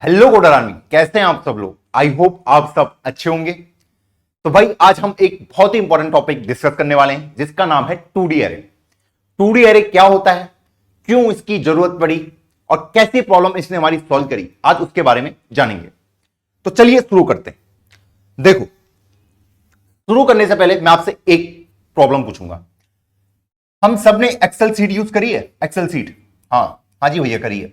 Hello coder army, कैसे हैं आप सब लोग। आई होप आप सब अच्छे होंगे। तो भाई आज हम एक बहुत ही इंपॉर्टेंट टॉपिक डिस्कस करने वाले हैं जिसका नाम है 2D एरे। 2D एरे क्या होता है, क्यों इसकी जरूरत पड़ी और कैसी प्रॉब्लम इसने हमारी सॉल्व करी, आज उसके बारे में जानेंगे। तो चलिए शुरू करते हैं। देखो, शुरू करने से पहले मैं आपसे एक प्रॉब्लम पूछूंगा। हम सब ने एक्सेल सीट यूज करी है? एक्सेल सीट, हाँ जी भैया करी है।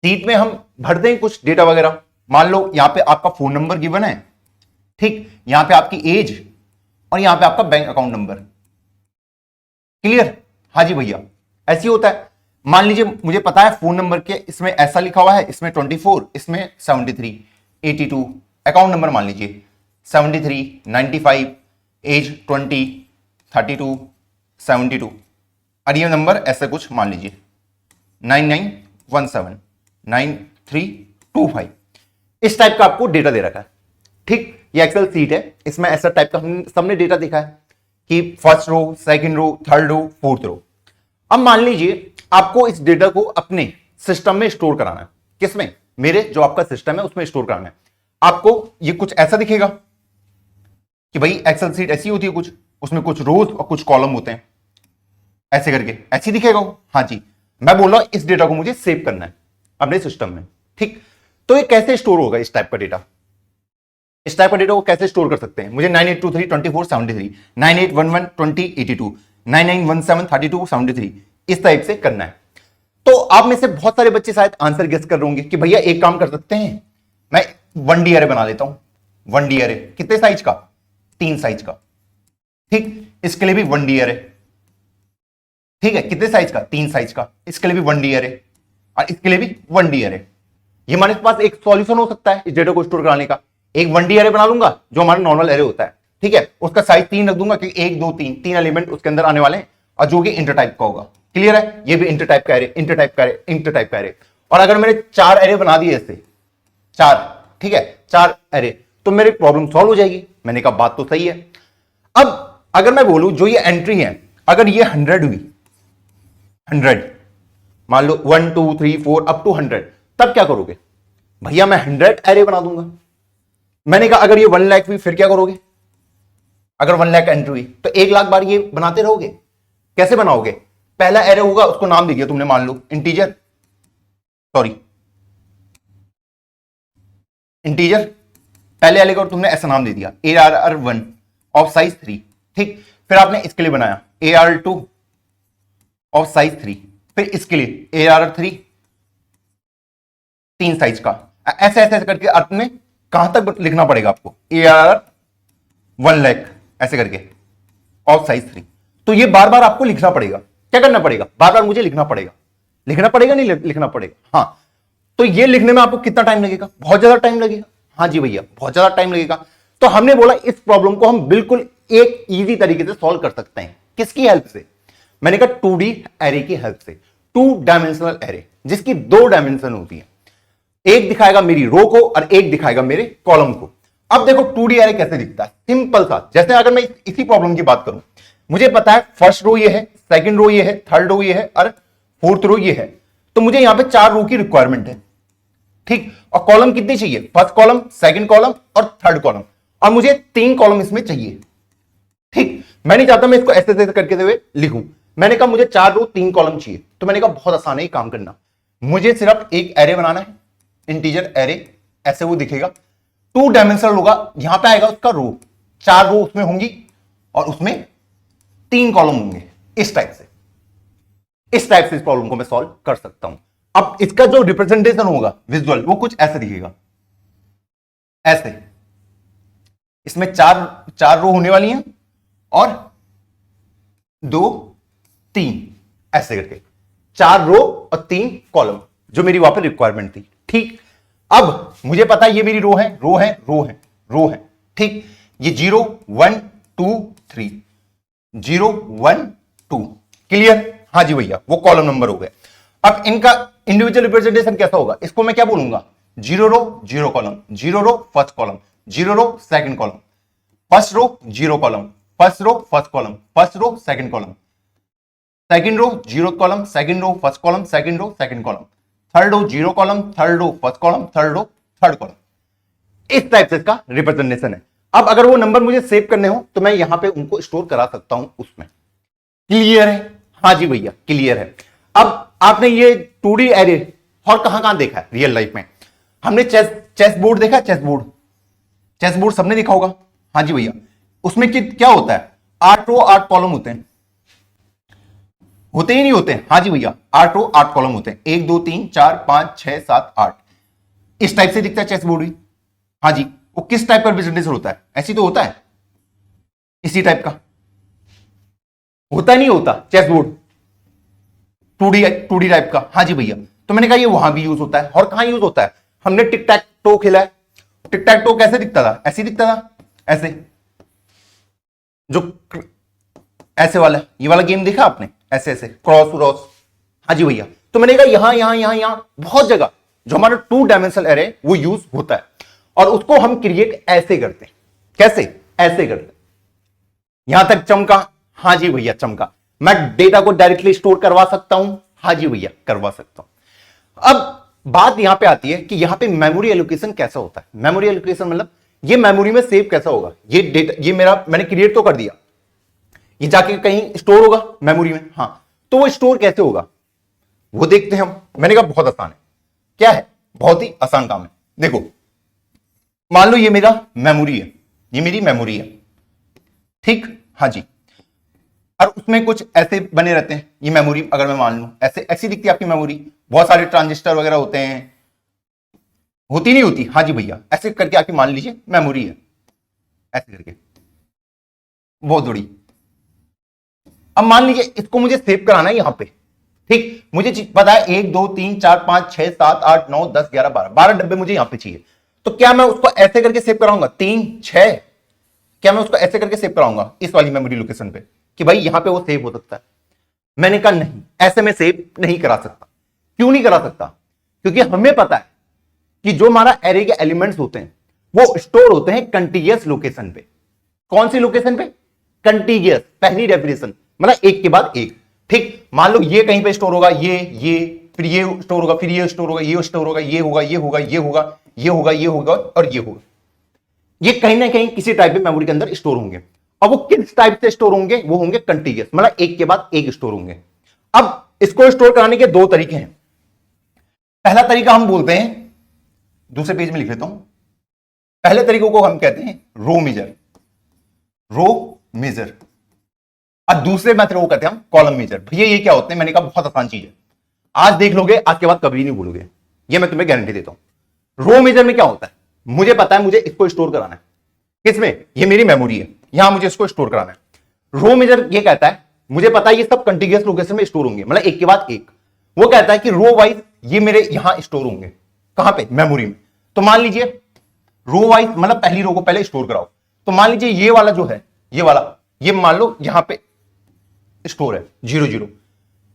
सीट में हम भरते हैं कुछ डेटा वगैरह। मान लो यहां पे आपका फोन नंबर गिवन है, ठीक, यहां पे आपकी एज और यहां पे आपका बैंक अकाउंट नंबर। क्लियर? हाँ जी भैया, ऐसे होता है। मान लीजिए मुझे पता है फोन नंबर के इसमें ऐसा लिखा हुआ है, इसमें 24, इसमें 73, 82, अकाउंट नंबर मान लीजिए 73, 95, एज 20, 32, 72 और ये नंबर ऐसा कुछ मान लीजिए 9917 9325। इस टाइप का आपको डेटा दे रखा है, ठीक। ये एक्सेल सीट है, इसमें ऐसा टाइप का हम सबने डेटा देखा है कि first row, second row, third row, fourth row. अब मान लीजिए आपको इस डेटा को अपने सिस्टम में स्टोर कराना है। किसमें? मेरे जो आपका सिस्टम है उसमें स्टोर कराना है। आपको ये कुछ ऐसा दिखेगा कि भाई एक्सेल सीट ऐसी होती है कुछ, उसमें कुछ रोज और कुछ कॉलम होते हैं, ऐसे करके ऐसी दिखेगा वो। हाँ जी, मैं बोल रहा हूं इस डेटा को मुझे सेव करना है अपने सिस्टम में, ठीक। तो ये कैसे स्टोर होगा इस टाइप का डेटा? इस टाइप का डेटा को कैसे स्टोर कर सकते हैं? मुझे 9823 24 73, 9811 20 82, 9917 32 73 इस टाइप से करना है। तो आप में से बहुत सारे बच्चे शायद आंसर गेस कर रहे होंगे कि भैया एक काम कर सकते हैं, मैं 1D एरे बना लेता हूं। 1D एरे कितने साइज का? 3 साइज का, ठीक। इसके लिए भी 1D एरे, ठीक है। कितने साइज का? 3 साइज का। इसके लिए भी 1D एरे और इसके लिए भी 1D एरे। ये हमारे पास एक सॉल्यूशन हो सकता है इस डेटा को स्टोर कराने का। एक 1D एरे बना लूंगा जो हमारा नॉर्मल एरे होता है, ठीक है। उसका साइज 3 रख दूंगा क्योंकि 1 2 3 एलिमेंट उसके अंदर आने वाले हैं और जो कि इंटर टाइप का होगा। क्लियर है? ये भी इंटर टाइप का एरे, इंटर टाइप का एरे, इंटर टाइप का एरे। और अगर मैंने 4 एरे बना दिए ऐसे 4, ठीक है, 4 एरे, तो मेरी प्रॉब्लम सॉल्व हो जाएगी। मैंने कहा बात तो सही है। अब अगर मैं बोलूं जो ये एंट्री है, अगर ये 100 हुई, 100 मान लो 1 2 3 4 अप टू 100, तब क्या करोगे? भैया मैं 100 एरे बना दूंगा। मैंने कहा अगर ये 1 लाख हुई फिर क्या करोगे? अगर 1 लाख एंट्री हुई तो 1 लाख बार ये बनाते रहोगे। कैसे बनाओगे? पहला एरे होगा उसको नाम दे दिया तुमने, मान लो इंटीजर, सॉरी इंटीजर, पहले वाले को तुमने ऐसा नाम दे दिया ARR1 ऑफ साइज 3, ठीक। फिर आपने इसके लिए बनाया AR2 ऑफ साइज 3, फिर इसके लिए ARR3 3 साइज का। ऐसे ऐसे करके अर्थ में कहां तक लिखना पड़ेगा आपको? ARR 1 लाख ऐसे करके ऑफ साइज 3। तो ये बार बार आपको लिखना पड़ेगा। क्या करना पड़ेगा? बार बार मुझे लिखना पड़ेगा। लिखना पड़ेगा नहीं लिखना पड़ेगा? हाँ। तो ये लिखने में आपको कितना टाइम लगेगा? बहुत ज्यादा टाइम लगेगा। हाँ जी भैया, बहुत ज्यादा टाइम लगेगा। तो हमने बोला इस प्रॉब्लम को हम बिल्कुल एक इजी तरीके से सॉल्व कर सकते हैं। किसकी हेल्प से? मैंने कहा 2D एरे की हेल्प से। 2 डायमेंशनल एरे जिसकी 2 डायमेंशन होती है, एक दिखाएगा मेरी रो को और एक दिखाएगा मेरे कॉलम को। अब देखो 2D एरे कैसे दिखता है, सिंपल सा। जैसे अगर मैं इसी प्रॉब्लम की बात करूं, मुझे पता है फर्स्ट रो ये है, सेकंड रो ये है, थर्ड रो ये है और फोर्थ रो ये है। तो मुझे यहां पे 4 रो की रिक्वायरमेंट है, ठीक। और कॉलम कितनी चाहिए? फर्स्ट कॉलम, सेकंड कॉलम और थर्ड कॉलम। और मुझे 3 कॉलम इसमें चाहिए, ठीक। मैं नहीं चाहता मैं इसको ऐसे ऐसे करके हुए लिखूं। मैंने कहा मुझे 4 रो 3 कॉलम चाहिए। तो मैंने कहा बहुत आसान है काम करना, मुझे सिर्फ एक एरे बनाना है, इंटीजर एरे। ऐसे वो दिखेगा, 2 डायमेंशनल होगा। यहां पे आएगा उसका रो, 4 रो उसमें होंगी और उसमें 3 कॉलम होंगे। इस टाइप से इस प्रॉब्लम को मैं सॉल्व कर सकता हूं। अब इसका जो रिप्रेजेंटेशन होगा विजुअल, वो कुछ ऐसे दिखेगा, ऐसे। इसमें 4 रो होने वाली हैं और 2 3 ऐसे करके 4 रो और 3 कॉलम, जो मेरी वहां पर रिक्वायरमेंट थी, ठीक। अब मुझे पता है ये मेरी रो है, रो है, रो है, रो है, ठीक। ये 0 1 2 3, 0 1 2। क्लियर? हाँ जी भैया, वो कॉलम नंबर हो गए। अब इनका इंडिविजुअल रिप्रेजेंटेशन कैसा होगा? इसको मैं क्या बोलूंगा? 0 row 0 column, 0 row first column, 0 row second column, first row 0 column, first row first column, first row second column, second row 0 column, second row first column, second row second column, third row zero column, third row first column, third row third column. इस type से इसका representation है। अब अगर वो number मुझे save करने हो तो मैं यहां पे उनको स्टोर करा सकता हूं उसमें। क्लियर है? हाँ जी भैया क्लियर है। अब आपने ये 2D एरे और कहां कहां देखा है रियल लाइफ में? हमने चेस बोर्ड देखा, चेस बोर्ड सबने देखा होगा। हाँ जी भैया, उसमें क्या होता है? 8 रो 8 कॉलम होते हैं, होते ही नहीं होते हैं? हाँ जी भैया, 8 रो 8 कॉलम होते हैं, 1 2 3 4 5 6 7 8। इस टाइप से दिखता है चेस बोर्ड भी। हाँ जी, वो किस टाइप का रिप्रेजेंटेशन होता है? ऐसी तो होता है, इसी टाइप का होता नहीं होता चेस बोर्ड, 2D टाइप का। हाँ जी भैया, तो मैंने कहा ये वहां भी यूज होता है। और कहां यूज होता है? हमने टिक टैक टो खेला है। टिक टैक टो कैसे दिखता था? ऐसे दिखता था, ऐसे जो ऐसे वाला, ये वाला गेम देखा आपने? ऐसे ऐसे क्रॉस क्रॉस। हाँ जी भैया, तो मैंने कहा यहां यहां यहां यहां बहुत जगह जो हमारा 2 डायमेंशनल एरे वो यूज होता है, और उसको हम क्रिएट ऐसे करते हैं। कैसे? ऐसे करते हैं। यहां तक चमका? हाँ जी भैया चमका। मैं डेटा को डायरेक्टली स्टोर करवा सकता हूं? हाँ जी भैया करवा सकता हूं। अब बात यहां पे आती है कि यहां पे मेमोरी एलोकेशन कैसा होता है। मेमोरी एलोकेशन मतलब ये मेमोरी में सेव कैसा होगा? ये डेटा, ये मेरा मैंने क्रिएट तो कर दिया, ये जाके कहीं स्टोर होगा मेमोरी में। हाँ, तो वो स्टोर कैसे होगा वो देखते हैं हम। मैंने कहा बहुत आसान है। क्या है? बहुत ही आसान काम है। देखो, मान लो ये मेरा मेमोरी है, ये मेरी मेमोरी है, ठीक? हाँ जी, और उसमें कुछ ऐसे बने रहते हैं। ये मेमोरी अगर मैं मान लूं ऐसे, ऐसी दिखती है आपकी मेमोरी, बहुत सारे ट्रांजिस्टर वगैरह होते हैं, होती नहीं होती? हाँ जी भैया, ऐसे करके आपकी मान लीजिए मेमोरी है, ऐसे करके बहुत बड़ी। अब मान लीजिए इसको मुझे सेव कराना है यहां पे, ठीक? मुझे पता है 1 2 3 4 5 6 7 8 9 10 11 12 डब्बे मुझे यहां पे चाहिए। तो क्या मैं उसको ऐसे करके सेव कराऊंगा 3 6? क्या मैं उसको ऐसे करके सेव कराऊंगा इस वाली मेमोरी लोकेशन पे कि भाई यहां पे वो सेव हो सकता है? मैंने कहा नहीं, ऐसे में सेव नहीं करा सकता। क्यों नहीं करा सकता? क्योंकि हमें पता है कि जो हमारा एरे के एलिमेंट्स होते हैं वो स्टोर होते हैं कंटीजियस लोकेशन पे। कौन सी लोकेशन पे? कंटीजियस, पहली डेफिनेशन मतलब एक के बाद एक, ठीक? मान लो ये कहीं पे स्टोर होगा, ये फिर ये स्टोर होगा, फिर ये स्टोर होगा, ये स्टोर होगा, ये होगा, ये होगा, ये होगा, ये होगा, ये होगा और ये होगा। ये कहीं ना कहीं किसी टाइप की मेमोरी के अंदर स्टोर होंगे। अब वो किस टाइप से स्टोर होंगे? वो होंगे कंटीजियस, मतलब एक के बाद एक स्टोर होंगे। अब इसको स्टोर कराने के दो तरीके हैं। पहला तरीका हम बोलते हैं, दूसरे पेज में लिख लेता हूं, पहले तरीकों को हम कहते हैं रो मेजर, रो मेजर, और दूसरे मेथड को कहते हैं हम कॉलम मेजर। भैया ये क्या होते हैं? मैंने कहा बहुत आसान चीज है, आज देख लोगे आज के बाद कभी नहीं भूलोगे, ये मैं तुम्हें गारंटी देता हूं। रो मेजर में क्या होता है? मुझे पता है मुझे इसको स्टोर कराना है, किसमें? ये मेरी मेमोरी है, यहां मुझे इसको स्टोर कराना है। रो मेजर ये कहता है मुझे पता है ये सब कंटीन्यूअस लोकेशन में स्टोर होंगे, मतलब एक के बाद एक। वो कहता है कि रो वाइज ये मेरे यहां स्टोर होंगे। कहां पे? मेमोरी में। तो मान लीजिए रो वाइज मतलब पहली रो को पहले स्टोर कराओ। तो मान लीजिए ये वाला जो है, ये वाला, ये मान लो यहां पे स्टोर है 0 0,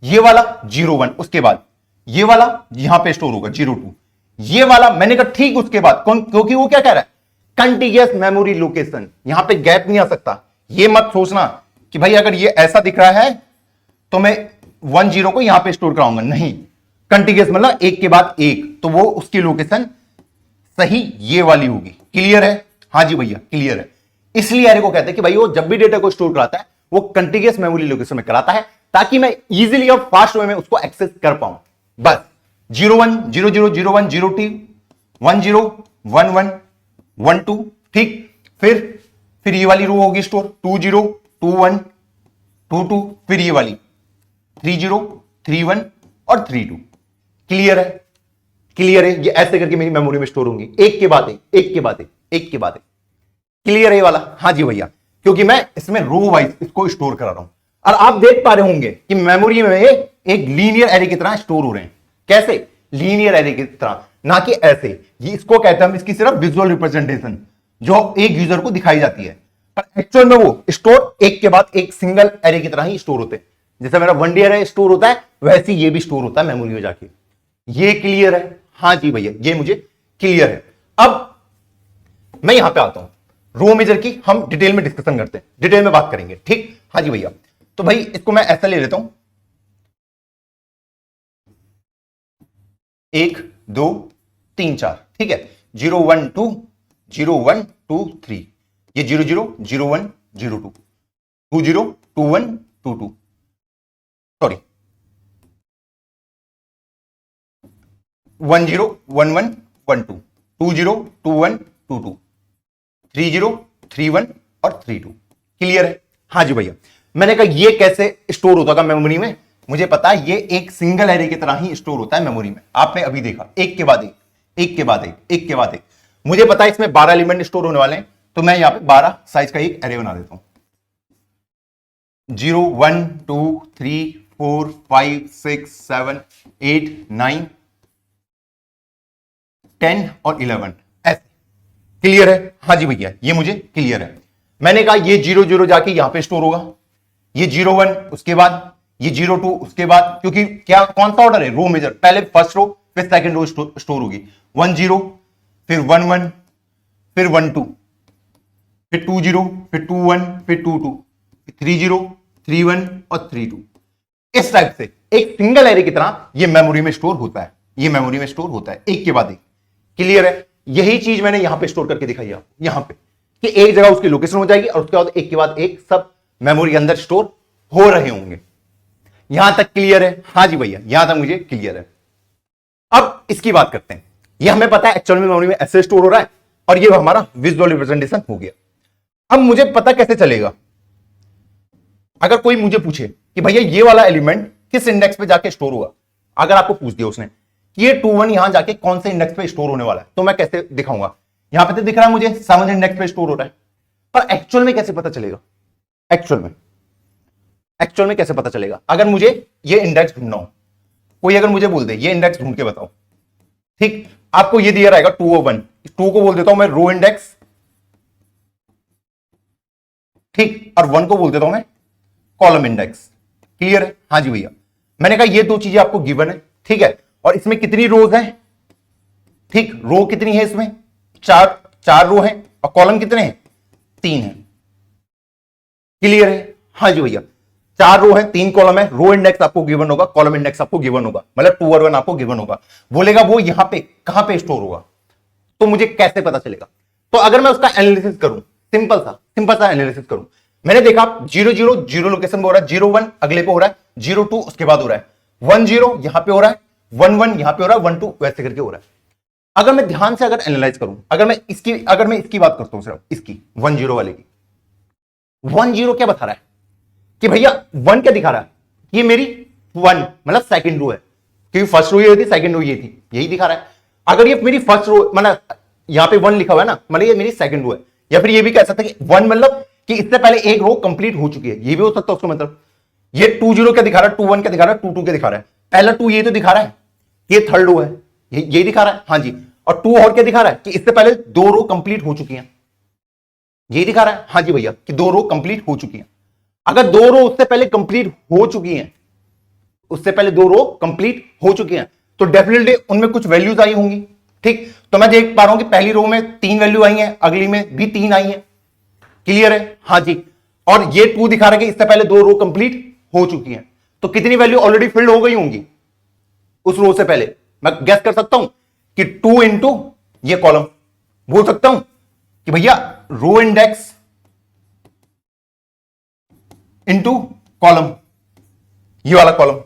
ये वाला 0 1, उसके बाद ये वाला यहां पे स्टोर होगा 0 2, ये वाला। मैंने कहा ठीक, उसके बाद कौन? क्योंकि वो क्या कह रहा है? कंटीन्यूअस मेमोरी लोकेशन, यहां पे गैप नहीं आ सकता। ये मत सोचना कि भाई अगर ये ऐसा दिख रहा है तो मैं 1 0 को यहां पे स्टोर कराऊंगा, नहीं। कंटीन्यूअस मतलब एक के बाद एक, तो वो उसकी लोकेशन सही ये वाली होगी। क्लियर है? हाँ जी भैया क्लियर है। इसलिए एरे को कहते हैं कि भाई वो जब भी डेटा को स्टोर कराता है वो कंटीन्यूअस मेमोरी लोकेशन में कराता है, ताकि मैं इजीली और फास्ट वे में उसको एक्सेस कर पाऊं। बस 0 1 0 0 0 1 0 2 1 0 1 1 1 2, ठीक? फिर ये वाली रो होगी स्टोर 2 0 2 1 2 2, फिर ये वाली 3 0 3 1 और 3 2। क्लियर है? क्लियर है? ये ऐसे करके मेरी मेमोरी में स्टोर होंगी, एक के बाद एक, एक के बाद एक, एक के बाद एक। क्लियर है ये वाला? हाँ जी भैया, क्योंकि मैं इसमें रो वाइज इसको स्टोर करा रहा हूं। और आप देख पा रहे होंगे कि मेमोरी में एक लीनियर एरे की तरह स्टोर हो रहे हैं। कैसे? लीनियर एरे की तरह, ना कि ऐसे। ये इसको कहते हैं हम, इसकी सिर्फ विजुअल रिप्रेजेंटेशन जो एक यूजर को दिखाई जाती है, पर एक्चुअल में वो स्टोर एक के बाद एक सिंगल एरे की तरह ही स्टोर होते हैं। जैसे मेरा 1D एरे स्टोर होता है वैसे ये भी स्टोर होता है मेमोरी में जाके। ये क्लियर है? हाँ जी भैया ये मुझे क्लियर है। अब मैं यहां पे आता हूं, रो मेजर की हम डिटेल में डिस्कशन करते हैं, डिटेल में बात करेंगे, ठीक? हाँ जी भैया, तो भाई इसको मैं ऐसा ले लेता हूं, 1 2 3 4, ठीक है। 0 1 2 0 1 2 3, ये 0 0 0 1 0 2 2 0 2 1 2 2, सॉरी 1 0 1 1 1 2 2 0 2 1 2 2 3 0 3 1 और 3 2। क्लियर है? हाँ जी भैया। मैंने कहा ये कैसे स्टोर होता है मेमोरी में, मुझे पता है ये एक सिंगल एरे की तरह ही स्टोर होता है मेमोरी में। आपने अभी देखा एक के बाद एक, एक के बाद एक, एक के बाद एक। मुझे पता है इसमें 12 एलिमेंट स्टोर होने वाले हैं, तो मैं यहां पे 12 साइज का एक एरे बना देता हूं। 0 1 2 3 4 5 6 7 8 9 10 और 11 ऐसे। क्लियर है? हाँ जी भैया, ये मुझे क्लियर है। मैंने कहा ये 0 0 जाके यहां पे स्टोर होगा, ये 0 1 उसके बाद, ये 0 2 उसके बाद, क्योंकि क्या कौन सा ऑर्डर है, रो मेजर, पहले फर्स्ट रो फिर सेकंड रो स्टोर होगी। 1 0 फिर 1 1 फिर 1 2 फिर 2 0 फिर 2 1 फिर 2 2 3 0 3 1 और 3 2। इस टाइप से एक सिंगल एरे की तरह ये मेमोरी में स्टोर होता है, ये मेमोरी में स्टोर होता है एक के बाद एक। क्लियर है? यही चीज मैंने यहां पे स्टोर करके दिखाई है आपको, यहां पे कि एक जगह उसकी लोकेशन हो जाएगी और उसके बाद एक के बाद एक सब मेमोरी के अंदर स्टोर हो रहे होंगे। यहां तक क्लियर है? हाँ जी भैया, यहां तक मुझे क्लियर है। अब इसकी बात करते हैं। ये हमें पता है एक्चुअल में मेमोरी में ऐसे स्टोर हो रहा है और ये हमारा विजुअल रिप्रेजेंटेशन हो गया। अब मुझे पता कैसे चलेगा, अगर कोई मुझे पूछे कि भैया ये वाला एलिमेंट किस इंडेक्स पे जाके स्टोर होगा, अगर आपको पूछ दिया उसने कि ये 2 1 यहां जाके कौन से इंडेक्स पे स्टोर होने वाला है, तो मैं कैसे दिखाऊंगा? यहां पे तो दिख रहा है मुझे 7 इंडेक्स पे स्टोर हो रहा है, पर एक्चुअल में कैसे पता चलेगा? एक्चुअल में कैसे पता चलेगा? अगर मुझे ये इंडेक्स ढूंढना हो, कोई अगर मुझे बोल दे ये इंडेक्स ढूंढ के बताओ, ठीक, आपको ये दिया रहेगा 2 और 1, 2 को बोल देता हूं मैं रो इंडेक्स, ठीक, और 1 को बोल देता हूं मैं कॉलम इंडेक्स। क्लियर है? हाँ जी भैया। मैंने कहा ये दो चीजें आपको गिवन है, ठीक है, और इसमें कितनी रोज है, ठीक, रो कितनी है इसमें, 4 रो है, और कॉलम कितने हैं, 3 है। क्लियर है? हाँ जी भैया। 4 रो है, 3 कॉलम है, रो इंडेक्स आपको गिवन होगा, कॉलम इंडेक्स आपको गिवन होगा, मतलब 2 और 1 आपको गिवन होगा। बोलेगा वो यहां पे कहां पे स्टोर होगा, तो मुझे कैसे पता चलेगा? तो अगर मैं उसका एनालिसिस करूं, सिंपल सा एनालिसिस करूं, मैंने देखा 0 0 0 लोकेशन पे हो रहा है, 0 1 अगले पे हो रहा है, 0 2 उसके बाद हो रहा है, 1 0 यहां पे हो रहा है, 1 1 यहां पे हो रहा है, 1 2 वैसे करके हो रहा है। अगर मैं ध्यान से अगर एनालाइज करूं, अगर मैं इसकी बात करता हूं, सिर्फ इसकी 1 0 वाले की, 1 0 क्या बता रहा है कि भैया 1 क्या दिखा रहा है, ये मेरी 1 मतलब सेकंड रो है, क्योंकि फर्स्ट रो ये थी, सेकंड रो ये थी, यही दिखा रहा है। अगर ये मेरी फर्स्ट रो मतलब यहां पे 1 लिखा हुआ है ना, मतलब ये मेरी सेकंड रो है, या फिर ये भी कह सकते हैं कि 1 मतलब कि इससे पहले एक रो कंप्लीट हो चुकी है, ये भी हो सकता है उसका मतलब। ये 2 0 क्या दिखा रहा है, 2 1 क्या दिखा रहा है, 2 2 क्या दिखा रहा है, पहला 2 ये तो दिखा रहा है, ये थर्ड रो है, ये दिखा रहा है, हाँ जी, और 2 और क्या दिखा रहा है कि इससे पहले 2 रो कंप्लीट हो चुकी हैं, ये दिखा रहा है, हाँ जी भैया, कि 2 रो कंप्लीट हो चुकी हैं। अगर 2 रो उससे पहले कंप्लीट हो चुकी हैं, उससे पहले 2 रो कंप्लीट हो चुकी हैं, तो डेफिनेटली उनमें कुछ वैल्यूज आई होंगी, ठीक। तो मैं देख पा रहा हूं कि पहली रो में 3 वैल्यू आई हैं, अगली में भी 3 आई हैं। क्लियर है? हाँ जी। और ये 2 दिखा रहा है कि इससे पहले 2 रो कंप्लीट हो चुकी हैं, तो कितनी वैल्यू ऑलरेडी फिल्ड हो गई होंगी उस रो से पहले? मैं गैस कर सकता हूं कि 2 इंटू ये कॉलम, बोल सकता हूं कि भैया रो इंडेक्स इंटू कॉलम, ये वाला कॉलम,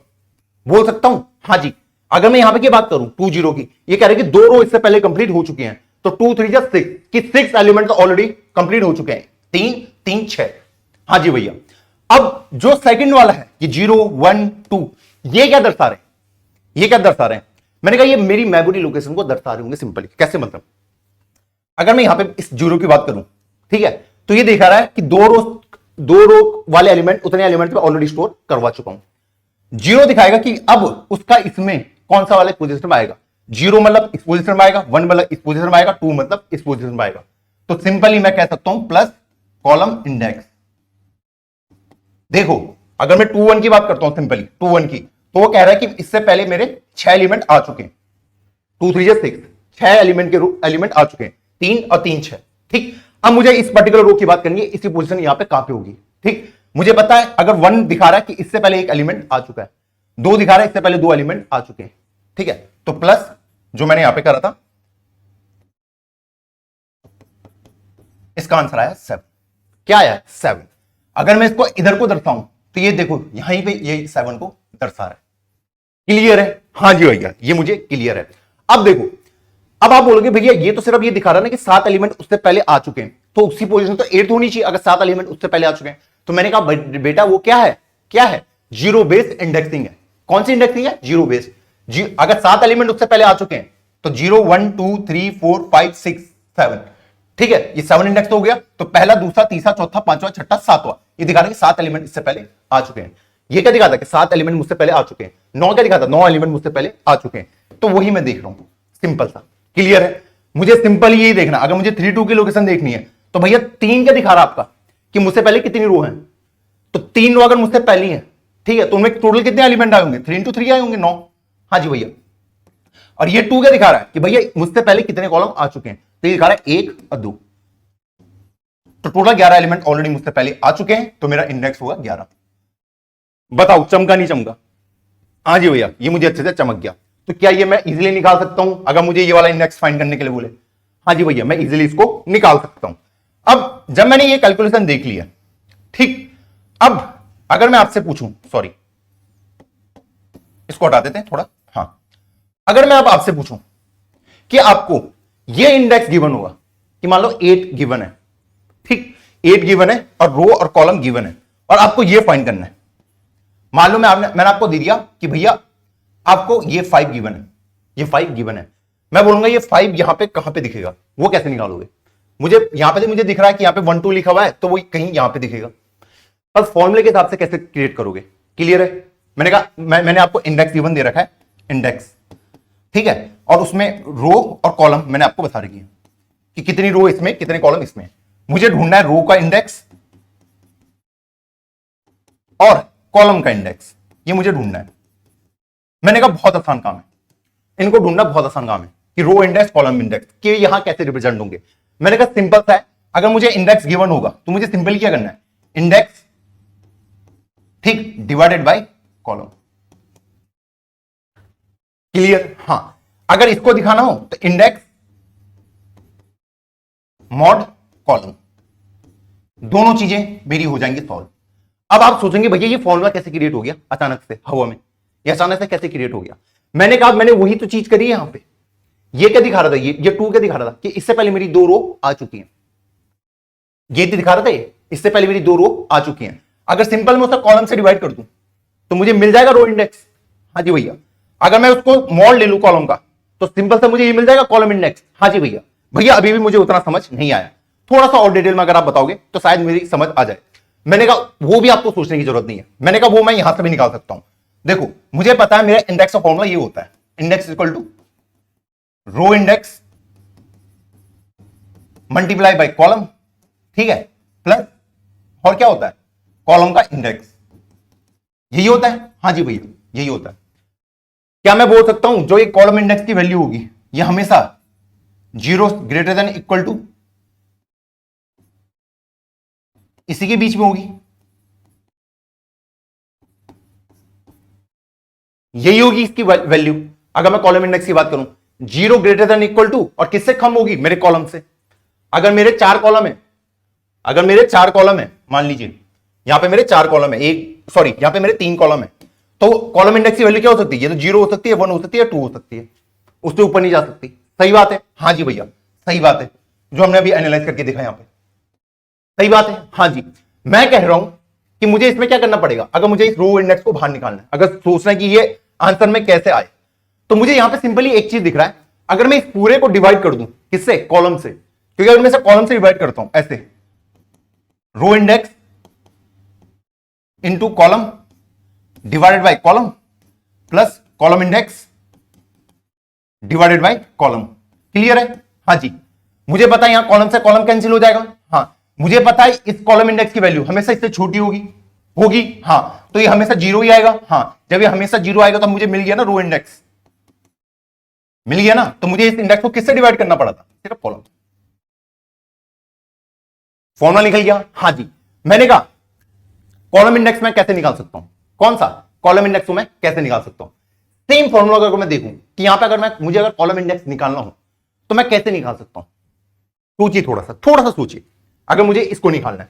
बोल सकता हूं, हाँ जी। अगर मैं यहां पे की बात करूं 2 0 की, ये कह रहे हैं कि 2 रो इससे पहले कंप्लीट हो चुकी हैं, तो 2 3 जा 6 कि 6 एलिमेंट ऑलरेडी कंप्लीट हो चुके हैं, 3 3 6। हाँ जी भैया। अब जो सेकंड वाला है कि 0 1 2, ये क्या दर्शा रहे हैं, ये क्या दर्शा रहे हैं? मैंने कहा ये मेरी मेमोरी लोकेशन को दर्शा रहे होंगे सिंपली। कैसे मतलब? अगर मैं यहां पे इस 0 की बात करूं, ठीक है, तो ये दिखा रहा है कि 2 रो वाले एलिमेंट उतने एलिमेंट पे ऑलरेडी स्टोर करवा चुका हूं। 0 दिखाएगा कि अब उसका इसमें कौन सा वाला पोजीशन में आएगा, 0 मतलब इस पोजीशन में आएगा, 1 मतलब इस पोजीशन में आएगा, 2 मतलब इस पोजीशन में आएगा। तो सिंपली मैं कह सकता हूं प्लस कॉलम इंडेक्स। देखो अगर मैं 2 1 की बात करता हूं, सिंपली 2 1 की, तो वो कह रहा है कि इससे पहले मेरे 6 एलिमेंट आ चुके हैं, 2 3 6, 6 एलिमेंट आ चुके हैं, 3 और 3 6, ठीक। अब मुझे इस पर्टिकुलर रो की बात करनी है, इसकी पोजीशन यहां पे कहां पे होगी, ठीक। मुझे पता है अगर 1 दिखा रहा है कि इससे पहले एक एलिमेंट आ चुका है, 2 दिखा रहा है इससे पहले 2 एलिमेंट आ चुके हैं, ठीक है, तो प्लस जो मैंने यहां पे करा था, इसका आंसर आया 7। क्या आया? 7। अगर मैं इसको इधर को दर्शाऊं तो ये देखो यहीं पे ये 7 को दर्शा रहा है। क्लियर है? हाँ जी भैया, ये मुझे क्लियर है। अब देखो, अब आप बोलोगे भैया ये तो सिर्फ ये दिखा रहा है ना कि 7 एलिमेंट उससे पहले आ चुके हैं, तो उसी पोजीशन तो 8 होनी चाहिए अगर 7 एलिमेंट उससे पहले आ चुके हैं। तो मैंने कहा बेटा वो क्या है? क्या है? जीरो बेस्ड इंडेक्सिंग है। कौन सी इंडेक्सिंग है? Zero based. अगर 7 एलिमेंट उससे पहले आ चुके हैं तो 0 1 2 3 4 5 6 7, ठीक है, ये 7 इंडेक्स हो गया। तो पहला, दूसरा, तीसरा, चौथा, पांचवा, छठा, सातवां, ये दिखा रहा है कि 7 एलिमेंट इससे पहले आ चुके हैं। ये क्या दिखाता है कि 7 एलिमेंट मुझसे पहले आ चुके हैं। 9 क्या दिखाता है? 9 एलिमेंट मुझसे पहले आ चुके हैं। तो वही मैं देख रहा हूं, सिंपल सा। क्लियर है? मुझे सिंपल यही देखना। अगर मुझे 3 2 की लोकेशन देखनी है तो भैया 3 क्या दिखा रहा है आपका कि मुझसे पहले कितनी रो है? तो 3 रो अगर मुझसे पहली है, ठीक है, तो उनमें टोटल कितने एलिमेंट आए होंगे? 3 × 3 आए होंगे, 9। हाँ जी भैया। और ये 2 क्या दिखा रहा है कि भैया मुझसे पहले कितने कॉलम आ चुके हैं? तो ये दिखा रहा है 1 और 2। तो टोटल 11 एलिमेंट ऑलरेडी मुझसे पहले आ चुके हैं, तो मेरा इंडेक्स होगा 11। बताओ चमका नहीं चमका? हाँ जी भैया, ये मुझे अच्छे से चमक गया। तो क्या ये मैं इजीली निकाल सकता हूं अगर मुझे ये वाला इंडेक्स फाइंड करने के लिए बोले? हाँ जी भैया, मैं इजीली इसको निकाल सकता हूं। अब जब मैंने ये कैलकुलेशन देख लिया, ठीक, अब अगर मैं आपसे पूछूं, सॉरी इसको हटा देते हैं थोड़ा, हाँ, अगर मैं अब आपसे पूछूं कि आपको ये इंडेक्स गिवन होगा कि मान लो 8 गिवन है, ठीक, 8 गिवन है और रो और कॉलम गिवन है, और आपको ये फाइंड करना है। मान लो मैंने आपको दे दिया कि भैया आपको ये 5 गिवन है, ये 5 गिवन है। मैं बोलूंगा ये 5 यहां पे कहां पे दिखेगा? वो कैसे निकालोगे? मुझे यहां पे मुझे दिख रहा है कि यहां पे 1 2 लिखा हुआ है, तो वो कहीं यहां पे दिखेगा। पर फॉर्मूले के हिसाब से कैसे क्रिएट करोगे? क्लियर है? मैंने कहा मैंने आपको इंडेक्स गिवन दे रखा है, इंडेक्स, ठीक है, और उसमें रो और कॉलम मैंने आपको बता रखी है कि कितनी रो इसमें, कितने कॉलम इसमें। मुझे ढूंढना है रो का इंडेक्स और कॉलम का इंडेक्स, ये मुझे ढूंढना है। मैंने कहा बहुत आसान काम है, इनको ढूंढना बहुत आसान काम है कि रो इंडेक्स, कॉलम इंडेक्स के यहां कैसे रिप्रेजेंट होंगे। मैंने कहा सिंपल सा है, अगर मुझे इंडेक्स गिवन होगा तो मुझे सिंपली क्या करना है? इंडेक्स, ठीक, डिवाइडेड बाय कॉलम। क्लियर? हां, अगर इसको दिखाना हो तो इंडेक्स मॉड कॉलम, दोनों चीजें मेरी हो जाएंगी सॉल्व। अब आप सोचेंगे भैया ये फॉर्मूला कैसे क्रिएट हो गया अचानक से हवा में? ये अचानक से कैसे क्रिएट हो गया? मैंने कहा मैंने वही तो चीज करी है यहां पे। ये क्या दिखा रहा था? ये 2 क्या दिखा रहा था कि इससे पहले मेरी 2 रो आ चुकी हैं। ये दिखा रहा था ये, इससे पहले मेरी 2 रो आ चुकी हैं। अगर सिंपल मैं उसका कॉलम से डिवाइड कर दूं तो मुझे मिल जाएगा रो इंडेक्स। हाँ जी भैया। अगर मैं उसको मॉड ले लूं कॉलम का तो सिंपल से मुझे ये मिल जाएगा कॉलम इंडेक्स। हाँ जी भैया। भैया अभी भी मुझे उतना समझ नहीं आया, थोड़ा सा और डिटेल में अगर आप बताओगे तो शायद मेरी समझ आ जाए। मैंने कहा वो भी आपको सोचने की जरूरत नहीं है, मैंने कहा वो मैं यहां से भी निकाल सकता हूं। देखो मुझे पता है मेरा इंडेक्स का फॉर्मूला ये होता है, index equal to row index multiply by column, ठीक है, प्लस और क्या होता है? कॉलम का इंडेक्स। यही होता है? हाँ जी भैया यही होता है। क्या मैं बोल सकता हूं जो ये कॉलम इंडेक्स की वैल्यू होगी ये हमेशा 0 ग्रेटर देन इक्वल टू इसी के बीच में होगी? यही होगी इसकी वैल्यू। अगर मैं कॉलम इंडेक्स की बात करूं 0 ग्रेटर देन इक्वल टू, और किससे कम होगी? मेरे कॉलम से। अगर मेरे 4 कॉलम है, अगर मेरे 4 कॉलम है, मान लीजिए यहां पे मेरे 4 कॉलम है, यहां पे मेरे 3 कॉलम है, तो कॉलम इंडेक्स की वैल्यू क्या हो सकती है? ये तो 0 हो सकती है, 1 हो सकती है, 2 हो सकती है, उससे ऊपर नहीं जा सकती। सही बात है? हाँ जी भैया सही बात है, जो हमने अभी एनालाइज करके देखा यहां पे। सही बात है? हाँ जी। मैं कह रहा हूं कि मुझे इसमें क्या करना पड़ेगा? अगर मुझे इस रो इंडेक्स को बाहर निकालना है, अगर सोचना है कि ये आंसर में कैसे आए, तो मुझे यहां पे सिंपली एक चीज दिख रहा है। अगर मैं इस पूरे को डिवाइड कर दूं किससे? कॉलम से। क्योंकि अगर मैं इसे कॉलम से डिवाइड करता हूं ऐसे, row index into column divided by column plus column index divided by column. Clear है? हाँ जी। मुझे पता है यहां कॉलम से कॉलम कैंसिल हो जाएगा। हाँ, मुझे पता है इस कॉलम इंडेक्स की वैल्यू हमेशा इससे छोटी होगी। हाँ, तो ये हमेशा 0 ही आएगा। हाँ, जब ये हमेशा 0 आएगा तो मुझे मिल गया ना रो इंडेक्स, मिल गया ना। तो मुझे इस इंडेक्स को किससे डिवाइड करना पड़ा था? सिर्फ कॉलम। फॉर्मूला निकल गया। हाँ जी। मैंने कहा कॉलम इंडेक्स में कैसे निकाल सकता हूं? कौन सा कॉलम इंडेक्स में कैसे निकाल सकता हूं? सेम फॉर्मूला अगर मैं देखूं कि यहां पे अगर मुझे अगर कॉलम इंडेक्स निकालना हो तो मैं कैसे निकाल सकता हूं? सोचिए, थोड़ा सा सोचिए। अगर मुझे इसको निकालना है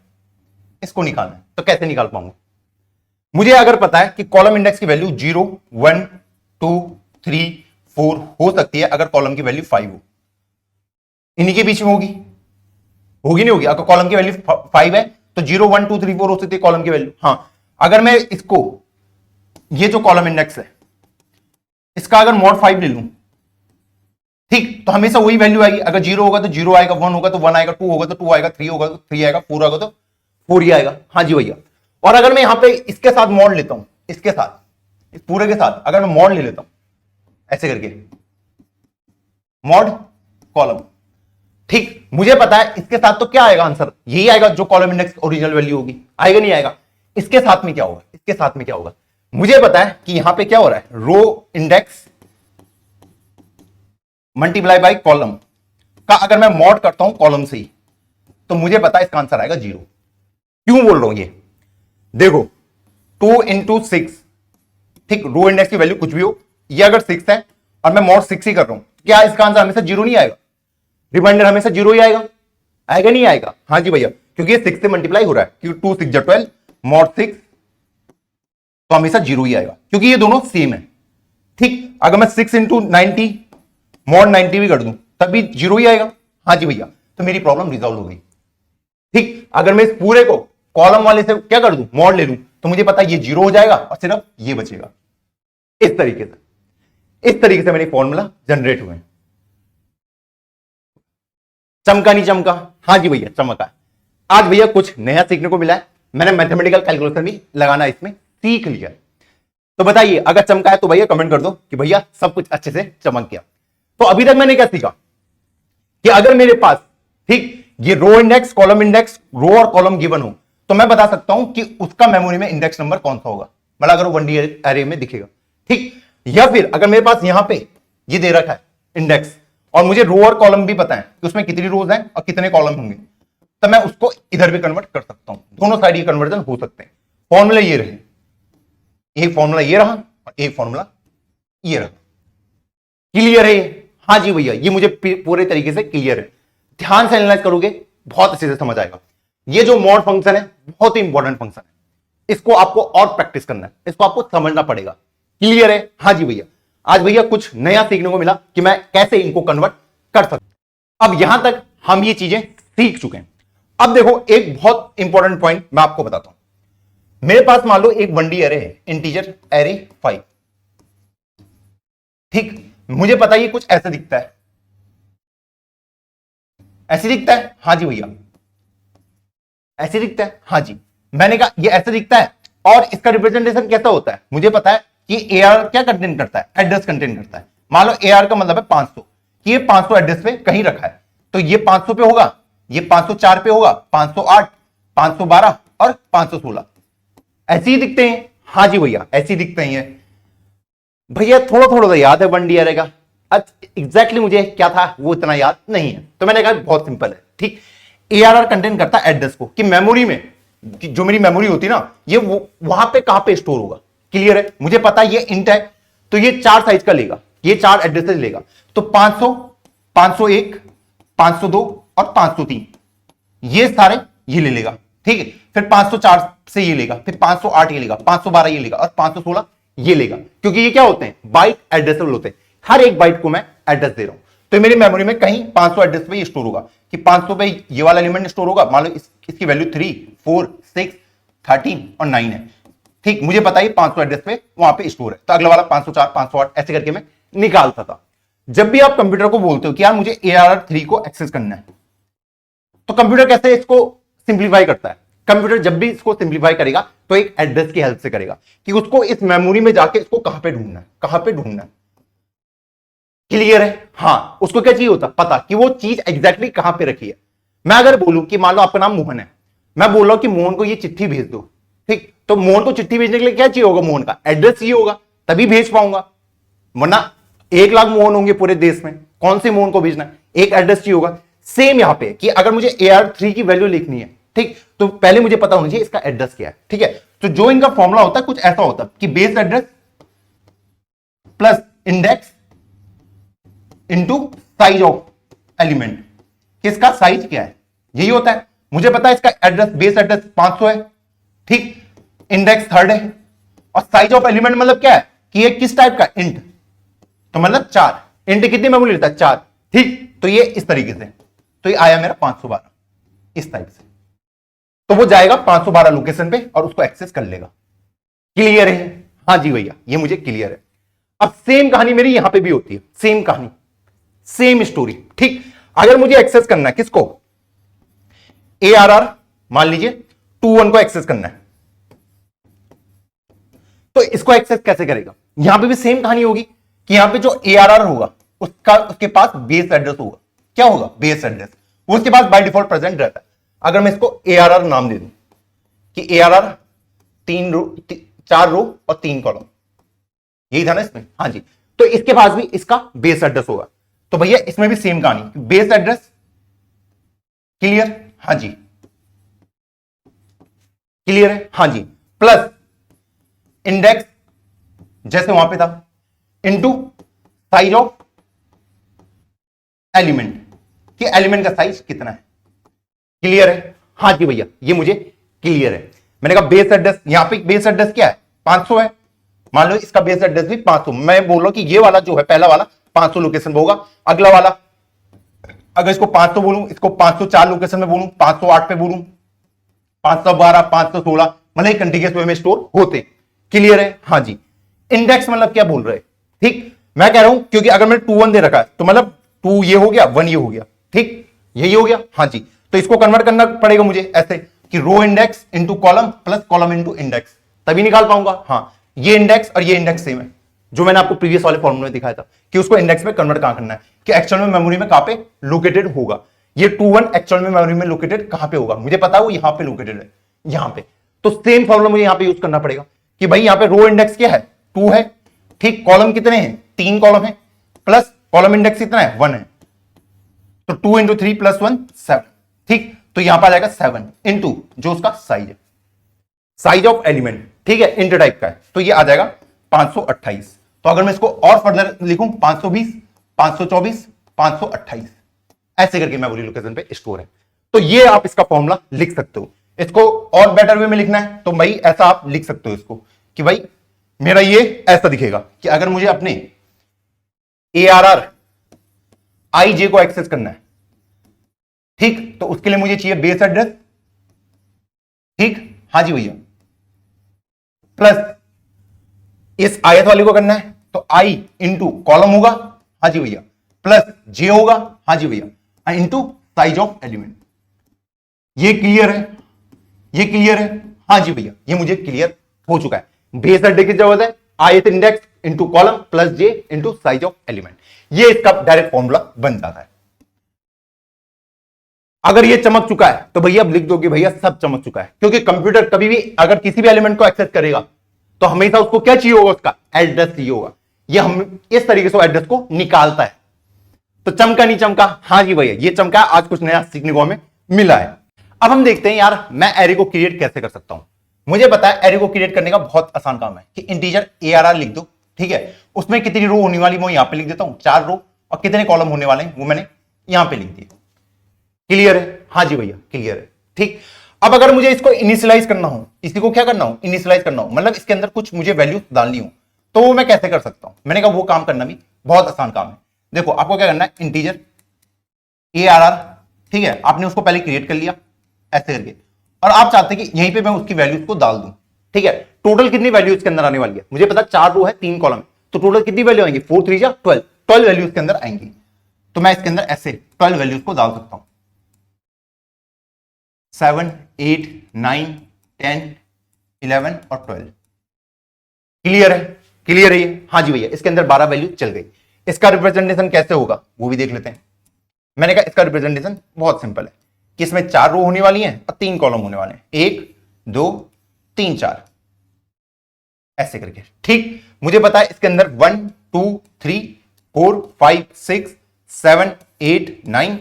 तो कैसे निकाल पाऊंगा? मुझे अगर पता है कि कॉलम इंडेक्स की वैल्यू 0 1 2 3 4 हो सकती है, अगर कॉलम की वैल्यू 5 हो, इन्हीं के बीच में होगी नहीं होगी? अगर कॉलम की वैल्यू 5 है तो 0 1 2 3 4 हो सकती है कॉलम की वैल्यू। हां, अगर मैं इसको, ये जो कॉलम इंडेक्स है इसका अगर मॉड 5 ले लूं, ठीक, तो हमेशा वही वैल्यू आएगी। अगर 0 होगा तो 0 आएगा, 1 होगा तो 1 आएगा, 2 होगा तो 2 आएगा, 3 होगा तो 3 आएगा, 4 होगा तो 4 ही आएगा। हाँ जी भैया। और अगर मैं यहां पे इसके साथ मॉड लेता हूं, इसके साथ, इस पूरे के साथ अगर मैं मॉड ले लेता हूं ऐसे करके, मॉड कॉलम, ठीक, मुझे पता है इसके साथ तो क्या आएगा आंसर, यही आएगा जो कॉलम इंडेक्स ओरिजिनल वैल्यू होगी। आएगा नहीं आएगा? इसके साथ में क्या होगा, इसके साथ में क्या होगा? मुझे पता है कि यहां पे क्या हो रहा है, रो इंडेक्स मल्टीप्लाई बाय कॉलम का अगर मैं मॉड करता हूं कॉलम से ही, तो मुझे पता है इसका आंसर आएगा 0। क्यों बोल रहा हूं ये? देखो 2 इंटू 6, ठीक, रो इंडेक्स की वैल्यू कुछ भी हो, ये अगर 6 है और मैं मॉड 6 ही कर रहा हूं, क्या इसका आंसर हमेशा 0 नहीं आएगा? रिमाइंडर हमेशा 0 ही आएगा? आएगा नहीं आएगा? हाँ जी भैया, क्योंकि ये 6 से मल्टीप्लाई हो रहा है, क्योंकि 2 6 12 मॉड 6, तो हमेशा 0 ही आएगा क्योंकि ये दोनों सेम है। ठीक, अगर मैं 6 इंटू 90 मॉड 90 भी कर दूं तब भी 0 ही आएगा। हाँ जी भैया, तो मेरी प्रॉब्लम रिजॉल्व हो गई। ठीक, अगर मैं इस पूरे को कॉलम वाले से क्या कर दूं, मॉड ले लूं, तो मुझे पता है ये 0 हो जाएगा और सिर्फ ये बचेगा। इस तरीके से मेरे फॉर्मूला जनरेट हुए। चमका नहीं चमका? हाँ जी भैया, चमका। आज भैया कुछ नया सीखने को मिला है, मैंने मैथमेटिकल कैलकुलेशन भी लगाना इसमें सीख लिया। तो बताइए, अगर चमका है तो भैया कमेंट कर दो कि भैया सब कुछ अच्छे से चमक गया। तो अभी तक मैंने क्या सीखा कि अगर मेरे पास, ठीक, ये रो इंडेक्स, कॉलम इंडेक्स, रो और कॉलम गिवन हो, तो मैं बता सकता हूं कि उसका मेमोरी में इंडेक्स नंबर कौन सा होगा, मतलब अगर वो 1D एरे में दिखेगा। ठीक, या फिर अगर मेरे पास यहां पे ये दे रखा है इंडेक्स और मुझे रो और कॉलम भी पता है कि उसमें कितनी रोज हैं और कितने कॉलम होंगे, तो मैं उसको इधर भी कन्वर्ट कर सकता हूं। दोनों साइड ये कन्वर्जन हो सकते हैं। फॉर्मूला ये रहे, एक फॉर्मूला ये रहा और एक फॉर्मूला ये रहा। क्लियर है? हाँ जी भैया, ये मुझे पूरे तरीके से क्लियर है। ध्यान से एनालाइज करोगे बहुत अच्छे से समझ आएगा। ये जो मॉड फंक्शन है बहुत ही इंपॉर्टेंट फंक्शन है, इसको आपको और प्रैक्टिस करना है, इसको आपको समझना पड़ेगा। क्लियर है? हाँ जी भैया। आज भैया कुछ नया सीखने को मिला कि मैं कैसे इनको कन्वर्ट कर सकता। अब यहां तक हम ये चीजें सीख चुके हैं। अब देखो एक बहुत इंपॉर्टेंट पॉइंट मैं आपको बताता हूं। मेरे पास मान लो एक 1D एरे है, इंटीजर एरे 5। ठीक, मुझे पता ये कुछ ऐसे दिखता है, ऐसे दिखता है। हाँ जी भैया, ऐसे दिखता है। हाँ जी, मैंने कहा ये ऐसे दिखता है। और इसका रिप्रेजेंटेशन कैसा होता है, मुझे पता है कि AR क्या कंटेंट करता है, एड्रेस कंटेंट करता है। मान लो AR का मतलब है 500, कि ये 500 एड्रेस पे कहीं रखा है, तो ये 500 पे होगा, ये 504 पे होगा, 508, 512 और 516। ऐसे ही दिखते हैं। हाँ जी भैया, ऐसे ही दिखते हैं। भैया थोड़ा थोड़ा तो याद है 1D एरे का, एग्जैक्टली मुझे क्या था वो इतना याद नहीं है, तो मैंने कहा बहुत सिंपल है। ठीक, ARR कंटेंट करता है एड्रेस को, कि मेमोरी में जो मेरी मेमोरी होती है ना, ये वहां पे कहां पे स्टोर होगा। क्लियर है? मुझे पता है ये इंट है, तो ये 4 साइज का लेगा, ये 4 एड्रेसेस लेगा, तो 500, 501, 502 और 503, ये सारे ये ले लेगा। ठीक है, फिर 504 से ये लेगा, फिर 508 ये लेगा, 512 ये लेगा और 516 ये लेगा, क्योंकि ये क्या होते हैं, बाइट एड्रेसेबल होते हैं। हर एक बाइट को मैं एड्रेस दे रहा हूं, तो मेरी मेमोरी में कहीं 500 एड्रेस पे ये स्टोर होगा, कि 500 पे ये वाला एलिमेंट स्टोर होगा। मान लो इसकी वैल्यू 3 4 6 13 और 9 है। ठीक, मुझे पता है 500 एड्रेस पे वहां पे स्टोर है, तो अगला वाला 504 508 ऐसे करके मैं निकालता था। जब भी आप कंप्यूटर को बोलते हो कि यार मुझे ARR3 को एक्सेस करना है, तो कंप्यूटर कैसे इसको सिंप्लीफाई करता है? कंप्यूटर जब भी इसको सिंप्लीफाई करेगा तो एक एड्रेस की हेल्प से करेगा, कि उसको इस मेमोरी में जाके इसको कहां पे ढूंढना है, कहां पे ढूंढना है। क्लियर है? हाँ, उसको क्या चाहिए होता, पता कि वो चीज एग्जैक्टली कहां पे रखी है। मैं अगर बोलूं कि मान लो आपका नाम मोहन है, मैं बोल रहा हूं कि मोहन को ये चिट्ठी भेज दो। ठीक, तो मोहन को चिट्ठी भेजने के लिए क्या चाहिए होगा, मोहन का एड्रेस चाहिए होगा, तभी भेज पाऊंगा। वरना 1 लाख मोहन होंगे पूरे देश में, कौन से मोहन को भेजना है, एक एड्रेस चाहिए होगा। सेम यहां पे कि अगर मुझे AR3 की वैल्यू लिखनी है, ठीक, तो पहले मुझे पता होना चाहिए इसका एड्रेस क्या है। ठीक है, तो जो इनका फॉर्मूला होता है कुछ ऐसा होता है कि base address plus index into size of element. किसका साइज क्या है, यही होता है। मुझे पता है इसका एड्रेस, बेस एड्रेस 500 है, ठीक, इंडेक्स 3rd है, और साइज ऑफ एलिमेंट मतलब क्या है कि ये किस टाइप का, इंट, तो मतलब 4। इंट कितनी मेमोरी लेता है, 4, ठीक। तो ये इस तरीके से, तो ये आया मेरा 512 इस टाइप से। तो वो जाएगा 512 लोकेशन पे और उसको एक्सेस कर लेगा। क्लियर है? हाँ जी भैया, ये मुझे क्लियर है। अब सेम कहानी मेरी यहां पे भी होती है, सेम कहानी, सेम स्टोरी, ठीक। अगर मुझे एक्सेस करना है किसको, ARR, मान लीजिए 21 को एक्सेस करना है, तो इसको एक्सेस कैसे करेगा? यहां पे भी सेम कहानी होगी कि यहां पे जो ARR होगा उसके पास बेस एड्रेस होगा। क्या होगा? Base address. वो उसके पास बाय डिफॉल्ट प्रेजेंट रहता है। अगर मैं इसको ARR नाम दे दूं कि ARR 4 रो और 3 कॉलम, यही था ना इसमें, हाँ जी, तो इसके पास भी इसका बेस एड्रेस होगा। तो भैया इसमें भी सेम कहानी, बेस एड्रेस, क्लियर? हाँ जी, क्लियर है? हाँ जी, प्लस इंडेक्स जैसे वहां पे था, इनटू साइज ऑफ एलिमेंट, कि एलिमेंट का साइज कितना है। क्लियर है? हाँ जी भैया, ये मुझे क्लियर है। मैंने कहा बेस एड्रेस, यहां पे बेस एड्रेस क्या है, 500 है, मान लो इसका बेस एड्रेस भी 500। मैं बोल रहा हूं कि ये वाला जो है पहला वाला 500 लोकेशन पे होगा, अगला वाला अगर इसको 500 बोलूं, इसको 504 लोकेशन में बोलूं, 508 पे बोलूं, 512, 516, मतलब कंटिन्यूअस वे में स्टोर होते। क्लियर है? हाँ जी। इंडेक्स मतलब क्या बोल रहे, ठीक, मैं कह रहा हूं क्योंकि अगर मैंने 2 1 दे रखा है तो मतलब 2 ये हो गया, 1 ये हो गया, ठीक, यही हो गया। हाँ जी, तो इसको कन्वर्ट करना पड़ेगा मुझे ऐसे कि row index into column plus column into index, तभी निकाल पाऊंगा। हाँ, ये इंडेक्स और ये इंडेक्स सेम है, जो मैंने आपको प्रीवियस वाले फॉर्मूले में दिखाया था कि उसको इंडेक्स में कन्वर्ट कहां करना है, कि एक्चुअल में मेमोरी में कहां पे लोकेटेड होगा। ये 21 एक्चुअल में मेमोरी में लोकेटेड कहां पे होगा, मुझे पता है वो यहां पे लोकेटेड है, यहां पे। तो सेम फॉर्मूला मुझे यहां पे यूज करना पड़ेगा कि भाई यहां पे रो इंडेक्स क्या है, 2 है, ठीक, कॉलम कितने हैं, 3 कॉलम है, प्लस कॉलम इंडेक्स कितना है, 1 है, तो 2 इंटू 3 प्लस 1 7, ठीक। तो यहां पर आ जाएगा 7 इंटू जो उसका साइज है, साइज ऑफ एलिमेंट, ठीक है, इंटर टाइप का है, तो ये आ जाएगा 528। तो अगर मैं इसको और फर्दर लिखूं 520, 524, 528, ऐसे करके मेमोरी लोकेशन पे स्टोर है। तो ये आप इसका फॉर्मूला लिख सकते हो। इसको और बेटर वे में लिखना है तो भाई ऐसा आप लिख सकते हो इसको कि भाई मेरा ये ऐसा दिखेगा कि अगर मुझे अपने ARR IJ को एक्सेस करना है, ठीक, तो उसके लिए मुझे चाहिए बेस एड्रेस, ठीक, हाँ जी भैया, प्लस इस आयत वाले को करना है तो I इंटू कॉलम होगा, हाँ जी भैया, प्लस J होगा, हाँ जी भैया, इंटू साइज ऑफ एलिमेंट। ये क्लियर है? ये क्लियर है? हाँ जी भैया, ये मुझे क्लियर हो चुका है। बेस एड्रेस की जरूरत है, आयत index into column plus J into size of element, ये इसका डायरेक्ट फॉर्मूला बन जाता है। अगर ये चमक चुका है तो भैया अब लिख दो कि भैया सब चमक चुका है, क्योंकि कंप्यूटर कभी भी अगर किसी भी एलिमेंट को एक्सेस करेगा तो हमेशा उसको क्या चाहिए होगा, उसका एड्रेस चाहिए होगा। ये हम इस तरीके से एड्रेस को निकालता है। तो चमका नहीं चमका? हाँ जी भैया, ये चमका, आज कुछ नया सीखने को हमें मिला है। अब हम देखते हैं यार मैं एरे को क्रिएट कैसे कर सकता हूं। मुझे पता है एरे को क्रिएट करने का बहुत आसान काम है कि इंटीजर ARR लिख दो, ठीक है, उसमें कितनी रो होने वाली मैं यहां पे लिख देता हूं, 4 रो, और कितने कॉलम होने वाले हैं वो मैंने यहां पे लिख दिए। क्लियर है? हाँ जी भैया, क्लियर है, ठीक। अब अगर मुझे इसको इनिशियलाइज करना हो, इसी को क्या करना हो, इनिशियलाइज करना हो, मतलब इसके अंदर कुछ मुझे वैल्यू डालनी हो, तो वो मैं कैसे कर सकता हूं? मैंने कहा वो काम करना भी बहुत आसान काम है। देखो आपको क्या करना है, इंटीजर ARR, ठीक है, आपने उसको पहले क्रिएट कर लिया ऐसे करके, और आप चाहते हैं कि यहीं पे मैं उसकी वैल्यूज को डाल दूं, ठीक है। टोटल कितनी वैल्यू इसके अंदर आने वाली है, मुझे पता 4 रो है 3 कॉलम है, तो टोटल कितनी वैल्यू आएंगी, 4 3 12, 12 वैल्यू इसके अंदर आएंगी। तो मैं इसके अंदर ऐसे 12 वैल्यूज को डाल सकता हूं, 7 8 9 10 11 और 12। क्लियर है? क्लियर है ये? हाँ जी भैया, इसके अंदर 12 वैल्यू चल गई। इसका रिप्रेजेंटेशन कैसे होगा वो भी देख लेते हैं। मैंने कहा इसका रिप्रेजेंटेशन बहुत सिंपल है कि इसमें 4 रो होने वाली हैं और 3 कॉलम होने वाले हैं, 1 2 3 4, ऐसे करके, ठीक। मुझे पता है इसके अंदर 1 2 3 4 5 6 7 8 9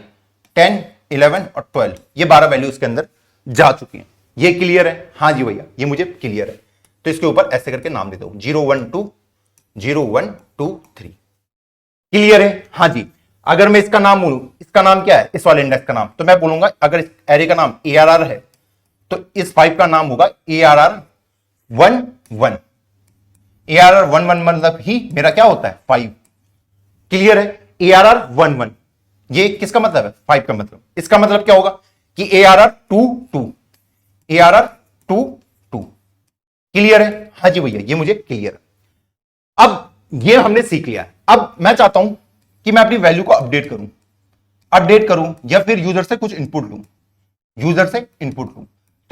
10 11 और 12, ये 12 वैल्यू इसके अंदर जा चुकी हैं। ये क्लियर है? हाँ जी भैया, ये मुझे क्लियर है। तो इसके ऊपर ऐसे करके नाम दे दो 0 1 2 0 1 2 3। क्लियर है? हाँ जी। अगर मैं इसका नाम बोलूं, इसका नाम क्या है, इस वाले इंडेक्स का नाम, तो मैं बोलूंगा अगर इस एरे का नाम ARR है तो इस 5 का नाम होगा ARR 1 1। ARR 1 1 मतलब ही मेरा क्या होता है 5। क्लियर है? ARR 1 1 ये किसका मतलब है 5 का मतलब। इसका मतलब क्या होगा कि ARR 2 2, ARR 2 2। क्लियर है? हाँ जी भैया, ये मुझे क्लियर है। अब ये हमने सीख लिया है। अब मैं चाहता हूं कि मैं अपनी वैल्यू को अपडेट करूं या फिर यूजर से कुछ इनपुट लूं,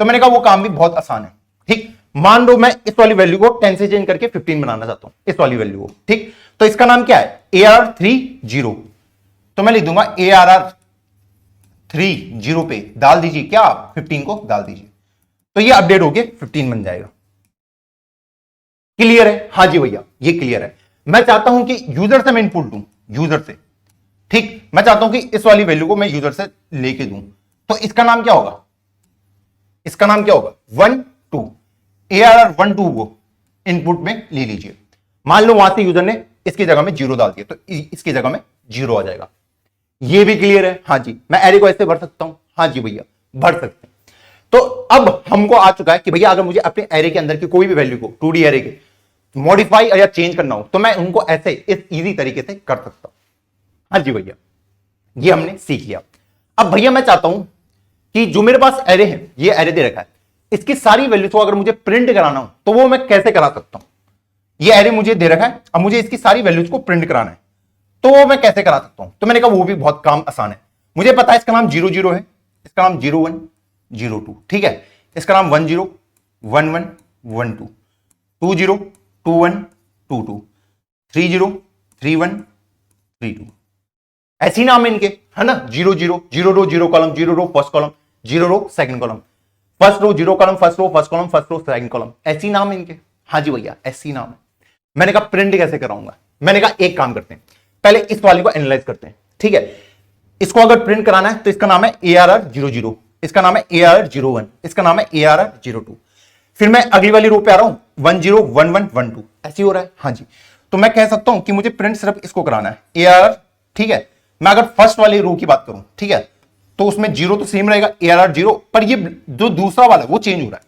तो मैंने कहा वो काम भी बहुत आसान है। ठीक, मान लो मैं इस वाली वैल्यू को 10 से चेंज करके 15 बनाना चाहता हूं, इस वाली वैल्यू को। ठीक, तो इसका नाम क्या है ARR 3 0। तो मैं लिख दूंगा ARR 3 0 पे डाल दीजिए क्या आप 15 को डाल दीजिए, तो ये अपडेट होके 15 बन जाएगा। क्लियर है? हाँ जी भैया, ये क्लियर है। मैं चाहता हूं कि यूजर से मैं इनपुट दूं, यूजर से। ठीक, मैं चाहता हूं कि इस वाली वैल्यू को मैं यूजर से लेके दूं, तो इसका नाम क्या होगा, 1 2। ARR 1 2 को इनपुट में ले लीजिए। मान लो वहां से यूजर ने इसकी जगह में 0 डाल दिया, तो इसकी जगह में 0 आ जाएगा। ये भी क्लियर है? हाँ जी। मैं एरे को ऐसे भर सकता हूं? हाँ जी भैया, भर सकते हैं। तो अब हमको आ चुका है कि भैया अगर मुझे अपने एरे के अंदर की कोई भी वैल्यू को 2D एरे के मॉडिफाई या चेंज करना हो तो मैं उनको ऐसे इस इजी तरीके से कर सकता हूं। हाँ जी भैया, ये हमने सीख लिया। अब भैया मैं चाहता हूं कि जो मेरे पास एरे है, ये एरे दे रखा है, इसकी सारी वैल्यूज को अगर मुझे प्रिंट कराना हो तो वो मैं कैसे करा सकता हूं। ये एरे मुझे दे रखा है, अब मुझे इसकी सारी वैल्यूज को प्रिंट कराना है, तो वो मैं कैसे करा सकता हूं। तो मैंने कहा वो भी बहुत काम आसान है। मुझे पता है इसका नाम 0 0 है, इसका नाम 0 1 0 2। ठीक है, इसका नाम 1 0 1 1 1 2, 2 0 2 1 2 2, 3 0 3 1 3 2। ऐसी नाम है इनके, है ना। 0 0 0 row 0 column, 0 row first column, 0 row second column, first row 0 column, first row first column, first row second column. ऐसी नाम है इनके। हाँ जी भैया, ऐसी नाम है। मैंने कहा प्रिंट कैसे कराऊंगा। मैंने कहा एक काम करते हैं, पहले इस वाले को एनालाइज करते हैं। ठीक है, इसको अगर प्रिंट कराना है तो इसका नाम है ARR 0 0, इसका नाम है ARR 0 1, इसका नाम है ARR 0 2। फिर मैं अगली वाली रो पे आ रहा हूं 1 0 1 1 1 2। ऐसे हो रहा है? हाँ जी। तो मैं कह सकता हूं कि मुझे प्रिंट सिर्फ इसको कराना है ARR। ठीक है, मैं अगर फर्स्ट वाली रो की बात करूं, ठीक है, तो उसमें 0 तो सेम रहेगा ARR 0, पर ये जो दूसरा वाला वो चेंज हो रहा है।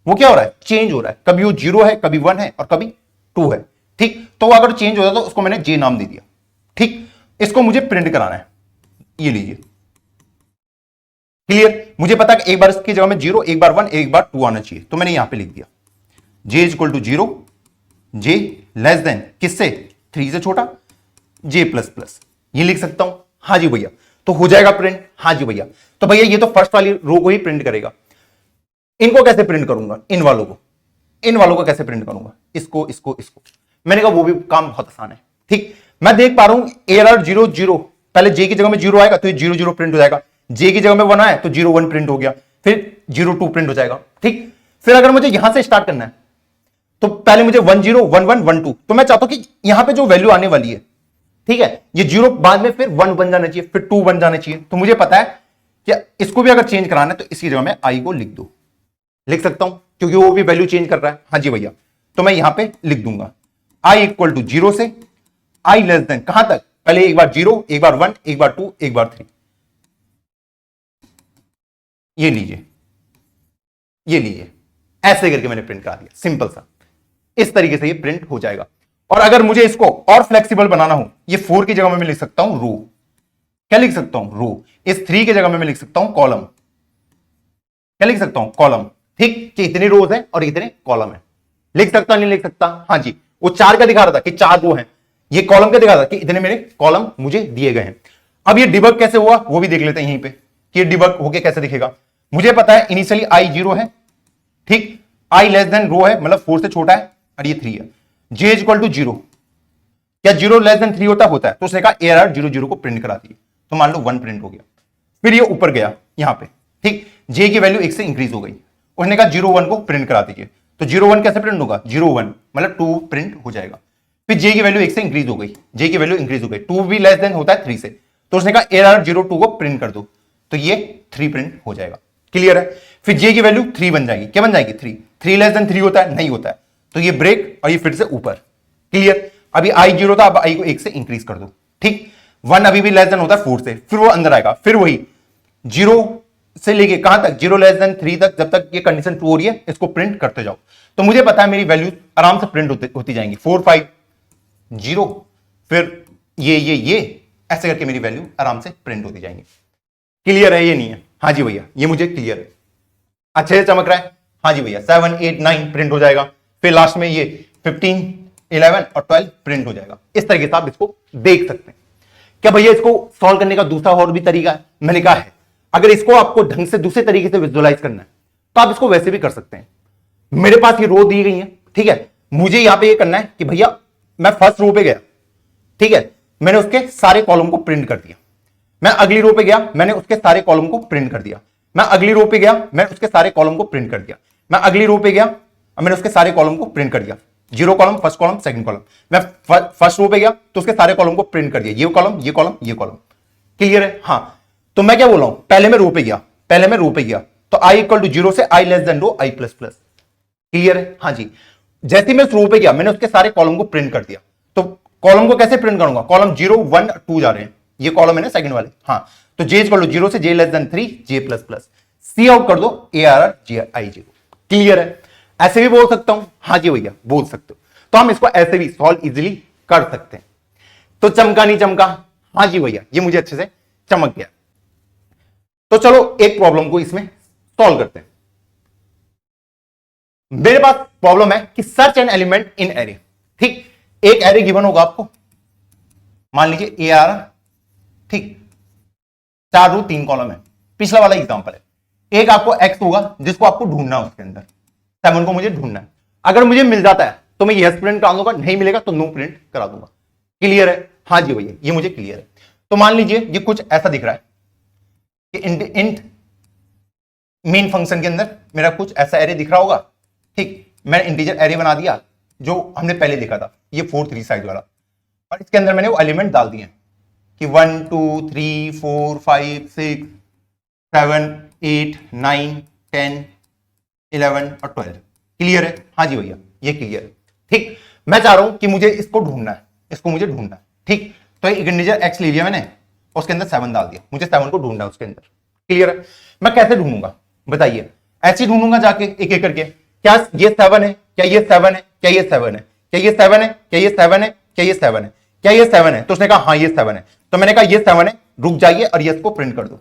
वो क्या हो रहा है? चेंज हो रहा है। कभी वो 0 है, कभी 1 है और कभी 2 है। ठीक, तो अगर चेंज हो जाता तो उसको मैंने J नाम दे दिया। ठीक, इसको मुझे प्रिंट कराना है, ये लीजिए। क्लियर? मुझे पता है कि एक बार इसकी जगह में 0, एक बार 1, एक बार 2 आना चाहिए, तो मैंने यहां पे लिख दिया J equal to 0, J less than किससे, 3 से छोटा, J प्लस प्लस, ये लिख सकता हूं। हाँ जी भैया, तो हो जाएगा प्रिंट। हाँ जी भैया, तो भैया ये तो फर्स्ट वाली रो को ही प्रिंट करेगा। इनको कैसे प्रिंट करूंगा, इन वालों को कैसे प्रिंट करूंगा, इसको इसको इसको। मैंने कहा वो भी काम बहुत आसान है। ठीक, मैं देख पा रहा हूं ARR 0 0, पहले J की जगह में 0 आएगा तो ये 0 0 प्रिंट हो जाएगा, J की जगह में 1 आए तो 0 1 प्रिंट हो गया, फिर 0 2 प्रिंट हो जाएगा। ठीक, फिर अगर मुझे यहां से स्टार्ट करना है तो पहले मुझे 1 0 1 1 1 2, तो मैं चाहता हूं कि यहां पे जो वैल्यू आने वाली है, ठीक है, ये 0 बाद में फिर 1 बन जाना चाहिए, फिर 2 बन जाना चाहिए। तो मुझे पता है कि इसको भी अगर चेंज कराना है तो इसकी जगह में I को लिख सकता हूं, क्योंकि वो भी वैल्यू चेंज कर रहा है। हाँ जी भैया, तो मैं यहां पे लिख दूंगा I इक्वल टू 0 से I लेस देन कहां तक, पहले एक बार 0, एक बार 1, एक बार 2, एक बार 3। ये लीजिए, ऐसे करके मैंने प्रिंट करा दिया, सिंपल सा। इस तरीके से ये प्रिंट हो जाएगा। और अगर मुझे इसको और फ्लेक्सिबल बनाना हो, ये 4 की जगह में मैं लिख सकता हूं रो। क्या लिख सकता हूं? रो। इस 3 की जगह में मैं लिख सकता हूं कॉलम। क्या लिख सकता हूं? कॉलम। ठीक, कि इतनी रोज है और इतने कॉलम है। लिख सकता नहीं लिख सकता? हाँ जी, वो 4 का दिखा रहा था कि 4 रो है, ये कॉलम का दिखा रहा था कि इतने मेरे कॉलम मुझे दिए गए हैं। अब ये डिबग कैसे हुआ वो भी देख लेते हैं यहीं पे कि ये डिबग होके कैसे दिखेगा। मुझे पता है इनिशियली I 0 है, ठीक, I लेस देन रो है, मतलब 4 से छोटा है, और ये 3 है। J इक्वल टू 0, क्या 0 लेस देन 3 होता है? तो उसने कहा ARR 0 0 को प्रिंट करा दिए, तो मान लो 1 प्रिंट हो गया। फिर ये ऊपर गया यहां पे, ठीक, J की वैल्यू 1 से इंक्रीज हो गई, उसने कहा 0 1 को प्रिंट करा दीजिए, तो 0 1 कैसे प्रिंट होगा? 0 1 मतलब 2 प्रिंट हो जाएगा। फिर J की वैल्यू 1 से इंक्रीज हो गई, J की वैल्यू इंक्रीज हो गई, 2 भी लेस देन होता है 3 से, तो उसने कहा ARR 0 2 को प्रिंट कर दो, तो ये 3 प्रिंट हो जाएगा। क्लियर है? फिर J की वैल्यू 3 बन जाएगी, क्या बन जाएगी? 3 लेस देन 3 होता है? नहीं होता है, तो ये ब्रेक और ये फिर से ऊपर। क्लियर? अभी आई 0 था, अब आई को 1 से इंक्रीज कर दो, ठीक। 1 अभी भी लेस देन होता है 4 से, फिर वो अंदर आएगा, फिर वही 0 से लेके कहां तक, 0 लेस देन 3 तक, जब तक ये कंडीशन ट्रू हो रही है इसको प्रिंट करते जाओ। तो मुझे पता है मेरी वैल्यू आराम से प्रिंट होती जाएंगी, 4 5 0, फिर ये ऐसे करके मेरी वैल्यू आराम से प्रिंट होती जाएंगी। क्लियर है ये नहीं है? हाँ जी भैया, ये मुझे क्लियर है, अच्छे से चमक रहा है। हाँ जी भैया, 7 8 9 प्रिंट हो जाएगा, फिर लास्ट में ये 15 11 और 12 प्रिंट हो जाएगा। इस तरीके से आप इसको देख सकते हैं। क्या भैया इसको सॉल्व करने का दूसरा और भी तरीका है? मैंने कहा है, अगर इसको आपको ढंग से दूसरे तरीके से विजुअलाइज करना है तो आप इसको वैसे भी कर सकते हैं। मेरे पास ये रो दी गई है, ठीक है, मुझे यहां पे ये करना है कि भैया मैं फर्स्ट रो पे गया, ठीक है, मैंने उसके सारे कॉलम को प्रिंट कर दिया। मैं अगली रो पे गया, मैंने उसके सारे कॉलम को प्रिंट कर दिया। मैं अगली रो पे गया, मैं उसके सारे कॉलम को प्रिंट कर दिया। मैं अगली रो पे गया, मैंने उसके सारे कॉलम को प्रिंट कर दिया। 0 column, first column, second column. मैं फर्स्ट रो पे गया तो उसके सारे कॉलम को प्रिंट कर दिया, ये कॉलम, ये कॉलम, ये कॉलम। क्लियर है? हाँ। तो मैं क्या बोल रहा हूं, पहले मैं रो पे गया, तो i इक्वल टू 0 से i less than row i plus plus. Clear है? हाँ जी। जैसे ही मैं रो पे गया, मैंने उसके सारे कॉलम को प्रिंट कर दिया। तो कॉलम को कैसे प्रिंट करूंगा, कॉलम 0 1 2 जा रहे हैं, ये कॉलम है ना सेकंड वाले। हाँ, तो j इक्वल टू 0 से j less than 3 j plus plus, cout कर दो ARR i0। क्लियर है? ऐसे भी बोल सकता हूं? हाँ जी भैया, बोल सकते हो। तो हम इसको ऐसे भी सॉल्व इजीली कर सकते हैं। तो चमका नहीं चमका? हाँ जी भैया, ये मुझे अच्छे से चमक गया। तो चलो एक प्रॉब्लम को इसमें सॉल्व करते हैं। मेरे पास प्रॉब्लम है कि search an element in array, ठीक। एक एरे गिवन होगा आपको, मान लीजिए AR, ठीक, 4 रो 3 कॉलम है, पिछला वाला एग्जांपल है। एक आपको X होगा जिसको आपको ढूंढना है, उसके अंदर 7 को मुझे ढूंढना है। अगर मुझे मिल जाता है तो मैं यस प्रिंट करा दूंगा, नहीं मिलेगा तो नो प्रिंट करा दूंगा। क्लियर है? हाँ जी भैया, ये मुझे क्लियर है। तो मान लीजिए ये कुछ ऐसा दिख रहा है कि इंट मेन फंक्शन के अंदर मेरा कुछ ऐसा एरे दिख रहा होगा, ठीक। मैंने इंटीजर एरे बना दिया जो हमने पहले देखा था, ये 4 3 साइड वाला, और इसके अंदर मैंने वो एलिमेंट डाल दिए कि 1 2 3 4 5 6 7 8 9 10 11 और 12। क्लियर है? हाँ जी भैया, ये क्लियर है, ठीक। मैं चाह रहा हूं कि मुझे इसको ढूंढना है, इसको मुझे ढूंढना है, ठीक। तो एक इंटीजर x ले लिया मैंने, उसके अंदर 7 डाल दिया, मुझे 7 को ढूंढना है उसके अंदर। क्लियर है? मैं कैसे ढूंढूंगा बताइए? ऐसे ढूंढूंगा जाके एक एक करके, क्या ये 7 है, क्या ये 7 है, क्या ये 7 है, क्या ये 7 है, क्या ये 7 है, क्या ये 7 है, क्या ये 7 है? तो उसने कहा हाँ ये 7 है, तो मैंने कहा ये 7 है, रुक जाइए और ये इसको प्रिंट कर दो।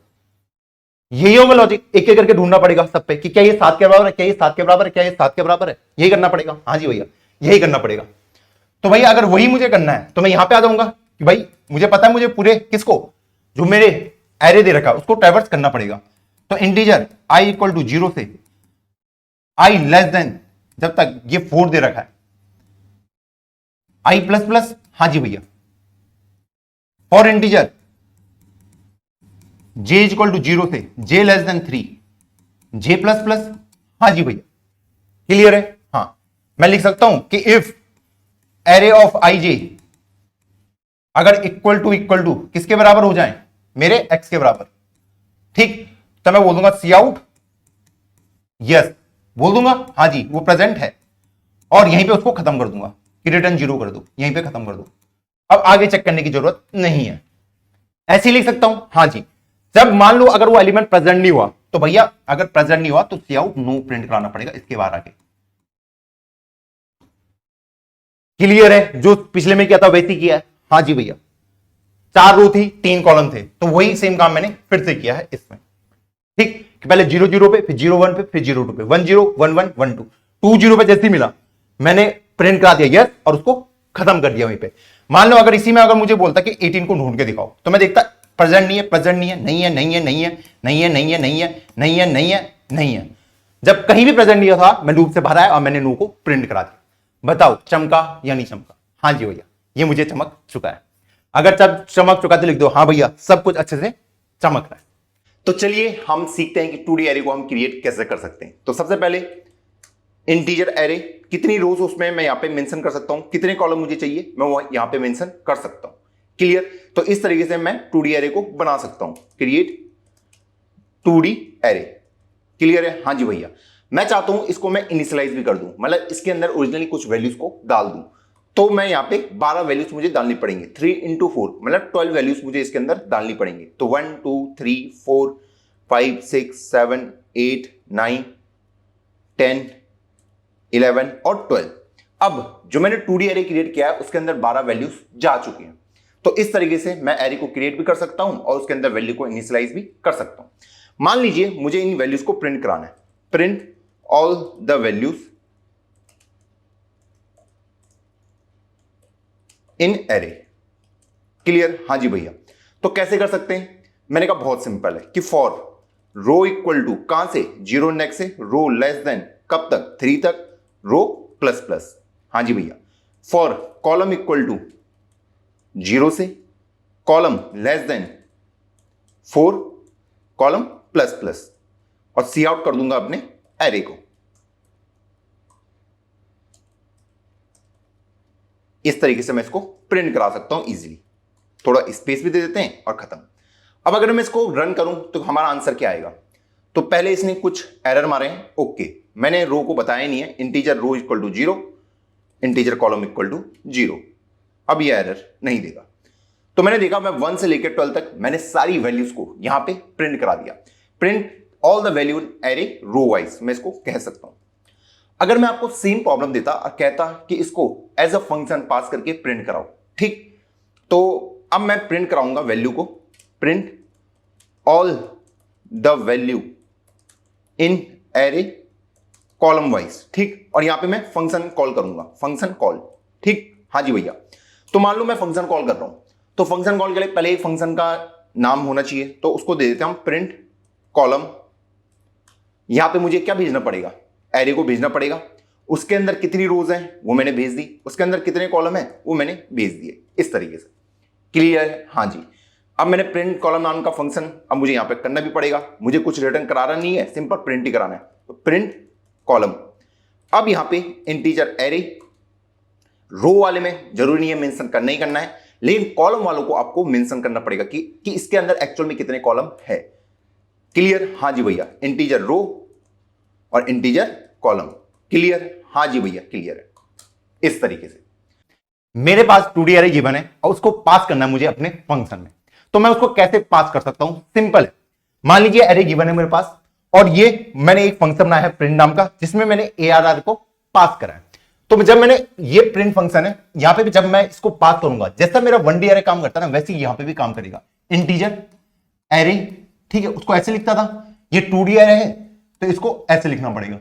यही होगा लॉजिक, एक एक करके ढूंढना पड़ेगा सब पे कि क्या ये 7 के बराबर है, क्या ये 7 के बराबर है, क्या ये 7 के बराबर है, यही करना पड़ेगा। हाँ जी भैया, यही करना पड़ेगा। तो भैया अगर वही मुझे करना है तो मैं यहां पे आ जाऊंगा कि भाई मुझे पता है मुझे पूरे किसको, जो मेरे एरे दे रखा उसको ट्रैवर्स करना पड़ेगा। तो इंटीजर i इक्वल टू 0 से i लेस देन, जब तक ये 4 दे रखा है, i प्लस प्लस, हाँ जी भैया, for integer j equal to 0 से j less than 3 j plus plus, हाँ जी भैया। क्लियर है? हाँ, मैं लिख सकता हूं कि इफ एरे ऑफ ij अगर इक्वल टू किसके बराबर हो जाए, मेरे x के बराबर, ठीक, तो मैं बोल दूंगा सी आउट यस, बोल दूंगा हाँ जी वो प्रेजेंट है, और यहीं पे उसको खत्म कर दूंगा कि रिटर्न 0 कर दो, यहीं पे खत्म कर दो। अब आगे चेक करने की जरूरत नहीं है, ऐसे ही लिख सकता हूं। हाँ जी, जब मान लो अगर वो एलिमेंट प्रेजेंट नहीं हुआ तो भैया अगर प्रेजेंट नहीं हुआ तो सी आउट नो प्रिंट कराना पड़ेगा इसके बाहर आके। क्लियर है? जो पिछले में किया था वैसे किया है। हाँ जी भैया, 4 रो थी 3 कॉलम थे, तो वही सेम काम मैंने फिर से किया है इसमें, ठीक। कि पहले 0 0 पे, फिर 0 1 पे, फिर 0 2 पे, 1 0 1 1 1 2 2 0 पे जैसे मिला मैंने प्रिंट करा दिया यस, और उसको खत्म कर दिया वहीं पे। मान लो अगर इसी में अगर मुझे बोलता कि 18 को ढूंढ के दिखाओ, तो मैं देखता प्रेजेंट नहीं है, प्रेजेंट नहीं है, नहीं है, नहीं है, नहीं है, नहीं है, नहीं है, नहीं है, नहीं है, नहीं है, नहीं है। जब कहीं भी प्रेजेंट नहीं था मैं लूप से बाहर आया और मैंने नो को प्रिंट करा दिया। बताओ चमका या नहीं चमका? हाँ जी भैया, ये मुझे चमक चुका है। अगर जब चमक चुका तो लिख दो हाँ भैया सब कुछ अच्छे से चमक रहा है। तो चलिए हम सीखते हैं कि 2D एरे को हम क्रिएट कैसे कर सकते हैं। तो सबसे पहले इंटीजर एरे, कितनी रोज उसमें मैं यहां पे मेंशन कर सकता हूं, कितने कॉलम मुझे चाहिए मैं वो यहां पे मेंशन कर सकता हूं। क्लियर? तो इस तरीके से मैं 2D एरे को बना सकता हूं, क्रिएट 2D एरे। क्लियर है? हाँ जी भैया, मैं चाहता हूं इसको मैं इनिशियलाइज भी कर दूं, मतलब इसके अंदर ओरिजिनली कुछ वैल्यूज को डाल दूं। तो मैं यहां पे 12 वैल्यूज मुझे डालनी पड़ेंगी, 3 इंटू 4 मतलब 12 वैल्यूज मुझे इसके अंदर डालनी पड़ेंगी। तो 1 2 3 4 5 6 7 8 9 10 11 और 12। अब जो मैंने 2D एरे क्रिएट किया है उसके अंदर 12 वैल्यूज जा चुकी हैं। तो इस तरीके से मैं एरे को क्रिएट भी कर सकता हूं और उसके अंदर वैल्यू को इनिशियलाइज भी कर सकता हूं। मान लीजिए मुझे इन वैल्यूज को प्रिंट कराना है, print all the values in array. Clear? हाँ जी भैया। तो कैसे कर सकते हैं? मैंने कहा बहुत सिंपल है कि फॉर रो इक्वल टू कहां से, 0 नेक्स्ट से रो लेस देन कब तक, 3 तक, रो प्लस प्लस। हाँ जी भैया। फॉर कॉलम इक्वल टू 0 से column less than 4 column plus plus, और सी आउट कर दूंगा अपने एरे को। इस तरीके से मैं इसको प्रिंट करा सकता हूं इजीली। थोड़ा स्पेस भी दे देते हैं और खत्म। अब अगर मैं इसको रन करूं तो हमारा आंसर क्या आएगा? तो पहले इसने कुछ एरर मारे हैं, ओके, मैंने रो को बताया नहीं है, integer row equal to 0, integer column equal to 0। अब ये एरर नहीं देगा। तो मैंने देखा मैं 1 से लेकर 12 तक मैंने सारी वैल्यूज को यहां पे प्रिंट करा दिया। Print all the value array row wise मैं इसको कह सकता हूं। अगर मैं आपको सेम प्रॉब्लम देता और कहता कि इसको एज अ फंक्शन पास करके प्रिंट कराओ, ठीक, तो अब मैं प्रिंट कराऊंगा वैल्यू को, print all the value in array column wise, ठीक, और यहां पे मैं फंक्शन कॉल करूंगा, फंक्शन कॉल, ठीक। हाँ जी भैया। तो मान लो मैं फंक्शन कॉल कर रहा हूं, तो फंक्शन कॉल के लिए पहले एक फंक्शन का नाम होना चाहिए, तो उसको दे देते हैं हम प्रिंट कॉलम। यहां पे मुझे क्या भेजना पड़ेगा? एरे को भेजना पड़ेगा। उसके अंदर कितनी रोज हैं वो मैंने भेज दी, उसके अंदर कितने कॉलम हैं वो मैंने भेज दिए, इस तरीके से। क्लियर है? हाँ जी। अब मैंने प्रिंट कॉलम नाम का फंक्शन अब मुझे यहां पे करना भी पड़ेगा, मुझे कुछ रिटर्न कराना नहीं है, सिंपल प्रिंट ही कराना है, तो प्रिंट कॉलम। अब यहां पे इंटीजर एरे रो वाले में जरूरी नहीं है मेंशन करना ही करना है, लेकिन कॉलम वालों को आपको मेंशन करना पड़ेगा कि इसके अंदर एक्चुअल में कितने कॉलम है। क्लियर? हाँ जी भैया। इंटीजर रो और इंटीजर कॉलम। क्लियर? हाँ जी भैया क्लियर है। इस तरीके से मेरे पास 2D एरे गिवन है और उसको पास करना है मुझे अपने फंक्शन में। तो मैं उसको कैसे पास कर सकता हूं? सिंपल है। मान लीजिए एरे गिवन है मेरे पास और ये मैंने एक फंक्शन बनाया है प्रिंट नाम का, जिसमें मैंने ARR को पास करा है। तो जब मैंने ये प्रिंट फंक्शन है यहां पे भी जब मैं इसको पास करूंगा, जैसा मेरा 1D एरे काम करता है ना, वैसे ही यहां पे भी काम करेगा। इंटीजर एरे, ठीक है, उसको ऐसे लिखता था, ये 2D एरे है तो इसको ऐसे लिखना पड़ेगा,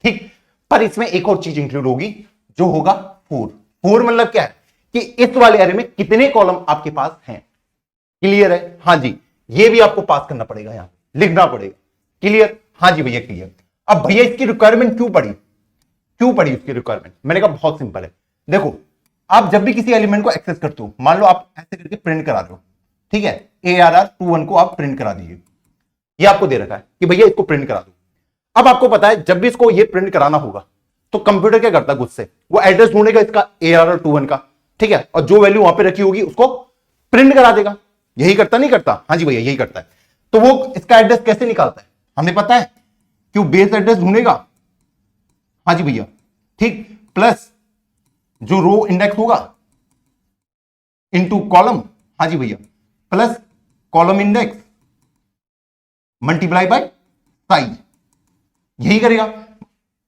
ठीक। पर इसमें एक और चीज इंक्लूड होगी जो होगा 4। 4 मतलब क्या है कि इस वाले एरे में कितने कॉलम आपके पास हैं। क्लियर है? हाँ जी। ये भी आपको पास करना पड़ेगा, यहां लिखना पड़ेगा। क्लियर? हाँ जी भैया क्लियर। अब भैया इसकी रिक्वायरमेंट क्यों पड़ी? क्यों पड़ी इसकी रिक्वायरमेंट? मैंने कहा बहुत सिंपल है। देखो, आप जब भी किसी एलिमेंट को एक्सेस करते हो, मान लो आप ऐसे करके प्रिंट करा रहे हो, ठीक है, ARR21 को आप प्रिंट करा दीजिए, ये आपको दे रखा है कि भैया इसको प्रिंट करा दो। अब आपको पता है जब भी इसको ये प्रिंट कराना होगा तो कंप्यूटर क्या करता है, गुस्से वो एड्रेस ढूंढेगा इसका ARR21 का, ठीक है, और जो वैल्यू वहां पे रखी होगी उसको प्रिंट करा देगा। यही करता नहीं करता? हाँ जी भैया यही करता है। तो वो इसका एड्रेस कैसे निकालता है हमें पता है, क्यों बेस एड्रेस ढूंढेगा, हाँ जी भैया, ठीक, प्लस जो रो इंडेक्स होगा इनटू कॉलम, हाँ जी भैया, plus column index multiply bye size, यही करेगा।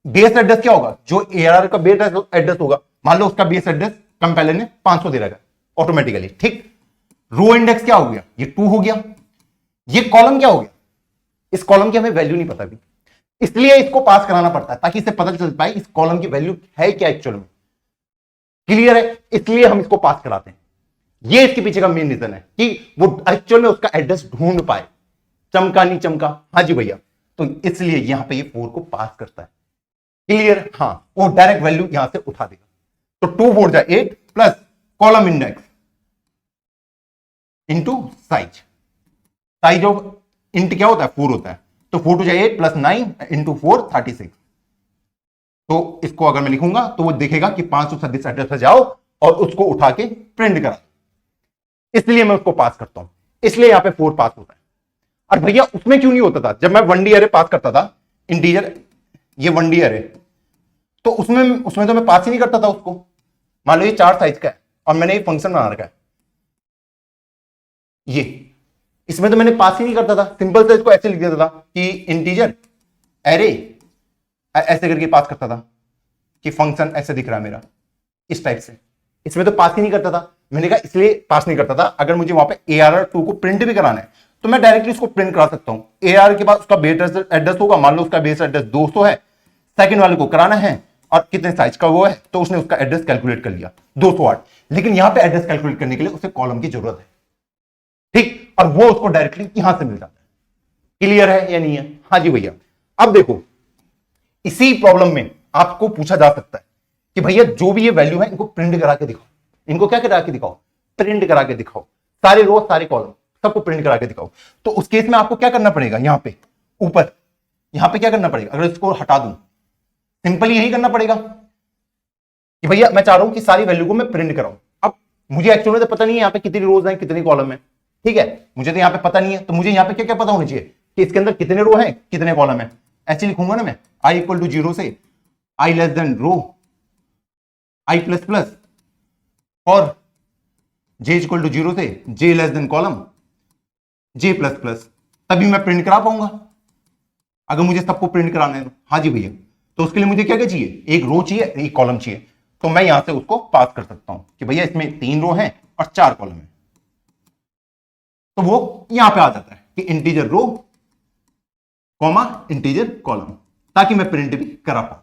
बेस एड्रेस क्या होगा, जो ARR का बेस एड्रेस होगा, मान लो उसका बेस एड्रेस कंपाइलर ने 500 दे रखा है ऑटोमेटिकली, ठीक। रो इंडेक्स क्या हो गया, ये 2 हो गया। ये कॉलम क्या हो गया, इस कॉलम की हमें वैल्यू नहीं पता अभी, इसलिए इसको पास कराना पड़ता है ताकि इसे पता चल पाए इस कॉलम की वैल्यू है क्या एक्चुअल में। क्लियर है? इसलिए हम इसको पास कराते हैं। ये इसके पीछे का मेन रीजन है कि वो एक्चुअल में उसका एड्रेस ढूंढ पाए, चमका नहीं चमका, हाँ जी भैया, तो इसलिए यहां पे ये 4 को पास करता है। क्लियर? हाँ, वो डायरेक्ट वैल्यू यहां से उठा देगा। तो 2 4 जा 8 plus column index into size. Size of int क्या होता है, 4 होता है, तो 4 2 जा 8 प्लस 9 इंटू 4 36। तो इसको अगर मैं लिखूंगा तो वो देखेगा कि 536 एड्रेस पर जाओ और उसको उठा के प्रिंट करा, इसलिए मैं उसको पास करता हूं, इसलिए यहां पे 4 पास होता है। और भैया उसमें क्यों नहीं होता था, जब मैं 1D एरे पास करता था, इंटीजर ये 1D एरे, तो उसमें तो मैं पास ही नहीं करता था उसको, मान लो ये 4 साइज का है और मैंने ये फंक्शन बना रखा है, ये इसमें तो मैंने पास ही नहीं करता था, सिंपल से इसको ऐसे लिख देता था कि इंटीजर एरे, ऐसे करके पास करता था कि फंक्शन ऐसे दिख रहा है मेरा, इस टाइप से। इसमें तो पास ही नहीं करता था, मैंने कहा इसलिए पास नहीं करता था। अगर मुझे वहां पे ARR2 को प्रिंट भी कराना है तो मैं डायरेक्टली इसको प्रिंट करा सकता हूं। ARR के बाद उसका बेस एड्रेस होगा, मान लो उसका बेस एड्रेस 200 है, सेकंड वाले को कराना है और कितने साइज का वो है, तो उसने उसका एड्रेस कैलकुलेट कर लिया 208। लेकिन यहां पे एड्रेस कैलकुलेट करने के लिए उसे कॉलम की जरूरत है, ठीक, और वो उसको डायरेक्टली यहां से मिल जाता है। क्लियर है या नहीं है? हाँ जी भैया। अब देखो, इसी प्रॉब्लम में आपको पूछा जा सकता है कि भैया जो भी ये वैल्यू है इनको प्रिंट करा के दिखाओ, इनको क्या करा के दिखाओ, प्रिंट करा के दिखाओ, सारे रो सारे कॉलम सबको प्रिंट करा के दिखाओ। तो उस केस में आपको क्या करना पड़ेगा, यहां पे ऊपर यहां पे क्या करना पड़ेगा, अगर इसको हटा दूं, सिंपली यही करना पड़ेगा कि भैया मैं चाह रहा हूं कि सारी वैल्यू को मैं प्रिंट कराऊं। अब मुझे एक्चुअली तो पता नहीं है यहाँ पे कितनी रोज हैं कितनी कॉलम है, ठीक है, मुझे तो यहाँ पे पता नहीं है, तो मुझे यहाँ पे क्या क्या पता होना चाहिए कि इसके अंदर कितने रो हैं कितने कॉलम है। ऐसे लिखूंगा ना मैं, i इक्वल टू 0 से i less than row i plus plus, और j इक्वल टू 0 से j less than column j plus plus, तभी मैं प्रिंट करा पाऊंगा अगर मुझे सबको प्रिंट कराना है तो। हाँ जी भैया, तो उसके लिए मुझे क्या क्या चाहिए, एक रो चाहिए एक कॉलम चाहिए। तो मैं यहां से उसको पास कर सकता हूं कि भैया इसमें 3 रो हैं और 4 कॉलम है, तो वो यहां पे आ जाता है कि integer row comma integer column, ताकि मैं प्रिंट भी करा पाऊं।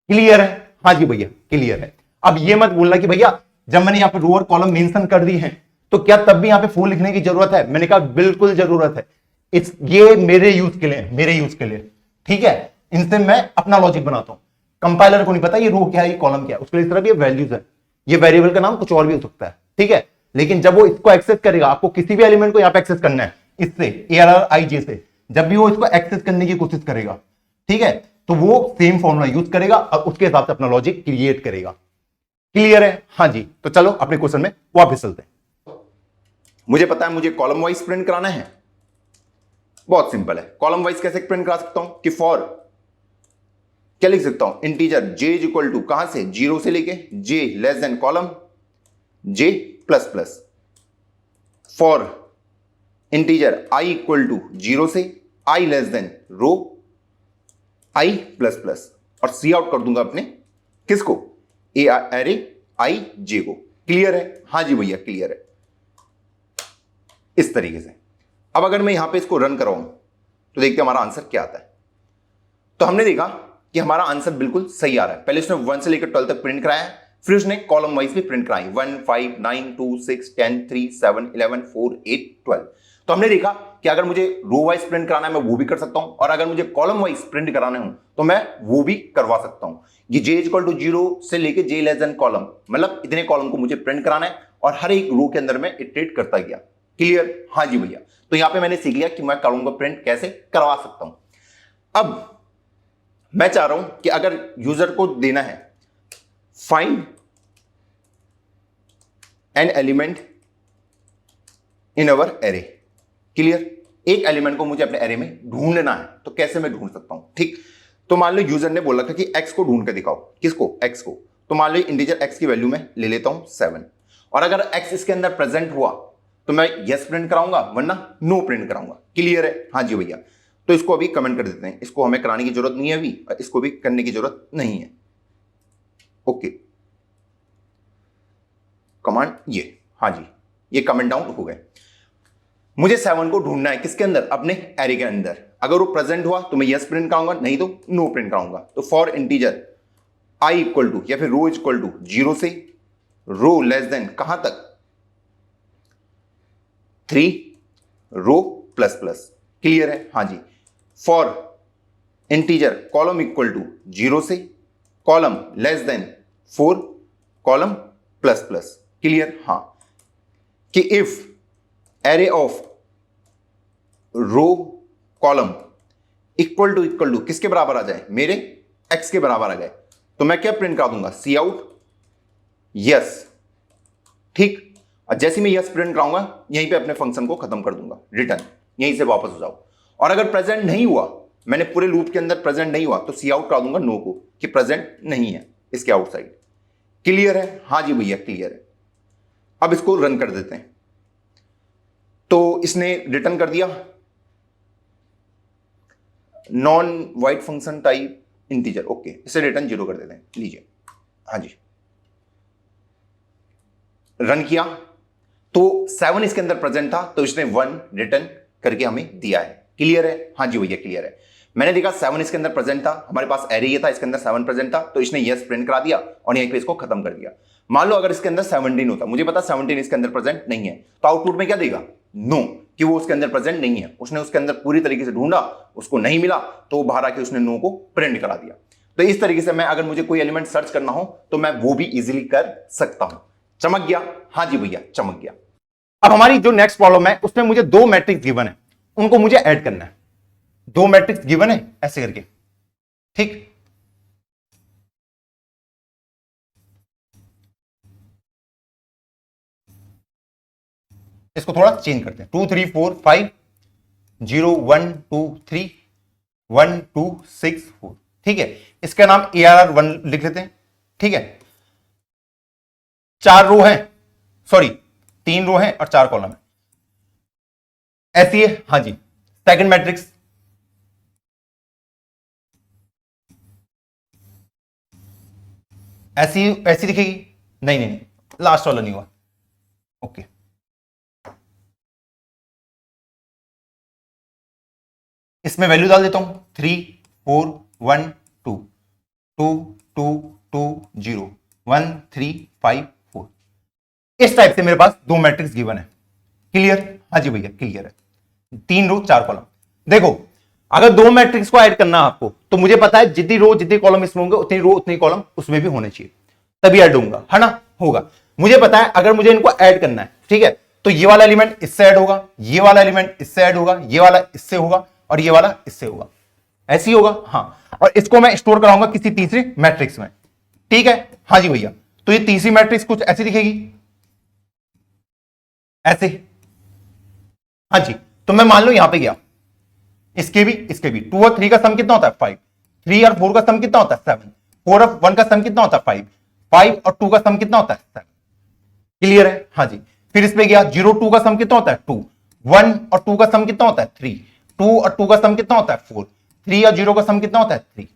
क्लियर है? हाँ जी भैया क्लियर है। अब ये मत बोलना कि भैया जब मैंने यहां पे रो और कॉलम मेंशन कर दी है तो क्या तब भी यहां पे फुल लिखने की जरूरत है। मैंने कहा बिल्कुल जरूरत है, ये मेरे यूज के लिए, मेरे यूज के लिए, ठीक है, इनसे मैं अपना लॉजिक बनाता हूं। कंपाइलर को नहीं पता ये रो क्या है ये कॉलम क्या है, उसके लिए इस तरह ये वैल्यूज है, ये वेरिएबल का नाम कुछ और भी हो सकता है, ठीक है। लेकिन जब वो इसको एक्सेस करेगा, आपको किसी भी एलिमेंट को यहां पे एक्सेस करना है इससे ARRIJ से, जब भी वो इसको एक्सेस करने की कोशिश करेगा, ठीक है, तो वो सेम फॉर्मूला यूज करेगा और उसके हिसाब से अपना लॉजिक क्रिएट करेगा। क्लियर है? हाँ जी। तो चलो अपने क्वेश्चन में वापस चलते हैं। मुझे पता है मुझे कॉलम वाइज प्रिंट कराना है, बहुत सिंपल है। कॉलम वाइज कैसे प्रिंट करा सकता हूं कि फॉर क्या लिख सकता हूं, integer j is equal to कहां से 0 से लेके j less than column j plus plus, for integer i equal to 0 से i less than row i plus plus, और सी आउट कर दूंगा अपने किसको, एरे i j को। क्लियर है? हाँ जी भैया क्लियर है। इस तरीके से अब अगर मैं यहां पे इसको रन कराऊं तो देखते हैं हमारा आंसर क्या आता है। तो हमने देखा कि हमारा आंसर बिल्कुल सही आ रहा है। पहले उसने 1 से लेकर 12 तक प्रिंट कराया है, फिर उसने कॉलम वाइज भी प्रिंट कराई 1 5 9 2 6 10 3 7 11 4 8 12। तो हमने देखा कि अगर मुझे रो वाइज प्रिंट कराना है मैं वो भी कर सकता हूं, और अगर मुझे कॉलम वाइज प्रिंट कराने हो तो मैं वो भी करवा सकता हूं। ये j इक्वल टू 0 से लेके j लेस देन कॉलम, मतलब इतने कॉलम को मुझे प्रिंट कराना है और हर एक रो के अंदर मैं इटरेट करता गया। क्लियर? हाँ जी भैया। तो यहां पे मैंने सीख लिया कि मैं कॉलम को प्रिंट कैसे करवा सकता हूं। अब मैं चाह रहा हूं कि अगर यूजर को देना है find an element in our array, clear, एक एलिमेंट को मुझे अपने एरे में ढूंढना है, तो कैसे मैं ढूंढ सकता हूं, ठीक। तो मान लो यूजर ने बोला था कि x को ढूंढ कर दिखाओ, किसको, x को। तो मान लो इंटीजर x की वैल्यू में ले लेता हूं 7, और अगर x इसके अंदर प्रेजेंट हुआ तो मैं यस प्रिंट कराऊंगा वरना नो प्रिंट कराऊंगा। क्लियर है? हाँ जी भैया। तो इसको अभी कमेंट कर देते हैं, इसको हमें कराने की जरूरत नहीं है अभी, और इसको भी करने की जरूरत नहीं है। ओके, कमांड ये, हाँ जी, ये कमेंट डाउन हो गए। मुझे 7 को ढूंढना है किसके अंदर, अपने एरे के अंदर। अगर वो प्रेजेंट हुआ तो मैं यस प्रिंट कराऊंगा, नहीं तो नो प्रिंट कराऊंगा। तो for integer i equal to या फिर रो इक्वल टू 0 से रो लेस देन कहां तक 3 रो प्लस प्लस। क्लियर है? हाँ जी। For integer column equal to 0 से column less than 4 column plus plus. Clear? हाँ। कि if array of row column equal to किसके बराबर आ जाए, मेरे x के बराबर आ जाए, तो मैं क्या प्रिंट कर दूंगा, सी आउट यस, ठीक। और जैसे मैं यस प्रिंट कराऊंगा यहीं पे अपने फंक्शन को खत्म कर दूंगा, रिटर्न, यहीं से वापस हो जाओ। और अगर प्रेजेंट नहीं हुआ, मैंने पूरे लूप के अंदर प्रेजेंट नहीं हुआ, तो सी आउट करा दूंगा नो को कि प्रेजेंट नहीं है इसके आउटसाइड। क्लियर है? हाँ जी भैया क्लियर है। अब इसको रन कर देते हैं। तो इसने रिटर्न कर दिया non void function type integer, okay, इसे रिटर्न 0 कर देते हैं। लीजिए, हाँ जी, रन किया तो 7 इसके अंदर प्रेजेंट था, तो इसने 1 रिटर्न करके हमें दिया है। क्लियर है? हाँ जी भैया क्लियर है। मैंने देखा 7 इसके अंदर प्रेजेंट था, हमारे पास एरे ये था, इसके अंदर 7 प्रेजेंट था, तो इसने यस प्रिंट करा दिया और यहीं पे इसको खत्म कर दिया। मान लो अगर इसके अंदर 17 होता, मुझे पता 17 इसके अंदर प्रेजेंट नहीं है, तो आउटपुट में क्या देगा? नो, कि वो उसके अंदर प्रेजेंट नहीं है। उसने उसके अंदर पूरी तरीके से ढूंढा, उसको नहीं मिला, तो बाहर आके उसने नो को प्रिंट करा दिया। तो इस तरीके से मैं अगर मुझे कोई एलिमेंट सर्च करना हो तो मैं वो भी इजीली कर सकता हूं। चमक गया? हाँ जी भैया चमक गया। अब हमारी जो नेक्स्ट प्रॉब्लम है उसमें मुझे 2 मैट्रिक्स गिवन है, उनको मुझे ऐड करना है। 2 मैट्रिक्स गिवन है ऐसे करके, ठीक। इसको थोड़ा चेंज करते हैं, 2 3 4 5 0 1 2 3 1 2 6 4, ठीक है। इसका नाम ARR1 लिख लेते हैं, ठीक है। 4 रो है, सॉरी 3 रो है और 4 कॉलम है, ऐसी है। हाँ जी, सेकंड मैट्रिक्स ऐसी ऐसी दिखेगी? नहीं नहीं नहीं, लास्ट वाला नहीं हुआ, ओके। इसमें वैल्यू डाल देता हूं, 3 4 1 2 2 2 2 0 1 3 5 4। इस टाइप से मेरे पास 2 मैट्रिक्स गिवन है। क्लियर? हाँ जी भैया क्लियर है। 3 रो 4 कॉलम। देखो, अगर 2 मैट्रिक्स को ऐड करना है आपको, तो मुझे पता है जितनी रो जितने कॉलम इसमें होंगे उतनी रो उतनी कॉलम उसमें भी होने चाहिए, तभी ऐड होगा, है ना? होगा। मुझे पता है अगर मुझे इनको ऐड करना है, ठीक है, तो ये वाला एलिमेंट इससे ऐड होगा, ये वाला एलिमेंट इससे ऐड होगा, ये वाला इससे होगा और ये वाला इससे होगा, ऐसे ही होगा। हाँ, और इसको मैं स्टोर कराऊंगा किसी तीसरी मैट्रिक्स में, ठीक है। हाँ जी भैया, तो ये तीसरी मैट्रिक्स कुछ ऐसी दिखेगी, ऐसे। हाँ जी, तो मैं मान लो यहां पे गया, इसके भी 2 और 3 का सम कितना होता है? 5। 3 और 4 का सम कितना होता है? 7। 4 और 1 का सम कितना होता है? 5। 5 और 2 का सम कितना होता है? 7। क्लियर है? हाँ जी। फिर इसमें गया, 0 2 का सम कितना होता है? 2। 1 और 2 का सम कितना होता है? 3। 2 और 2 का सम कितना होता है? 4। 3 और 0 का सम कितना होता है? 3।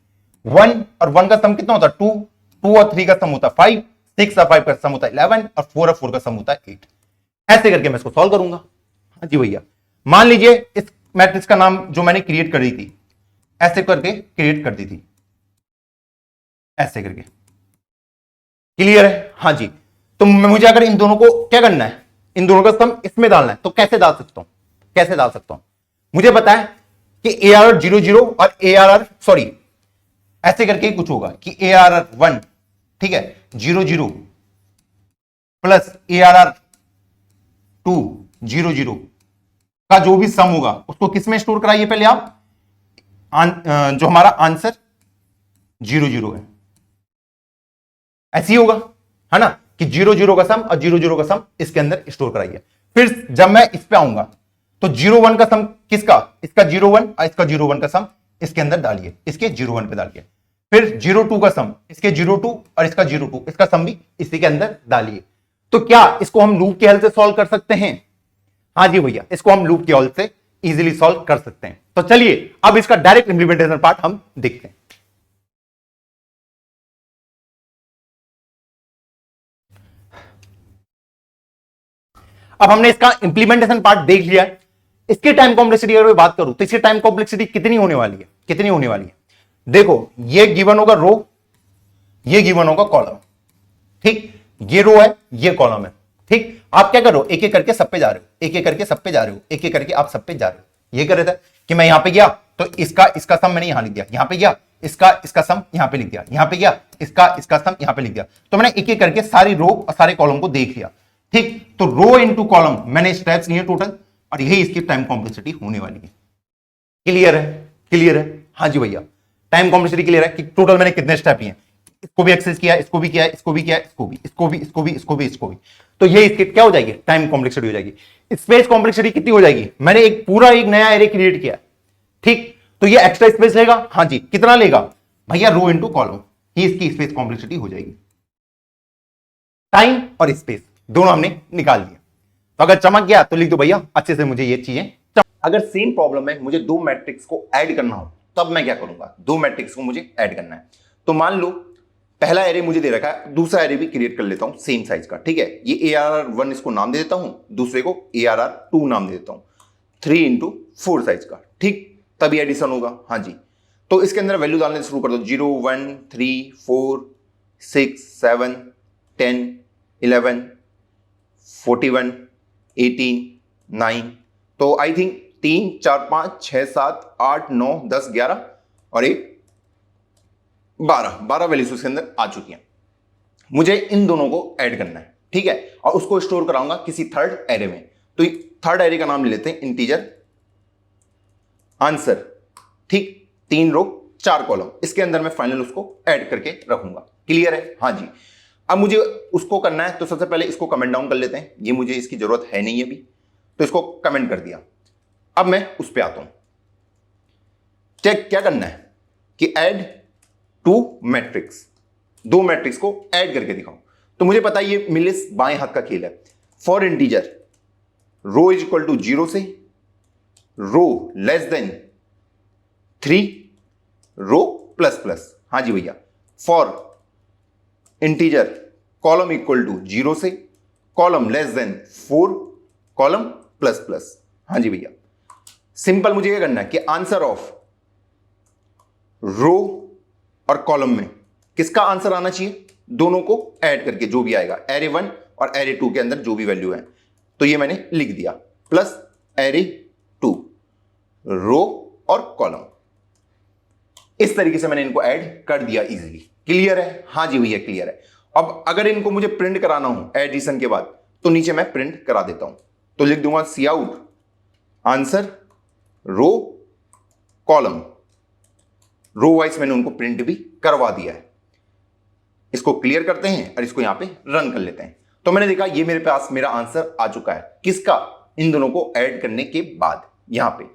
1 और 1 का सम कितना होता है? 2। 2 और 3 का सम होता है 5। 6 और 5 का सम होता है 11 और 4 और 4 का सम होता है 8। ऐसे करके मैं इसको सॉल्व करूंगा। हाँ जी भैया, मान लीजिए इस मैट्रिक्स का नाम जो मैंने क्रिएट कर दी थी, ऐसे करके क्रिएट कर दी थी, ऐसे करके। क्लियर है? हाँ जी। तो मुझे अगर इन दोनों को क्या करना है, इन दोनों का सम इसमें डालना है, तो कैसे डाल सकता हूं? कैसे डाल सकता हूं? मुझे पता है कि ARR00 और ARR, सॉरी, ऐसे करके कुछ होगा कि ARR1, ठीक है, 00 प्लस ARR2 00 का जो भी सम होगा उसको किसमें स्टोर कराइए पहले आप? जो हमारा आंसर 00 है, ऐसे ही होगा, है ना, कि 00 का सम और 00 का सम इसके अंदर स्टोर कराइए। फिर जब मैं इस पे आऊंगा तो 01 का सम किसका? इसका 01 और इसका 01 का सम इसके अंदर डालिए, इसके 01 पे डालिए। फिर 02 का सम इसके 02 और इसका 02, इसका सम भी इसी के अंदर डालिए। तो क्या इसको हम लूप की हेल्प से सॉल्व कर सकते हैं? हाँ जी भैया, इसको हम लूप की हेल्प से इजीली सॉल्व कर सकते हैं। तो चलिए अब इसका डायरेक्ट इंप्लीमेंटेशन पार्ट हम देखते हैं। अब हमने इसका इंप्लीमेंटेशन पार्ट देख लिया है। इसकी टाइम कॉम्प्लेक्सिटी अगर मैं बात करूं तो इसकी टाइम कॉम्प्लेक्सिटी कितनी होने वाली है? कितनी होने वाली है? देखो, ये गिवन होगा रो, ये गिवन होगा कॉलम, ठीक। ये रो है, ये कॉलम है, ठीक। आप क्या करो, एक एक करके सब पे जा रहे हो, एक एक करके सब पे जा रहे हो, एक एक करके आप सब पे जा रहे हो। ये कर रहे थे कि मैं यहां पे गया तो इसका सम मैंने यहां लिख दिया, यहां पे गया इसका सम यहां पे लिख दिया, यहां पे गया इसका सम यहां पे लिख दिया। तो मैंने एक एक करके सारी रो और सारे कॉलम को देख लिया, ठीक। तो रो इनटू कॉलम मैंने स्टेप्स लिए टोटल, और यही इसकी टाइम कॉम्प्लेक्सिटी होने वाली है। क्लियर है? क्लियर है? हाँ जी भैया, टाइम कॉम्प्लेक्सिटी क्लियर है कि टोटल मैंने कितने स्टेप लिए, इसको भी एक्सेस किया, इसको भी किया, इसको भी किया, इसको भी, इसको भी, इसको भी, इसको भी, इसको भी। तो ये इसकी क्या हो जाएगी? टाइम कॉम्प्लेक्सिटी हो जाएगी। स्पेस कॉम्प्लेक्सिटी कितनी हो जाएगी? मैंने एक पूरा एक नया एरे क्रिएट किया, ठीक। तो ये एक्स्ट्रा स्पेस लेगा, हाँ जी, कितना लेगा भैया? रो इनटू कॉलम, ये इसकी स्पेस कॉम्प्लेक्सिटी हो जाएगी। टाइम और स्पेस दोनों हमने निकाल दिया। तो अगर चमक गया तो लिख दो भैया अच्छे से मुझे ये चीजें। अगर सेम प्रॉब्लम है, मुझे दो मैट्रिक्स को ऐड करना हो, तब मैं क्या करूंगा, दो मैट्रिक्स को मुझे ऐड करना है। तो मान लो पहला एरे मुझे दे रखा है, दूसरा एरे भी क्रिएट कर लेता हूं सेम साइज का, ठीक है। ये ARR1 इसको नाम दे देता हूं, दूसरे को ARR2 नाम दे देता हूं, 3x4 साइज का, ठीक। तभी एडिशन होगा, हाँ जी। तो इसके अंदर वैल्यू डालने शुरू कर दो, 0 1 3 4 6 7 10 11 41 18 9। तो आई थिंक 3 4 5 6 7 8 9 10 11 और 1 12 वैल्यूज उसके अंदर आ चुकी हैं। मुझे इन दोनों को ऐड करना है, ठीक है, और उसको स्टोर कराऊंगा किसी थर्ड एरे में। तो थर्ड एरे का नाम ले लेते हैं इंटीजर आंसर, ठीक। 3 रो 4 कॉलम, इसके अंदर मैं फाइनल उसको ऐड करके रखूंगा। क्लियर है, हाँ जी। अब मुझे उसको करना है, तो सबसे पहले इसको कमेंट डाउन कर लेते हैं, ये मुझे इसकी जरूरत है नहीं अभी, तो इसको कमेंट कर दिया। अब मैं उस पर आता हूं, चेक क्या करना है कि ऐड टू मैट्रिक्स, दो मैट्रिक्स को ऐड करके दिखाओ। तो मुझे पता है ये मिलिस बाएं हाथ का खेल है। For integer row is equal to 0 से row less than 3 row plus plus, हाँ जी भैया। For integer column equal to 0 से column less than 4 column plus plus, हाँ जी भैया। सिंपल मुझे ये करना है कि आंसर ऑफ रो और कॉलम में किसका आंसर आना चाहिए, दोनों को ऐड करके जो भी आएगा, एरे 1 और एरे 2 के अंदर जो भी वैल्यू है। तो ये मैंने लिख दिया, प्लस एरे 2 रो और कॉलम। इस तरीके से मैंने इनको ऐड कर दिया इजीली। क्लियर है, हाँ जी भैया क्लियर है। अब अगर इनको मुझे प्रिंट कराना हो एडिशन के बाद, तो नीचे मैं प्रिंट करा देता हूं। तो लिख दूंगा cout answer row column, row wise मैंने उनको प्रिंट भी करवा दिया है। इसको क्लियर करते हैं और इसको यहां पे रन कर लेते हैं। तो मैंने देखा ये मेरे पास मेरा आंसर आ चुका है, किसका, इन दोनों को ऐड करने के बाद। यहां पे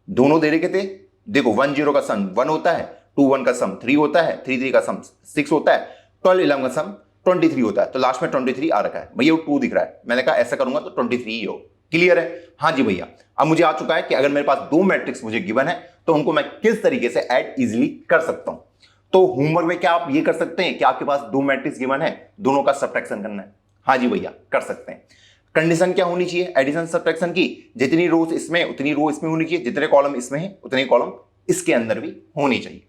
दोनों दे रखे थे, देखो 1 0 का सम 1 होता है, 2 1 का सम 3 होता है, 3 3 का सम 6 होता है, 12 11 का सम 23 होता है। तो लास्ट में 23 आ रखा है भैया, वो 2 दिख रहा है। मैंने कहा ऐसा करूंगा तो 23 ही हो। क्लियर है, हाँ जी भैया। अब मुझे आ चुका है कि अगर मेरे पास दो मैट्रिक्स मुझे गिवन है, तो उनको मैं किस तरीके से ऐड इजीली कर सकता हूं। तो होमवर्क में क्या आप ये कर सकते हैं कि आपके पास दो मैट्रिक्स गिवन है, दोनों का सब्ट्रैक्शन करना है। हाँ जी भैया कर सकते हैं। कंडीशन क्या होनी चाहिए एडिशन सब्ट्रैक्शन की, जितनी रोज इसमें उतनी रो इसमें होनी चाहिए, जितने कॉलम इसमें है उतने कॉलम इसके अंदर भी होनी चाहिए,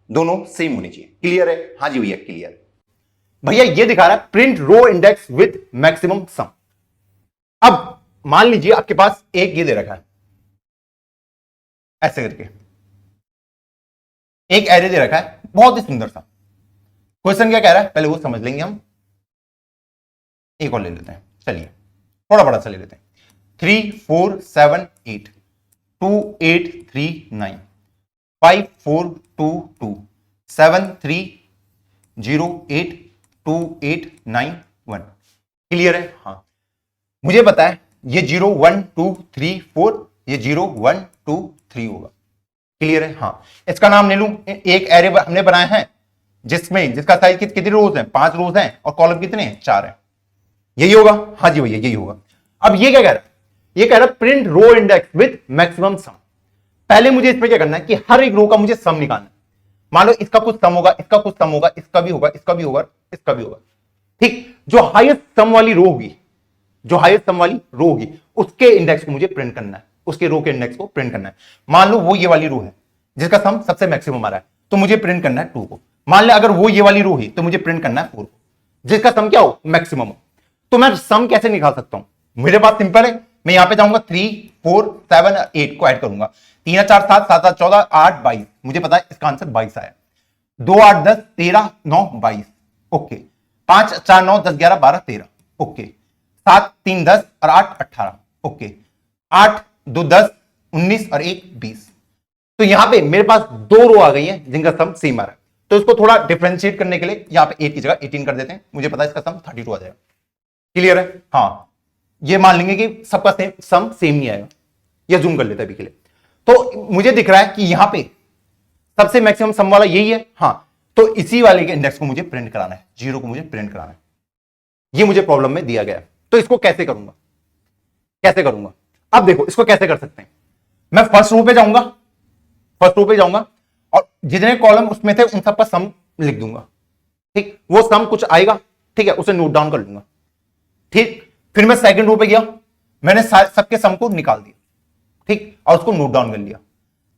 दोनों सेम होनी चाहिए। क्लियर है, हाँ जी भैया क्लियर। भैया ये दिखा रहा है print row index with maximum sum. अब मान लीजिए आपके पास एक ये दे रखा है ऐसे करके, एक एरे दे रखा है बहुत ही सुंदर सा। क्वेश्चन क्या कह रहा है पहले वो समझ लेंगे हम। एक और ले लेते हैं, चलिए थोड़ा बड़ा सा ले लेते हैं। 3 4 7 8 2 8 3 9 5 4 2 2 7 3 0 8 2 8 9 1। क्लियर है, हाँ। मुझे पता है ये 0 1 2 3 4, ये 0 1 2 3 होगा। क्लियर है, हाँ। इसका नाम ले लूं, एक एरे हमने बनाया है जिसका साइज कितनी रोज है, 5 रोज हैं, और कॉलम कितने हैं, 4 हैं। यही होगा, हाँ जी भैया यही होगा। अब ये क्या कह रहा है, ये कह रहा है print row index with maximum sum. पहले मुझे इसमें क्या करना है कि हर एक रो का मुझे सम निकालना है। मान लो इसका कुछ सम होगा, इसका कुछ सम होगा, इसका भी होगा, इसका भी होगा, इसका भी होगा, ठीक। जो हाईएस्ट सम वाली रो होगी, जो हाईएस्ट सम वाली रो होगी, उसके इंडेक्स को मुझे प्रिंट करना है, उसके रो के इंडेक्स को प्रिंट करना है। मान लो वो ये वाली रो है जिसका सम सबसे मैक्सिमम आ रहा है, तो मुझे प्रिंट करना है 2 को। मान ले अगर वो ये वाली रो है तो मुझे प्रिंट करना है 4 को, जिसका सम क्या हो, मैक्सिमम हो। तो मैं सम कैसे निकाल सकता हूं, मेरे पास सिंपल है, मैं यहां पे जाऊंगा 3 4 7 8 को ऐड करूंगा। 3 4 7 7 7 14 8 22, मुझे पता है इसका आंसर 22 आया। 2 8 10 13 9 22, ओके। 5 4 9 10 11 12 13, ओके। 7 3 10 और 8 18, ओके। 8 2 10 19 और 1 20। तो यहां पे मेरे पास दो रो आ गई है जिनका सम सेम आ रहा है। तो इसको थोड़ा डिफरेंशिएट करने के लिए यहां पे 8 की जगह 18 कर देते हैं, मुझे पता है इसका सम 32 आ जाएगा। क्लियर है, हाँ। ये मान लेंगे कि सबका सम सेम नहीं आएगा, या जूम कर लेते हैं अभी के लिए। तो मुझे दिख रहा है कि यहां पे सबसे मैक्सिमम सम वाला यही है, हाँ। तो इसी वाले के इंडेक्स को मुझे प्रिंट कराना है, 0 को मुझे प्रिंट कराना है। ये मुझे प्रॉब्लम में दिया गया है। तो इसको कैसे करूंगा, कैसे करूंगा? अब देखो इसको कैसे कर सकते हैं। मैं फर्स्ट रो पे जाऊंगा, फर्स्ट रो पे जाऊंगा और जितने कॉलम उसमें थे उन सब का सम लिख दूंगा। ठीक, वो सम कुछ आएगा, ठीक है, उसे नोट डाउन कर लूंगा। ठीक, फिर मैं सेकंड रो पे गया, मैंने सबके सम को निकाल दिया, ठीक, और उसको नोट डाउन कर लिया।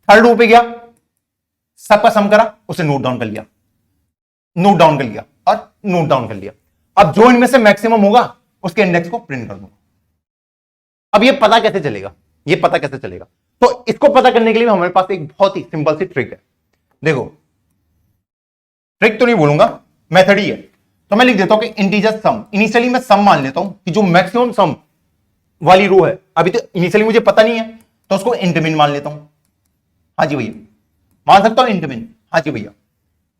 थर्ड रो पे गया, सबका सम करा, उसे नोट डाउन कर लिया, नोट डाउन कर लिया और नोट डाउन कर लिया। अब जो इनमें से मैक्सिमम होगा उसके इंडेक्स को प्रिंट कर दूंगा। अब ये पता कैसे चलेगा, ये पता कैसे चलेगा? तो इसको पता करने के लिए हमारे पास एक बहुत ही सिंपल सी ट्रिक है। देखो, ट्रिक तो नहीं बोलूंगा, मेथड ही है। तो मैं लिख देता हूं कि इंटीजर सम, इनिशियली मैं सम मान लेता हूं कि जो मैक्सिमम सम वाली रो है, अभी तो इनिशियली मुझे पता नहीं है, तो उसको इंटरमिन मान लेता हूं। हाँ जी भैया, मान सकता हूं इंटरमिन। हाँ जी भैया,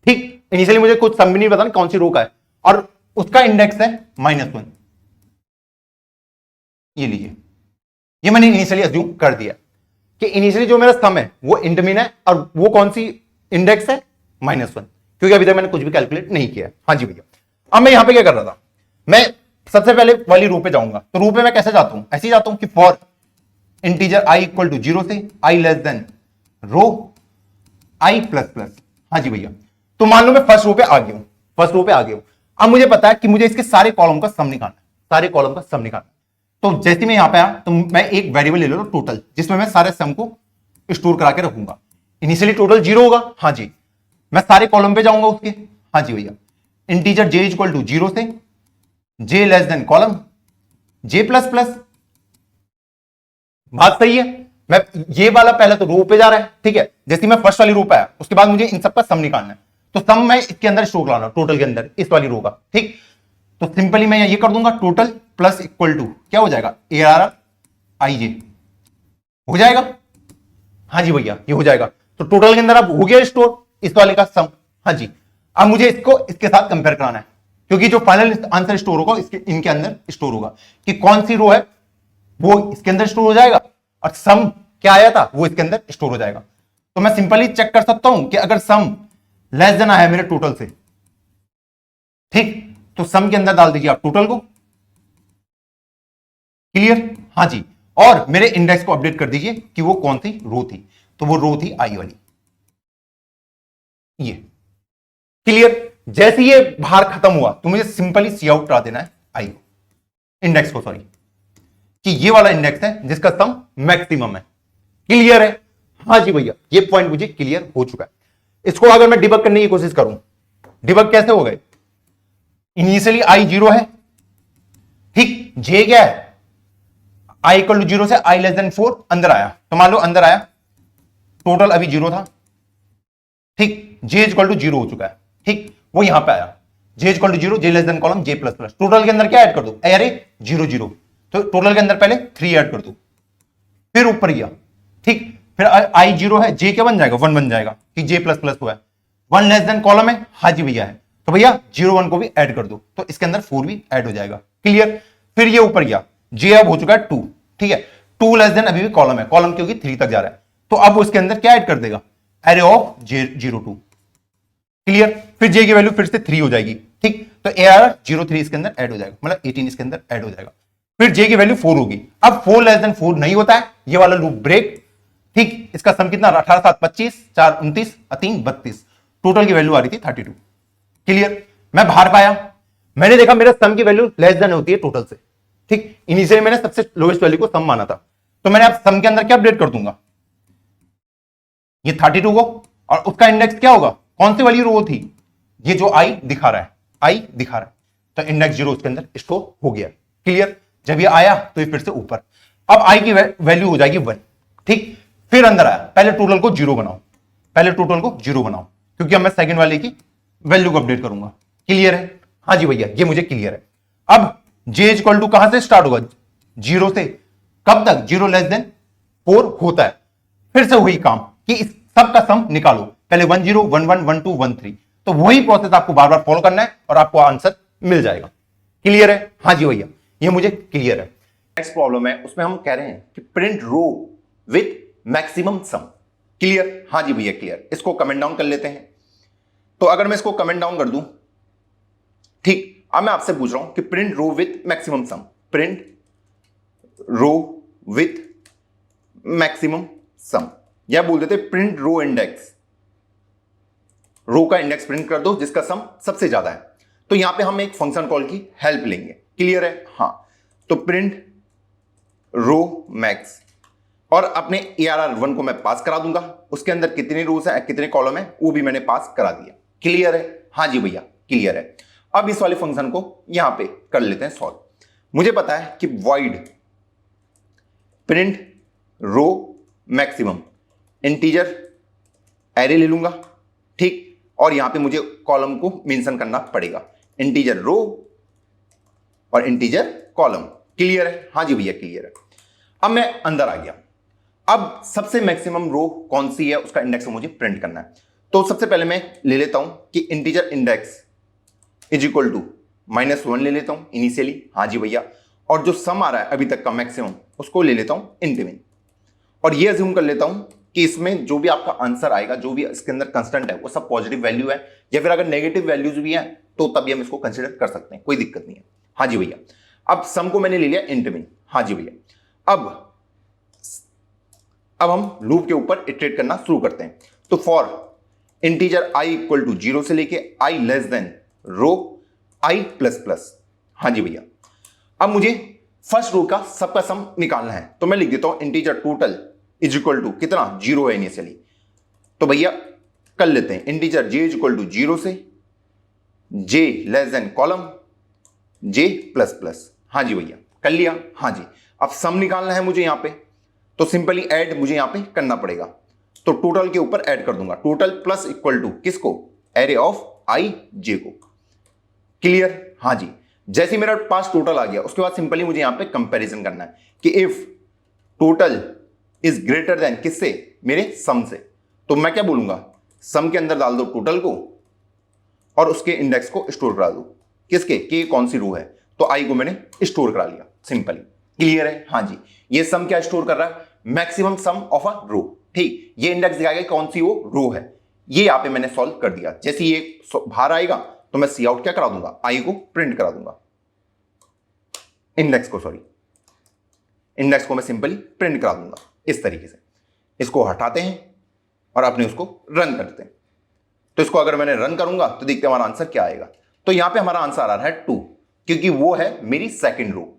ठीक, इनिशियली मुझे कुछ सम भी नहीं पता कौन सी रो का है, और उसका इंडेक्स है -1। ये लीजिए, ये मैंने इनिशियली अज्यूम कर दिया कि इनिशियली जो मेरा सम है वो इंटरमीन है, और वो कौन सी इंडेक्स है, -1, क्योंकि अभी तक मैंने कुछ भी कैलकुलेट नहीं किया। हाँ जी भैया, अब मैं यहां पे क्या कर रहा था, मैं सबसे पहले वाली रो पे जाऊंगा। तो रो पे मैं कैसे जाता हूं, ऐसे ही जाता हूं कि for integer i equal to 0 से i less than row i plus plus. हाँ जी भैया, तो मान लो मैं फर्स्ट रो पे आ गया हूं, फर्स्ट रो पे आ गया हूं। अब मुझे पता है कि मुझे इसके सारे कॉलम का सम निकालना है, सारे कॉलम का सम निकालना है। तो जैसे मैं यहां पे आया तो मैं एक वेरिएबल ले लो टोटल, जिसमें मैं सारे सम को स्टोर करा के रखूंगा। इनिशियली टोटल 0 होगा। हाँ जी, मैं सारे कॉलम पे जाऊंगा उसके। हाँ जी भैया, इंटीजर j इक्वल टू 0 से j less than column j plus plus. बात सही है। मैं ये वाला पहले तो रो पे जा रहा है, ठीक है, जैसे मैं फर्स्ट वाली रो पे आया उसके बाद मुझे इन सब का सम निकालना है। तो सम मैं इसके अंदर स्टोर कराना, टोटल के अंदर, इस वाली रो का। ठीक, तो सिंपली मैं ये कर दूंगा, टोटल प्लस इक्वल टू क्या हो जाएगा, ARR हो जाएगा। हाँ जी भैया, ये हो जाएगा। तो टोटल के अंदर अब हो गया स्टोर इस वाले का सम। हाँ जी, अब मुझे इसको इसके साथ कंपेयर कराना है, क्योंकि जो फाइनल आंसर स्टोर होगा इसके इनके अंदर स्टोर होगा, कि कौन सी रो है वो इसके अंदर स्टोर हो जाएगा और सम क्या आया था वो इसके अंदर स्टोर हो जाएगा। तो मैं सिंपली चेक कर सकता हूं कि अगर सम लेस देन आया मेरे टोटल से, ठीक, तो सम के अंदर डाल दीजिए आप टोटल को। क्लियर? हाँ जी, और मेरे इंडेक्स को अपडेट कर दीजिए कि वो कौन सी रो थी। तो वो रो थी आई वाली, ये। क्लियर? जैसे ये बाहर खत्म हुआ तो मुझे सिंपली सी आउट करा देना है आई को, इंडेक्स को, सॉरी, कि ये वाला इंडेक्स है जिसका सम मैक्सिमम है। क्लियर है? हाँ जी भैया, ये पॉइंट मुझे क्लियर हो चुका है। इसको अगर मैं डिबग करने की कोशिश करूं, डिबग कैसे हो गए, इनिशियली आई 0 है, ठीक, जे क्या है, आई इक्वल टू 0 से आई लेस देन 4 अंदर आया, तो मान लो अंदर आया, टोटल अभी 0 था, ठीक, जे इक्वल टू 0 हो चुका है, ठीक, वो यहां पे आया, j equal to 0, j less than column j plus plus. Total के अंदर क्या ऐड कर दो, अरे 0 0, तो टोटल के अंदर पहले 3 ऐड कर दो, फिर ऊपर गया, ठीक, फिर आई 0 है, जे क्या बन जाएगा, 1 बन जाएगा, कि जे प्लस प्लस हुआ है, 1 लेस देन कॉलम है, हाँ जी भैया है, तो भैया 0 1 को भी ऐड कर दो, तो इसके अंदर 4 भी ऐड हो जाएगा। क्लियर? फिर ये ऊपर गया, जे अब हो चुका है 2, ठीक है, 2 लेस देन अभी भी कॉलम है, कॉलम क्योंकि 3 तक जा रहा है, तो अब उसके अंदर क्या ऐड कर देगा, एरे ऑफ जे 02। क्लियर? फिर जे की वैल्यू फिर से 3 हो जाएगी, ठीक, तो AR 03 इसके अंदर ऐड हो जाएगा, मतलब 18 इसके अंदर ऐड हो जाएगा। फिर जे की वैल्यू 4 होगी। अब 4 लेस देन 4 नहीं होता है, ये वाला लूप ब्रेक, ठीक, इसका सम कितना, 18 7 25, 4 29, 3 32, टोटल की वैल्यू आ रही थी 32। क्लियर? मैं बाहर पाया, मैंने देखा मेरा सम की वैल्यू लेस देन होती है टोटल से, ठीक, इनिशियली मैंने सबसे लोएस्ट वैल्यू को सम माना था, तो मैंने अब सम के अंदर क्या अपडेट कर दूंगा, ये 32 को, और उसका इंडेक्स क्या होगा, कौन सी वाली रो थी, ये जो आई दिखा रहा है, आई दिखा रहा है, तो इंडेक्स 0 उसके अंदर स्टोर हो गया। क्लियर? जब ये आया तो ये फिर से ऊपर, अब आई की वैल्यू हो जाएगी 1, ठीक, फिर अंदर आया, पहले टोटल को 0 बनाओ, पहले टोटल को 0 बनाओ, क्योंकि अब मैं सेकंड वाले की वैल्यू को अपडेट करूंगा। क्लियर है? हाँ जी भैया, ये मुझे क्लियर है। अब जे इक्वल टू कहां से स्टार्ट होगा, 0 से, कब तक, 0 लेस देन 4 होता है, फिर से वही काम कि इस सब का सम निकालो, पहले 1 0 1 1 1 2 1 3, तो वही प्रोसेस आपको बार बार फॉलो करना है और आपको आंसर मिल जाएगा। क्लियर है? हाँ जी भैया, ये मुझे क्लियर है। नेक्स्ट प्रॉब्लम है, उसमें हम कह रहे हैं कि print row with maximum sum. Clear? हाँ जी भैया क्लियर। इसको कमेंट डाउन कर लेते हैं। तो अगर मैं इसको कमेंट डाउन कर दूं, ठीक, अब मैं आपसे पूछ रहा हूं कि print row with maximum sum, print row with maximum sum, या बोल देते प्रिंट रो इंडेक्स, रो का इंडेक्स प्रिंट कर दो जिसका सम सबसे ज्यादा है। तो यहां पे हम एक फंक्शन कॉल की हेल्प लेंगे, क्लियर है? हां, तो प्रिंट रो मैक्स, और अपने ARR1 को मैं पास करा दूंगा, उसके अंदर कितने रोज है कितने कॉलम है वो भी मैंने पास करा दिया, क्लियर है? हां जी भैया क्लियर है। अब इस वाले फंक्शन को यहां पे कर लेते हैं सॉल्व। मुझे पता है कि वॉइड प्रिंट रो मैक्सिमम इंटीजर एरे ले लूंगा, ठीक, और यहां पे मुझे कॉलम को मेंशन करना पड़ेगा, इंटीजर रो और इंटीजर कॉलम, क्लियर है? हां जी भैया क्लियर है। अब मैं अंदर आ गया, अब सबसे मैक्सिमम रो कौन सी है उसका इंडेक्स मुझे प्रिंट करना है। तो सबसे पहले मैं ले लेता हूं कि integer index is equal to -1 ले लेता हूं इनिशियली, हां जी भैया, और जो सम आ रहा है अभी तक का मैक्सिमम उसको ले लेता हूं इंटमिन, और ये अज्यूम कर लेता हूं कि इसमें जो भी आपका आंसर आएगा, जो भी इसके अंदर कंस्टेंट है वो सब पॉजिटिव वैल्यू है, या फिर अगर नेगेटिव वैल्यूज भी है तो तभी हम इसको कंसिडर कर सकते हैं, कोई दिक्कत नहीं है। हाँ जी भैया, अब सम को मैंने ले लिया इंटमिन, हाँ जी भैया। अब हम लूप के ऊपर इटरेट करना शुरू करते हैं। तो for integer i equal to 0 से लेके i less than row i plus plus, हाँ जी भैया। अब मुझे फर्स्ट रो का सबका सम निकालना है, तो मैं लिख देता हूं integer total is equal to कितना, 0 है इनिशियली, तो भैया कर लेते हैं integer j is equal to 0 से j less than column j plus plus, हाँ जी भैया कर लिया, हाँ जी। अब सम निकालना है मुझे यहां पे, तो सिंपली ऐड मुझे यहां पे करना पड़ेगा, तो टोटल के ऊपर ऐड कर दूंगा, टोटल प्लस इक्वल टू किसको, एरे ऑफ i j को, क्लियर? हाँ जी। जैसे मेरा पास टोटल आ गया उसके बाद सिंपली मुझे यहां पे कंपैरिजन करना है कि if total is greater than किससे, मेरे सम से, तो मैं क्या बोलूंगा, सम के अंदर डाल दो टोटल को और उसके इंडेक्स को स्टोर करा दो, किसके, के कौन सी रो है, तो आई को मैंने स्टोर करा लिया, सिंपली, क्लियर है? हाँ जी। ये सम क्या स्टोर कर रहा है, मैक्सिमम सम ऑफ अ रो, ठीक, ये इंडेक्स दिखाएगा कौन सी वो रो है, ये यहां पे मैंने सॉल्व कर दिया। जैसे ये बाहर आएगा तो मैं सी आउट क्या करा दूंगा, आई को प्रिंट करा दूंगा, इंडेक्स को मैं सिंपली प्रिंट करा दूंगा इस तरीके से। इसको हटाते हैं और अपने उसको रन करते हैं, तो इसको अगर मैंने रन करूंगा तो देखते हैं हमारा आंसर क्या आएगा। तो यहां पे हमारा आंसर आ रहा है 2, क्योंकि वो है मेरी सेकंड रो।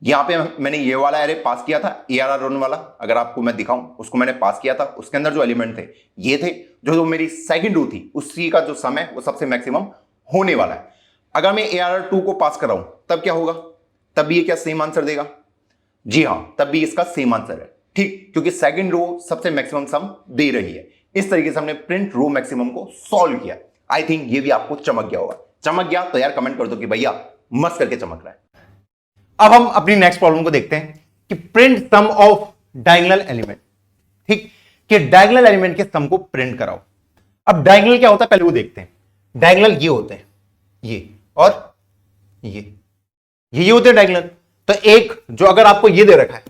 यहां पे मैंने ये वाला एरे पास किया था, ARR1 वाला, अगर आपको मैं दिखाऊं उसको मैंने पास किया था, उसके अंदर जो एलिमेंट थे ये थे, जो मेरी सेकंड रो थी उसी का जो सम है वो सबसे मैक्सिमम होने वाला है। अगर मैं ARR2 को पास कराऊं तब क्या होगा, तब भी ये क्या सेम आंसर देगा, जी हां, तब भी इसका सेम आंसर है, ठीक, क्योंकि सेकंड रो सबसे मैक्सिमम सम दे रही है। इस तरीके से हमने प्रिंट रो मैक्सिमम को सॉल्व किया। आई थिंक ये भी आपको चमक गया होगा, चमक गया तो यार कमेंट कर दो कि भैया मस्त करके चमक रहा है। अब हम अपनी नेक्स्ट प्रॉब्लम को देखते हैं कि print sum of diagonal element, ठीक, कि डायगोनल एलिमेंट के सम को प्रिंट कराओ। अब डायगोनल क्या होता है पहले वो देखते हैं। डायगोनल ये होते हैं, ये और ये होते हैं डायगोनल। तो एक जो अगर आपको ये दे रखा है,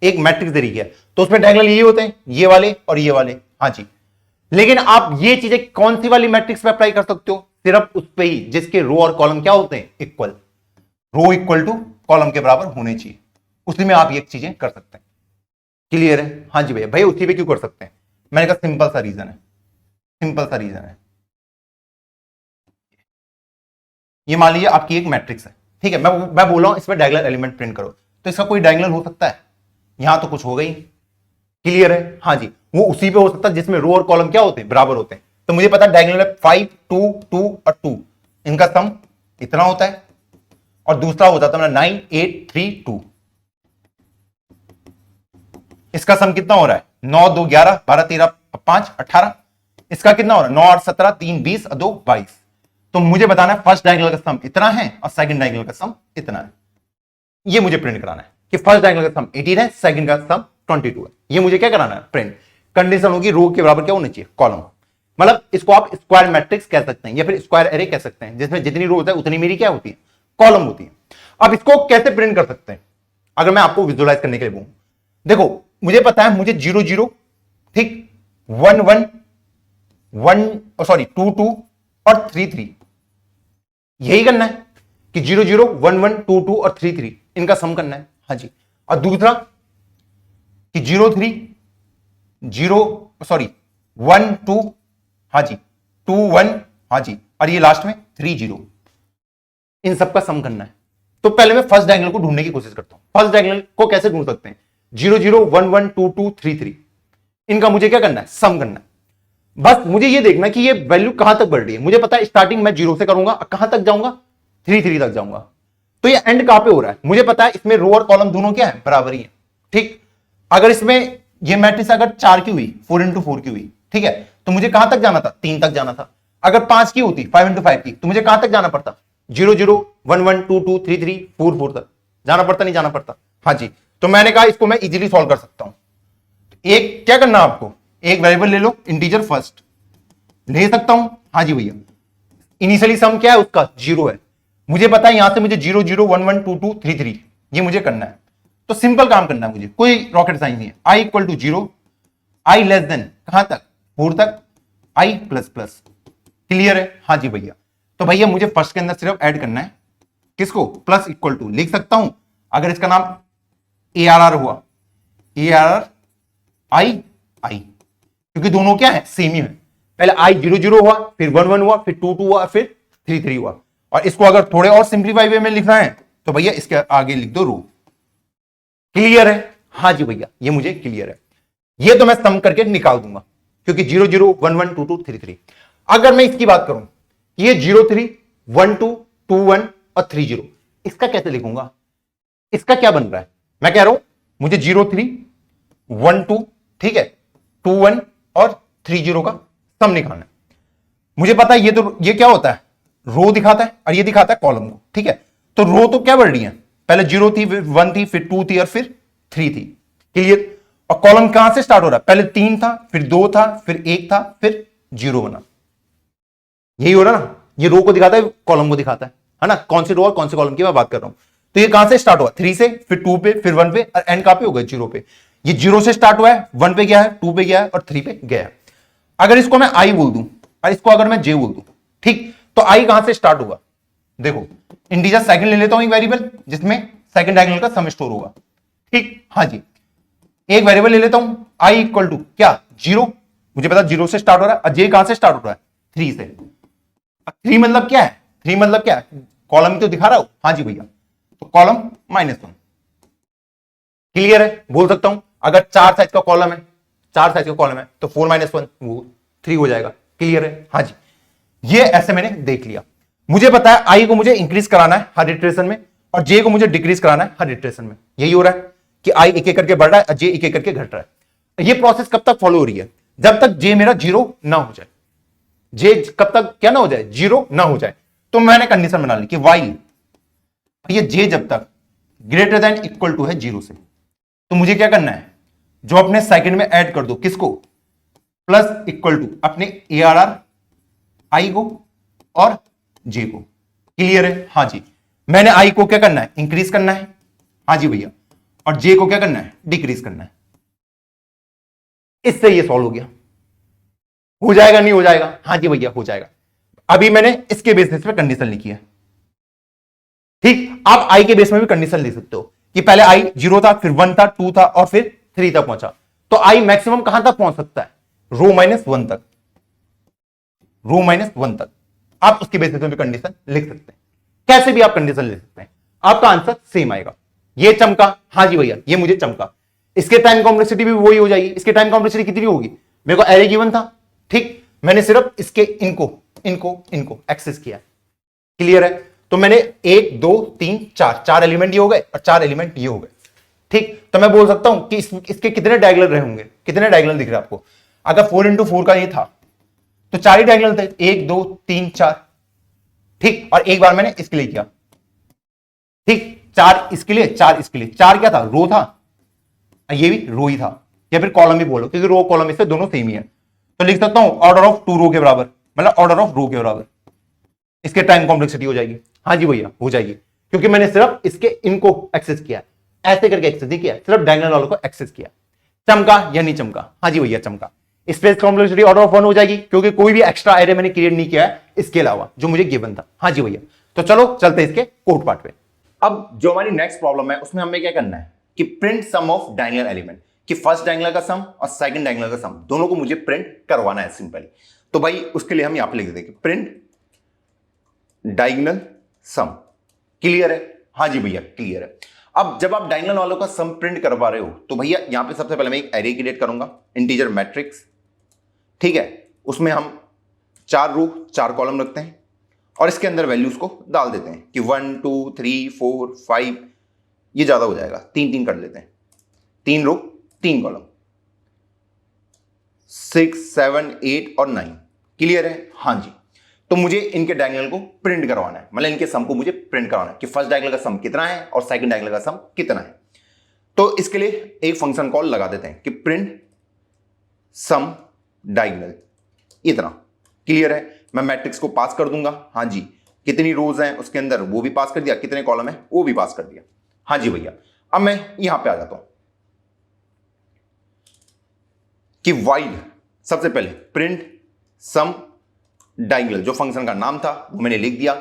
एक मैट्रिक्स दे रही है, तो उसमें डायगोनल ये होते हैं, ये वाले और ये वाले, हाँ जी। लेकिन आप ये चीजें कौन सी वाली मैट्रिक्स पे अप्लाई कर सकते हो, सिर्फ उस पे ही जिसके रो और कॉलम क्या होते हैं, equal, row equal to column के बराबर होने चाहिए, उसी में आप ये चीजें कर सकते हैं, क्लियर है? हाँ जी भैया, भैया उसी पे क्यों कर सकते हैं, मैंने कहा सिंपल सा रीजन है, ये मान लीजिए आपकी एक मैट्रिक्स है, ठीक है, मैं बोल रहा हूं इसमें डायगोनल एलिमेंट प्रिंट करो, तो इसका कोई डायगोनल हो सकता है, यहां तो कुछ हो गई, क्लियर है? हाँ जी, वो उसी पे हो सकता है जिसमें रो और कॉलम क्या होते हैं, बराबर होते हैं। तो मुझे पता है डायगोनल है 5 2 2 और 2, इनका सम इतना होता है, और दूसरा हो जाता है 9 8 3 2, इसका सम कितना हो रहा है, 9 2 11 12 13 5 18, इसका कितना हो रहा है, 9 8 17 3 20 2 22। तो मुझे बताना है फर्स्ट डायगोनल का सम इतना है और सेकंड डायगोनल का सम इतना है, ये मुझे प्रिंट कराना है कि फर्स्ट डायगोनल का सम 18 है, सेकंड का सम 22 है, ये मुझे क्या कराना है, प्रिंट। कंडीशन होगी रो के बराबर क्या होना चाहिए, कॉलम, मतलब इसको आप स्क्वायर मैट्रिक्स कह सकते हैं या फिर स्क्वायर एरे कह सकते हैं, जिसमें जितनी रो होता है उतनी मेरी क्या होती है, कॉलम होती है। अब इसको कैसे प्रिंट कर सकते हैं, अगर मैं आपको विजुअलाइज करने के लिए बोलूं, देखो मुझे पता है मुझे 0 0, ठीक, 1 1 1 सॉरी 2 2 और 3 3, यही करना है। कि 0 0 1 1 2 2 और 3 3 इनका सम करना है। हाँ जी। और दूसरा कि 0 3 0 सॉरी 1 2 हाँ जी 2 1 हाँ जी और ये लास्ट में 3 0 इन सबका सम करना है। तो पहले मैं फर्स्ट डायगोनल को ढूंढने की कोशिश करता हूं। फर्स्ट डायगोनल को कैसे ढूंढ सकते हैं? 0 0 1 1 2 2 3 3 इनका मुझे क्या करना है? सम करना है। बस मुझे ये देखना कि ये वैल्यू कहां तक बढ़ रही है। मुझे पता है स्टार्टिंग मैं 0 से करूंगा, कहां तक जाऊंगा? 3 3 तक जाऊंगा। तो ये एंड कहां पे हो रहा है? मुझे पता है इसमें रो और कॉलम दोनों क्या है? बराबर ही है। ठीक, अगर इसमें ये मैट्रिक्स अगर 4 की हुई 4 इंटू 4 की हुई, ठीक है, तो मुझे कहां तक जाना था? 3 तक जाना था। अगर 5 की होती 5 इंटू 5 की, तो मुझे कहां तक जाना पड़ता? 0 0 1 1 2 2 3 3 4 4 तक जाना पड़ता, नहीं जाना पड़ता? हाँ जी। तो मैंने कहा इसको मैं इजीली सॉल्व कर सकता हूं। एक क्या करना आपको, एक वेरिएबल ले लो, इंटीजर फर्स्ट ले सकता हूं। हाँ जी भैया, इनिशियली सम क्या है उसका? 0 है। मुझे पता है यहां से मुझे 0 0 1 1 2 2 3 3 ये मुझे करना है। तो सिंपल काम करना है मुझे, कोई रॉकेट साइंस नहीं है। I equal to 0, i less than कहां तक? 4 तक, आई प्लस प्लस। क्लियर है? हाँ जी भैया। तो भैया मुझे फर्स्ट के अंदर सिर्फ ऐड करना है किसको? प्लस इक्वल टू लिख सकता हूं अगर इसका नाम ए आर आर हुआ, ए आर आर आई आई, क्योंकि दोनों क्या है? सेम ही है। पहले आई 0 0 हुआ, फिर 1 1 हुआ, फिर 2 2 हुआ, फिर 3 3 हुआ। और इसको अगर थोड़े और सिंप्लीफाई वे में लिखना है तो भैया इसके आगे लिख दो रो। क्लियर है? हाँ जी भैया, ये मुझे क्लियर है। ये तो मैं सम करके निकाल दूंगा, क्योंकि 0 0 1 1 2 2 3 3। अगर मैं इसकी बात करूं, ये 0 3 1 2 2 1 और 3 0, इसका कैसे लिखूंगा? इसका क्या बन रहा है? मैं कह रहा हूं मुझे 0 3 1 2, ठीक है, 2 1 और 3 0 का सम निकालना है। मुझे पता है ये क्या होता है? रो दिखाता है और ये दिखाता है कॉलम को। ठीक है, तो रो तो क्या बढ़ रही है? पहले 0 थी, फिर 1 थी, फिर 2 थी और फिर 3 थी। क्लियर? और कॉलम कहां से स्टार्ट हो रहा है? पहले 3 था, फिर 2 था, फिर 1 था, फिर 0 बना। यही हो रहा ना? ये रो को दिखाता है, कॉलम को दिखाता है ना? कौन सी रो और कौन से कॉलम की मैं बात कर रहा हूं। तो ये कहां से स्टार्ट हुआ? 3 से, फिर 2 पे, फिर 1 पे और एंड कहां पे हो गया? 0 पे। ये 0 से स्टार्ट हुआ है, 1 पे गया है, 2 पे गया है और 3 पे गया है। अगर इसको मैं आई बोल दूं और इसको अगर मैं जे बोल दूं, ठीक, तो आई कहां से स्टार्ट होगा? देखो, इंटीजर सेकंड ले लेता हूं एक वेरिएबल जिसमें सेकंड डायगोनल का सम स्टोर होगा। ठीक, हाँ जी, एक वेरिएबल ले लेता हूं आई इक्वल टू क्या? 0। मुझे पता 0 से स्टार्ट हो रहा है और जे कहां से स्टार्ट हो रहा है? 3 से। 3 मतलब क्या है? 3 मतलब क्या है? कॉलम ही तो दिखा रहा हूं। हाँ जी भैया, तो कॉलम -1। क्लियर है? बोल सकता हूं अगर 4 साइज का कॉलम है, 4 साइज का कॉलम है तो 4 - 1 वो 3 हो जाएगा। क्लियर है? हाँ जी, ये ऐसे मैंने देख लिया। मुझे पता है आई को मुझे इंक्रीज कराना है हर इटरेशन में और जे को मुझे डिक्रीज कराना है हर इटरेशन में। यही हो रहा है कि आई एक एक करके बढ़ रहा है और जे एक एक करके घट रहा है। ये प्रोसेस कब तक फॉलो हो रही है? जब तक जे मेरा 0 ना हो जाए। जे कब तक क्या ना हो जाए? 0 ना हो जाए। तो मैंने कंडीशन बना ली कि वाई ये जे जब तक ग्रेटर देन इक्वल टू है 0 से, तो मुझे क्या करना है? जो अपने सेकंड में ऐड कर दो, किसको? प्लस इक्वल टू अपने ए आर आर आई को और जे को। क्लियर है? हाँ जी, मैंने आई को क्या करना है? इंक्रीज करना है। हाँ जी भैया, और जे को क्या करना है? डिक्रीज करना है। इससे ये सॉल्व हो गया। हो जाएगा नहीं हो जाएगा? हाँ जी भैया, हो जाएगा। अभी मैंने इसके बेसिस पे कंडीशन लिखी है। ठीक, आप आई के बेस में भी कंडीशन लिख सकते हो कि पहले आई 0 था, फिर 1 था, 2 था और फिर 3 तक पहुंचा। तो आई मैक्सिमम कहां तक पहुंच सकता है? रो -1 तक। रो -1 तक आप उसके बेसिस में भी कंडीशन लिख सकते हैं। कैसे भी आप कंडीशन लिख सकते हैं, आपका आंसर सेम आएगा। ये चमका? हाँ जी भैया, ये मुझे चमका। इसके टाइम कॉम्प्लेक्सिटी भी वही हो जाएगी। इसके टाइम कॉम्प्लेक्सिटी कितनी होगी? मेरे को एरे गिवन था, ठीक, मैंने सिर्फ इसके इनको इनको इनको एक्सेस किया। क्लियर है? तो मैंने 1 2 3 4 एलिमेंट ये हो गए और 4 एलिमेंट ये हो गए। ठीक, तो मैं बोल सकता हूं कि इसके कितने डायगोनल रहे होंगे? कितने डायगोनल दिख रहे हैं आपको? अगर 4 इंटू 4 का ये था तो 4 ही डायगोनल थे, 1 2 3 4। ठीक, और एक बार मैंने इसके लिए किया। ठीक, 4 इसके लिए, 4 इसके लिए। 4 क्या था? रो था, ये भी रो ही था, या फिर कॉलम भी बोलो, क्योंकि रो कॉलम इससे दोनों सेम ही है। तो लिख सकता हूं ऑर्डर ऑफ 2 रो के बराबर, मतलब ऑर्डर ऑफ रो के बराबर। इसके टाइम कॉम्प्लेक्सिटी हो जाएगी। हाँ जी भैया, हो जाएगी, क्योंकि मैंने सिर्फ इसके इनको एक्सेस किया, ऐसे करके एक्सेस नहीं किया, सिर्फ डायगोनल वालों को एक्सेस किया। चमका या नहीं चमका? हाँ जी भैया, चमका। स्पेस कॉम्प्लेक्सिटी ऑर्डर ऑफ 1 हो जाएगी, क्योंकि कोई भी एक्स्ट्रा एरे मैंने क्रिएट नहीं किया है इसके अलावा जो मुझे गिवन था। हाँ जी भैया, तो चलो चलते इसके कोड पार्ट पे। अब जो हमारी नेक्स्ट प्रॉब्लम है उसमें हमें क्या करना है कि print sum of diagonal element, कि फर्स्ट डायगोनल का सम और सेकंड डायगोनल का सम दोनों को मुझे प्रिंट करवाना है सिंपली। तो भाई उसके लिए हम यहां पे लिख देते हैं प्रिंट डायगोनल सम। क्लियर है? हाँ जी भैया क्लियर है। अब जब आप डायगोनल वालों का सम प्रिंट करवा रहे हो तो भैया यहां पे सबसे पहले मैं एक एरे क्रिएट करूंगा, इंटीजर मैट्रिक्स, ठीक है। उसमें हम 4 रो 4 कॉलम रखते हैं और इसके अंदर वैल्यूज को डाल देते हैं कि 1 2 3 4 5, ये ज्यादा हो जाएगा, 3 3 कर लेते हैं, 3 रो 3 कॉलम, 6 7 8 और 9। क्लियर है? हाँ जी। तो मुझे इनके डायगोनल को प्रिंट करवाना है, मतलब इनके सम को मुझे प्रिंट करवाना है कि फर्स्ट डायगोनल का सम कितना है और सेकंड डायगोनल का सम कितना है। तो इसके लिए एक फंक्शन कॉल लगा देते हैं कि प्रिंट सम डायगोनल इतना। क्लियर है? मैं मैट्रिक्स को पास कर दूंगा, हाँ जी, कितनी रोज हैं उसके अंदर वो भी पास कर दिया, कितने कॉलम है वो भी पास कर दिया। हाँ जी भैया। अब मैं यहां पे आ जाता हूं कि वाइल सबसे पहले प्रिंट सम डायगोनल, जो फंक्शन का नाम था वो मैंने लिख दिया,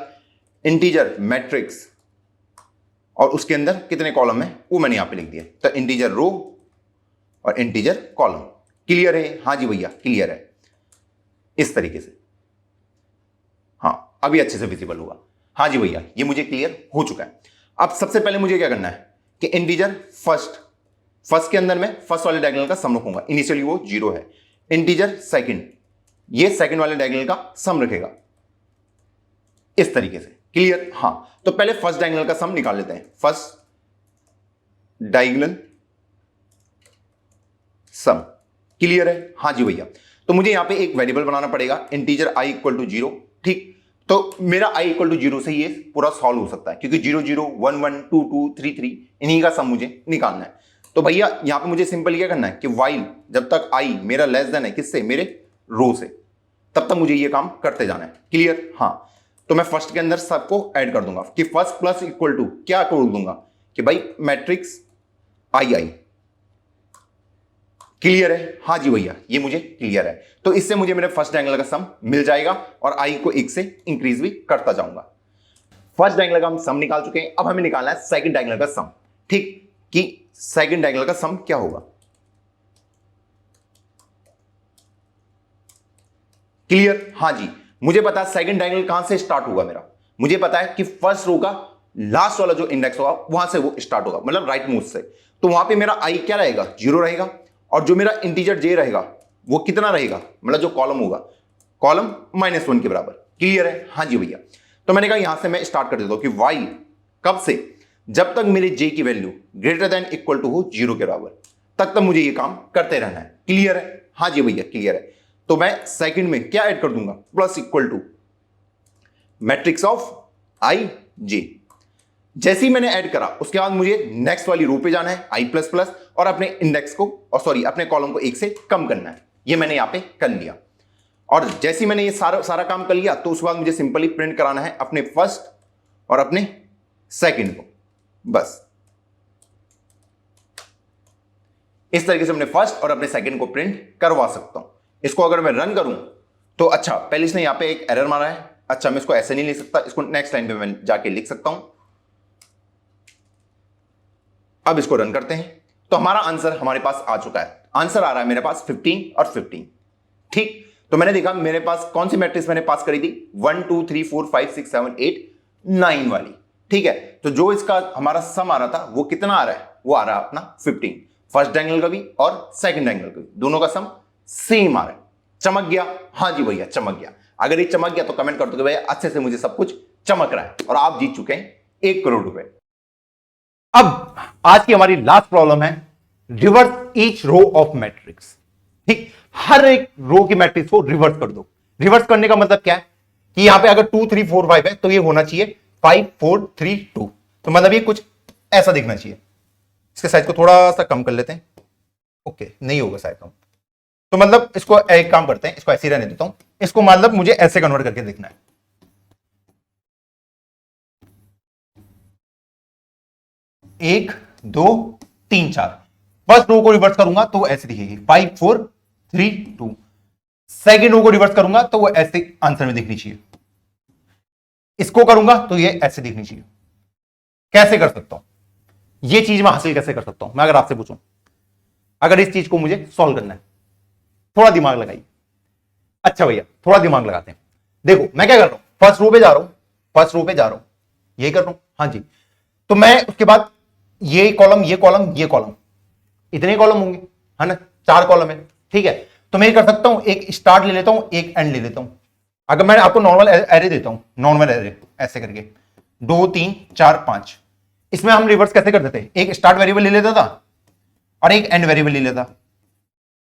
इंटीजर मैट्रिक्स और उसके अंदर कितने कॉलम है वो मैंने यहां पे लिख दिया। तो इंटीजर रो और इंटीजर कॉलम। क्लियर है? हाँ जी भैया क्लियर है। इस तरीके से, हाँ अभी अच्छे से विजिबल होगा। हाँ जी भैया ये मुझे क्लियर हो चुका है। अब सबसे पहले मुझे क्या करना है कि इंटीजर फर्स्ट के अंदर मैं फर्स्ट वाले डायगोनल का सम रखूंगा, इनिशियली वो 0 है। इंटीजर सेकंड, ये सेकंड वाले डायगोनल का सम रखेगा इस तरीके से। क्लियर? हाँ। तो पहले फर्स्ट डायगोनल का सम निकाल लेते हैं, फर्स्ट डायगोनल सम। क्लियर है? हाँ जी भैया। तो मुझे यहां पे एक वेरिएबल बनाना पड़ेगा, इंटीजर i इक्वल टू 0, ठीक। तो मेरा i इक्वल टू 0 से ये पूरा सॉल्व हो सकता है क्योंकि 0 0 1 1 2 2 3 3 इन्हीं का सम मुझे निकालना है। तो भैया यहां पे मुझे सिंपल क्या करना है कि वाइल जब तक i मेरा लेस देन है किससे, मेरे रो से, तब तक मुझे ये काम करते जाना है। क्लियर? हाँ। तो मैं फर्स्ट के अंदर सबको ऐड कर दूंगा कि फर्स्ट प्लस इक्वल टू क्या कर दूंगा कि भाई मैट्रिक्स i। क्लियर है? हाँ जी भैया ये मुझे क्लियर है। तो इससे मुझे मेरे फर्स्ट डायगोनल का सम मिल जाएगा और i को 1 से इंक्रीज भी करता जाऊंगा। फर्स्ट डायगोनल का हम सम निकाल चुके हैं, अब हमें निकालना है सेकंड डायगोनल का सम, ठीक। कि सेकंड डायगोनल का सम क्या होगा। क्लियर? हाँ जी। मुझे पता है सेकंड डायगोनल कहां से स्टार्ट होगा मेरा, मुझे पता है कि फर्स्ट रो का लास्ट वाला जो इंडेक्स होगा वहां से वो स्टार्ट होगा, मतलब राइट मोस्ट से। तो वहां पे मेरा i क्या रहेगा, 0 रहेगा, और जो मेरा इंटीजर j रहेगा वो कितना रहेगा, मतलब जो कॉलम होगा कॉलम -1 के बराबर। क्लियर है? हाँ जी भैया। तो मैंने कहा यहां से मैं स्टार्ट कर देता हूं कि वाइल कब से, जब तक मेरे j की value greater than equal to हो 0 के बराबर, तब तक मुझे ये काम करते रहना है। क्लियर है? हाँ जी भैया क्लियर है। तो मैं सेकंड में क्या ऐड कर दूंगा, plus equal to matrix of i j। जैसे ही मैंने ऐड करा उसके बाद मुझे नेक्स्ट वाली रो पे जाना है i प्लस प्लस, और अपने इंडेक्स को और सॉरी अपने कॉलम को 1 से कम करना है। ये मैंने यहां पे कर लिया, और जैसे ही मैंने ये सारा काम कर लिया तो उसके बाद मुझे सिंपली प्रिंट कराना है अपने फर्स्ट और अपने सेकंड को। बस इस तरीके से अपने फर्स्ट और अपने सेकंड को प्रिंट करवा सकता हूं। इसको अगर मैं रन करूं तो अच्छा, पहले इसने यहां पे एक एरर मारा है, अच्छा मैं इसको ऐसे नहीं लिख सकता, इसको नेक्स्ट लाइन पे मैं जाके लिख सकता हूं। अब इसको रन करते हैं तो हमारा आंसर हमारे पास आ चुका है। आंसर आ रहा है मेरे पास 15 और 15, ठीक। तो मैंने देखा मेरे पास कौन सी मैट्रिक्स मैंने पास करी थी, 1 2 3 4 5 6 7 8 9 वाली, ठीक है। तो जो इसका हमारा सम आ रहा था वो कितना आ रहा है, वो आ रहा है अपना 15। फर्स्ट डायगोनल का भी और सेकंड डायगोनल का भी, दोनों का सम सेम आ रहा है। चमक गया? हाँ जी भैया चमक गया। अगर ये चमक गया तो कमेंट कर दो कि भैया अच्छे से मुझे सब कुछ चमक रहा है, और आप जीत चुके हैं 1 करोड़ रुपए। अब आज की हमारी लास्ट प्रॉब्लम है reverse each row of matrix, ठीक। हर एक रो की मैट्रिक्स को रिवर्स कर दो। रिवर्स करने का मतलब क्या है कि यहां पे अगर 2 3 4 5 है तो ये होना चाहिए 5 4 3 2, तो मतलब ये कुछ ऐसा दिखना चाहिए। इसके साइज को थोड़ा सा कम कर लेते हैं, ओके नहीं होगा साइज कम, तो मतलब इसको एक काम करते हैं, इसको ऐसे ही रहने देता हूं, इसको मतलब मुझे ऐसे कन्वर्ट करके देखना है। 1 2 3 4, फर्स्ट रो को रिवर्स करूंगा तो वो ऐसे दिखेगी 5 4 3 2। सेकेंड रो को रिवर्स करूंगा तो वो ऐसे आंसर में दिखनी चाहिए। इसको करूंगा तो ये ऐसे दिखनी चाहिए। कैसे कर सकता हूं ये चीज मैं हासिल कैसे कर सकता हूं? मैं अगर आपसे पूछूं, अगर इस चीज को मुझे सॉल्व करना है, थोड़ा दिमाग लगाइए। अच्छा भैया थोड़ा दिमाग लगाते हैं। देखो मैं क्या कर रहा हूं, फर्स्ट रो पे जा रहा हूं, फर्स्ट रो पे जा रहा हूं, यही कर रहा हूं। हाँ जी, तो मैं उसके बाद ये कॉलम, ये कॉलम, ये कॉलम, इतने कॉलम होंगे, है ना, 4 कॉलम है। ठीक है, तो मैं कर सकता हूं, एक स्टार्ट ले लेता हूं, एक एंड ले लेता हूं। अगर मैं आपको नॉर्मल एरे देता हूं, नॉर्मल एरे ऐसे करके 2 3 4 5, इसमें हम रिवर्स कैसे करते थे? एक स्टार्ट वेरिएबल ले लेता था और एक एंड वेरिएबल ले लेता,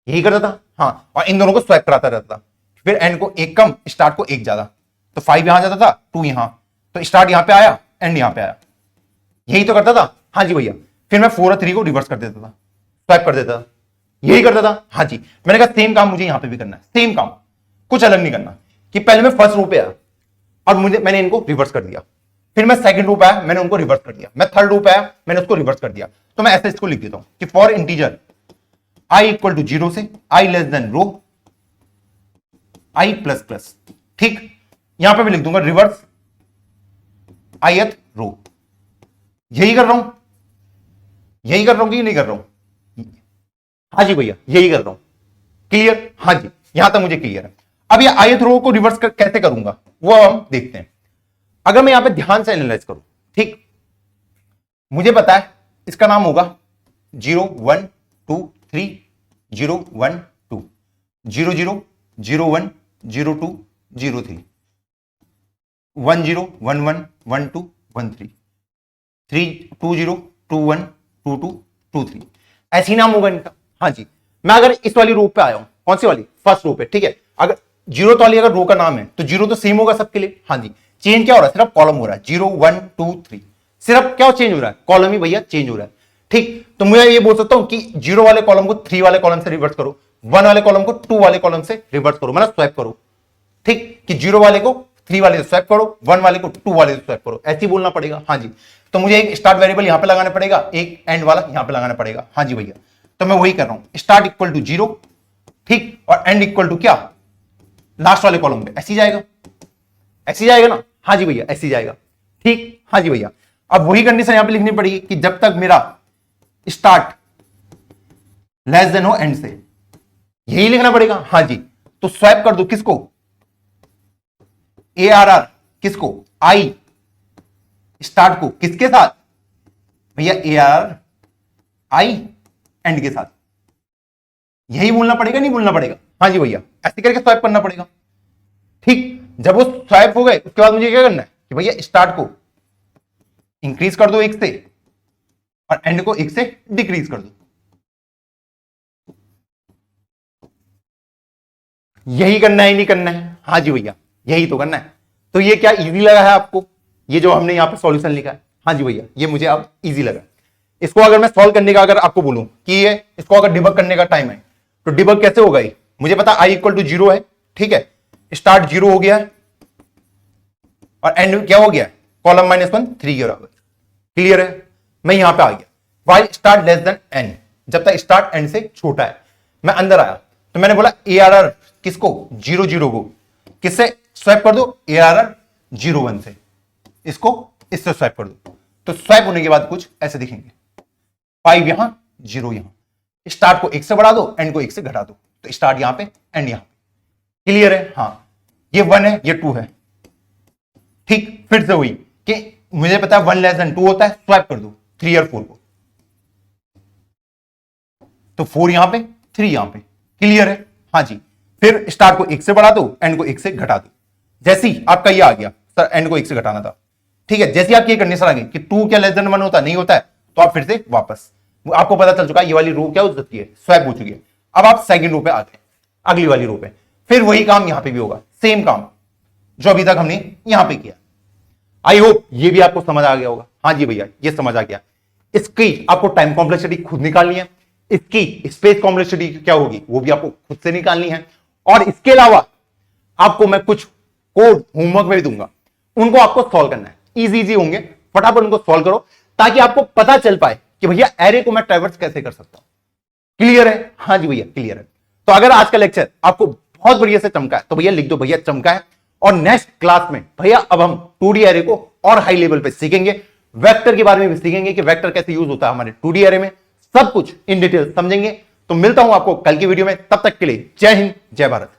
यही करता था। हाँ, और इन दोनों को स्वैप कराता रहता था। फिर एंड को एक कम, स्टार्ट को एक ज्यादा, तो 5 यहां जाता था, 2 यहां, तो स्टार्ट यहां पे आया, एंड यहां पे आया, यही तो करता था। हाँ जी भैया, फिर मैं 4 और 3 को रिवर्स कर देता था, स्वैप कर देता था, यही करता था। हाँ जी, मैंने कहा सेम काम मुझे यहां पे भी करना है, सेम काम, कुछ अलग नहीं करना कि पहले मैं फर्स्ट रो पे आया और मैंने इनको रिवर्स कर दिया, फिर मैं सेकंड रो पे आया, मैंने उनको रिवर्स कर दिया, मैं थर्ड रो पे आया, मैंने उसको रिवर्स कर दिया। तो मैं ऐसे इसको लिख देता हूं कि for integer i equal to 0 से i less than row i plus plus. ठीक, यहां पे भी लिख दूंगा रिवर्स ith रो। यही कर रहा हूं, यही कर रहा हूं कि नहीं कर रहा हूं? हाँ जी भैया यही कर रहा हूं। क्लियर? हाँ जी, यहां तक मुझे क्लियर है। अब ये ith रो को रिवर्स कैसे करूंगा वो हम देखते हैं। अगर मैं यहां पे ध्यान से एनालाइज करूं, ठीक, मुझे पता है इसका नाम होगा 0 1 2 3 0 1 2 0 0 0 1 0 2 0 3 1 0 1 1 1 2 1 3 3 2 0 2 1 2 2 2 3, ऐसी नाम होगा इनका। हाँ जी, मैं अगर इस वाली रो पे आया हूं, कौन सी वाली? फर्स्ट रो पे। ठीक है, अगर 0 वाली अगर रो का नाम है तो 0 तो सेम होगा सबके लिए। हाँ जी, चेंज क्या हो रहा है? सिर्फ कॉलम हो रहा है, 0 1 2 3, सिर्फ क्या चेंज हो रहा है? कॉलम ही भैया चेंज हो रहा है। ठीक, तो मैं ये बोल सकता हूं कि 0 वाले कॉलम को 3 वाले कॉलम से रिवर्स करो, 1 वाले कॉलम को 2 वाले कॉलम से रिवर्स करो, मतलब स्वैप करो। ठीक, कि 0 वाले को 3 वाले से स्वैप करो, 1 वाले को 2 वाले से स्वैप करो, ऐसे ही बोलना पड़ेगा। हाँ जी, तो मुझे एक स्टार्ट वेरिएबल यहां पे लगाना पड़ेगा, एक एंड वाला यहां पे लगाना पड़ेगा। हाँ जी भैया, तो मैं वही कर रहा हूं, स्टार्ट इक्वल टू 0, ठीक, और एंड इक्वल टू क्या? लास्ट वाले कॉलम पे ऐसे ही जाएगा, ऐसे ही जाएगा ना? हाँ जी भैया ऐसे ही जाएगा। ठीक, हाँ जी भैया, अब वही कंडीशन यहां पे लिखनी पड़ेगी कि जब तक मेरा स्टार्ट लेस देन हो एंड से, यही लिखना पड़ेगा। हाँ जी, तो स्वैप कर दो किसको? ARR किसको? आई स्टार्ट को किसके साथ भैया? ARR आई एंड के साथ, यही बोलना पड़ेगा, नहीं बोलना पड़ेगा? हाँ जी भैया, ऐसे करके स्वैप करना पड़ेगा। ठीक, जब वो स्वैप हो गए उसके बाद मुझे क्या करना है कि भैया स्टार्ट को इंक्रीज कर दो 1 से और एंड को 1 से डिक्रीज कर दो, यही करना है, नहीं करना है? हाँ जी भैया, यही तो करना है। तो ये क्या इजी लगा है आपको, ये जो हमने यहां पे सॉल्यूशन लिखा है? हाँ जी भैया, ये मुझे अब इजी लगा। इसको अगर मैं सॉल्व करने का अगर आपको बोलूं कि ये इसको अगर डिबग करने का टाइम है तो डिबग कैसे होगा? ये मुझे पता i इक्वल टू 0 है, ठीक है, स्टार्ट 0 हो गया है और एंड क्या हो गया? कॉलम -1 3 के बराबर। क्लियर है? मैं यहां पे आ गया, while start less than n, जब तक स्टार्ट एंड से छोटा है। मैं अंदर आया तो मैंने बोला ARR किसको? 0 0 को किससे स्वैप कर दो? ARR 0 1 से, इसको इससे स्वैप कर दो। तो स्वैप होने के बाद कुछ ऐसे दिखेंगे, 5 यहां 0 यहां, स्टार्ट को 1 से बढ़ा दो, एंड को 1 से घटा दो, तो स्टार्ट यहां पे एंड यहां पे। क्लियर है? हाँ, ये 1 है, ये 2 है। ठीक, फिर से हुई कि मुझे पता है 1 लेस देन 2 होता है, स्वैप कर दो 3 और 4 को, तो 4 यहां पे 3 यहां पे। क्लियर है? हाँ जी, फिर स्टार्ट को 1 से बढ़ा दो, एंड को 1 से घटा दो। जैसे ही आपका ये आ गया सर एंड को 1 से घटाना था, ठीक है, जैसे आप ये कंडीशन आ गई कि 2 क्या लेस देन 1 होता है? नहीं होता है, तो आप फिर से वापस, आपको पता चल चुका है ये वाली रो क्या हो चुकी है? स्वैप हो चुकी है। अब आप सेकंड रो पे आ गए, अगली वाली रो पे, फिर वही काम यहां पे भी होगा, सेम काम जो अभी तक हमने यहां पे किया। आई होप ये भी आपको समझ आ गया होगा। हाँ जी भैया, ये समझ आ गया। इसकी आपको टाइम कॉम्प्लेक्सिटी खुद निकालनी है, इसकी स्पेस कॉम्प्लेक्सिटी क्या होगी वो भी आपको खुद से निकालनी है, और इसके अलावा आपको मैं कुछ कोड होमवर्क में भी दूंगा, उनको आपको सॉल्व करना है। इजी इजी होंगे, फटाफट उनको सॉल्व करो ताकि आपको पता चल पाए कि भैया एरे को मैं ट्रैवर्स कैसे कर सकता हूं। क्लियर है? हाँ जी भैया क्लियर है। तो अगर आज का लेक्चर आपको बहुत बढ़िया से चमका है तो भैया लिख दो भैया चमका है, और नेक्स्ट क्लास में भैया अब हम 2D एरे को और हाई लेवल पे सीखेंगे, वेक्टर के बारे में भी सीखेंगे कि वेक्टर कैसे यूज होता है हमारे 2D एरे में, सब कुछ इन डिटेल समझेंगे। तो मिलता हूं आपको कल की वीडियो में, तब तक के लिए जय हिंद जय भारत।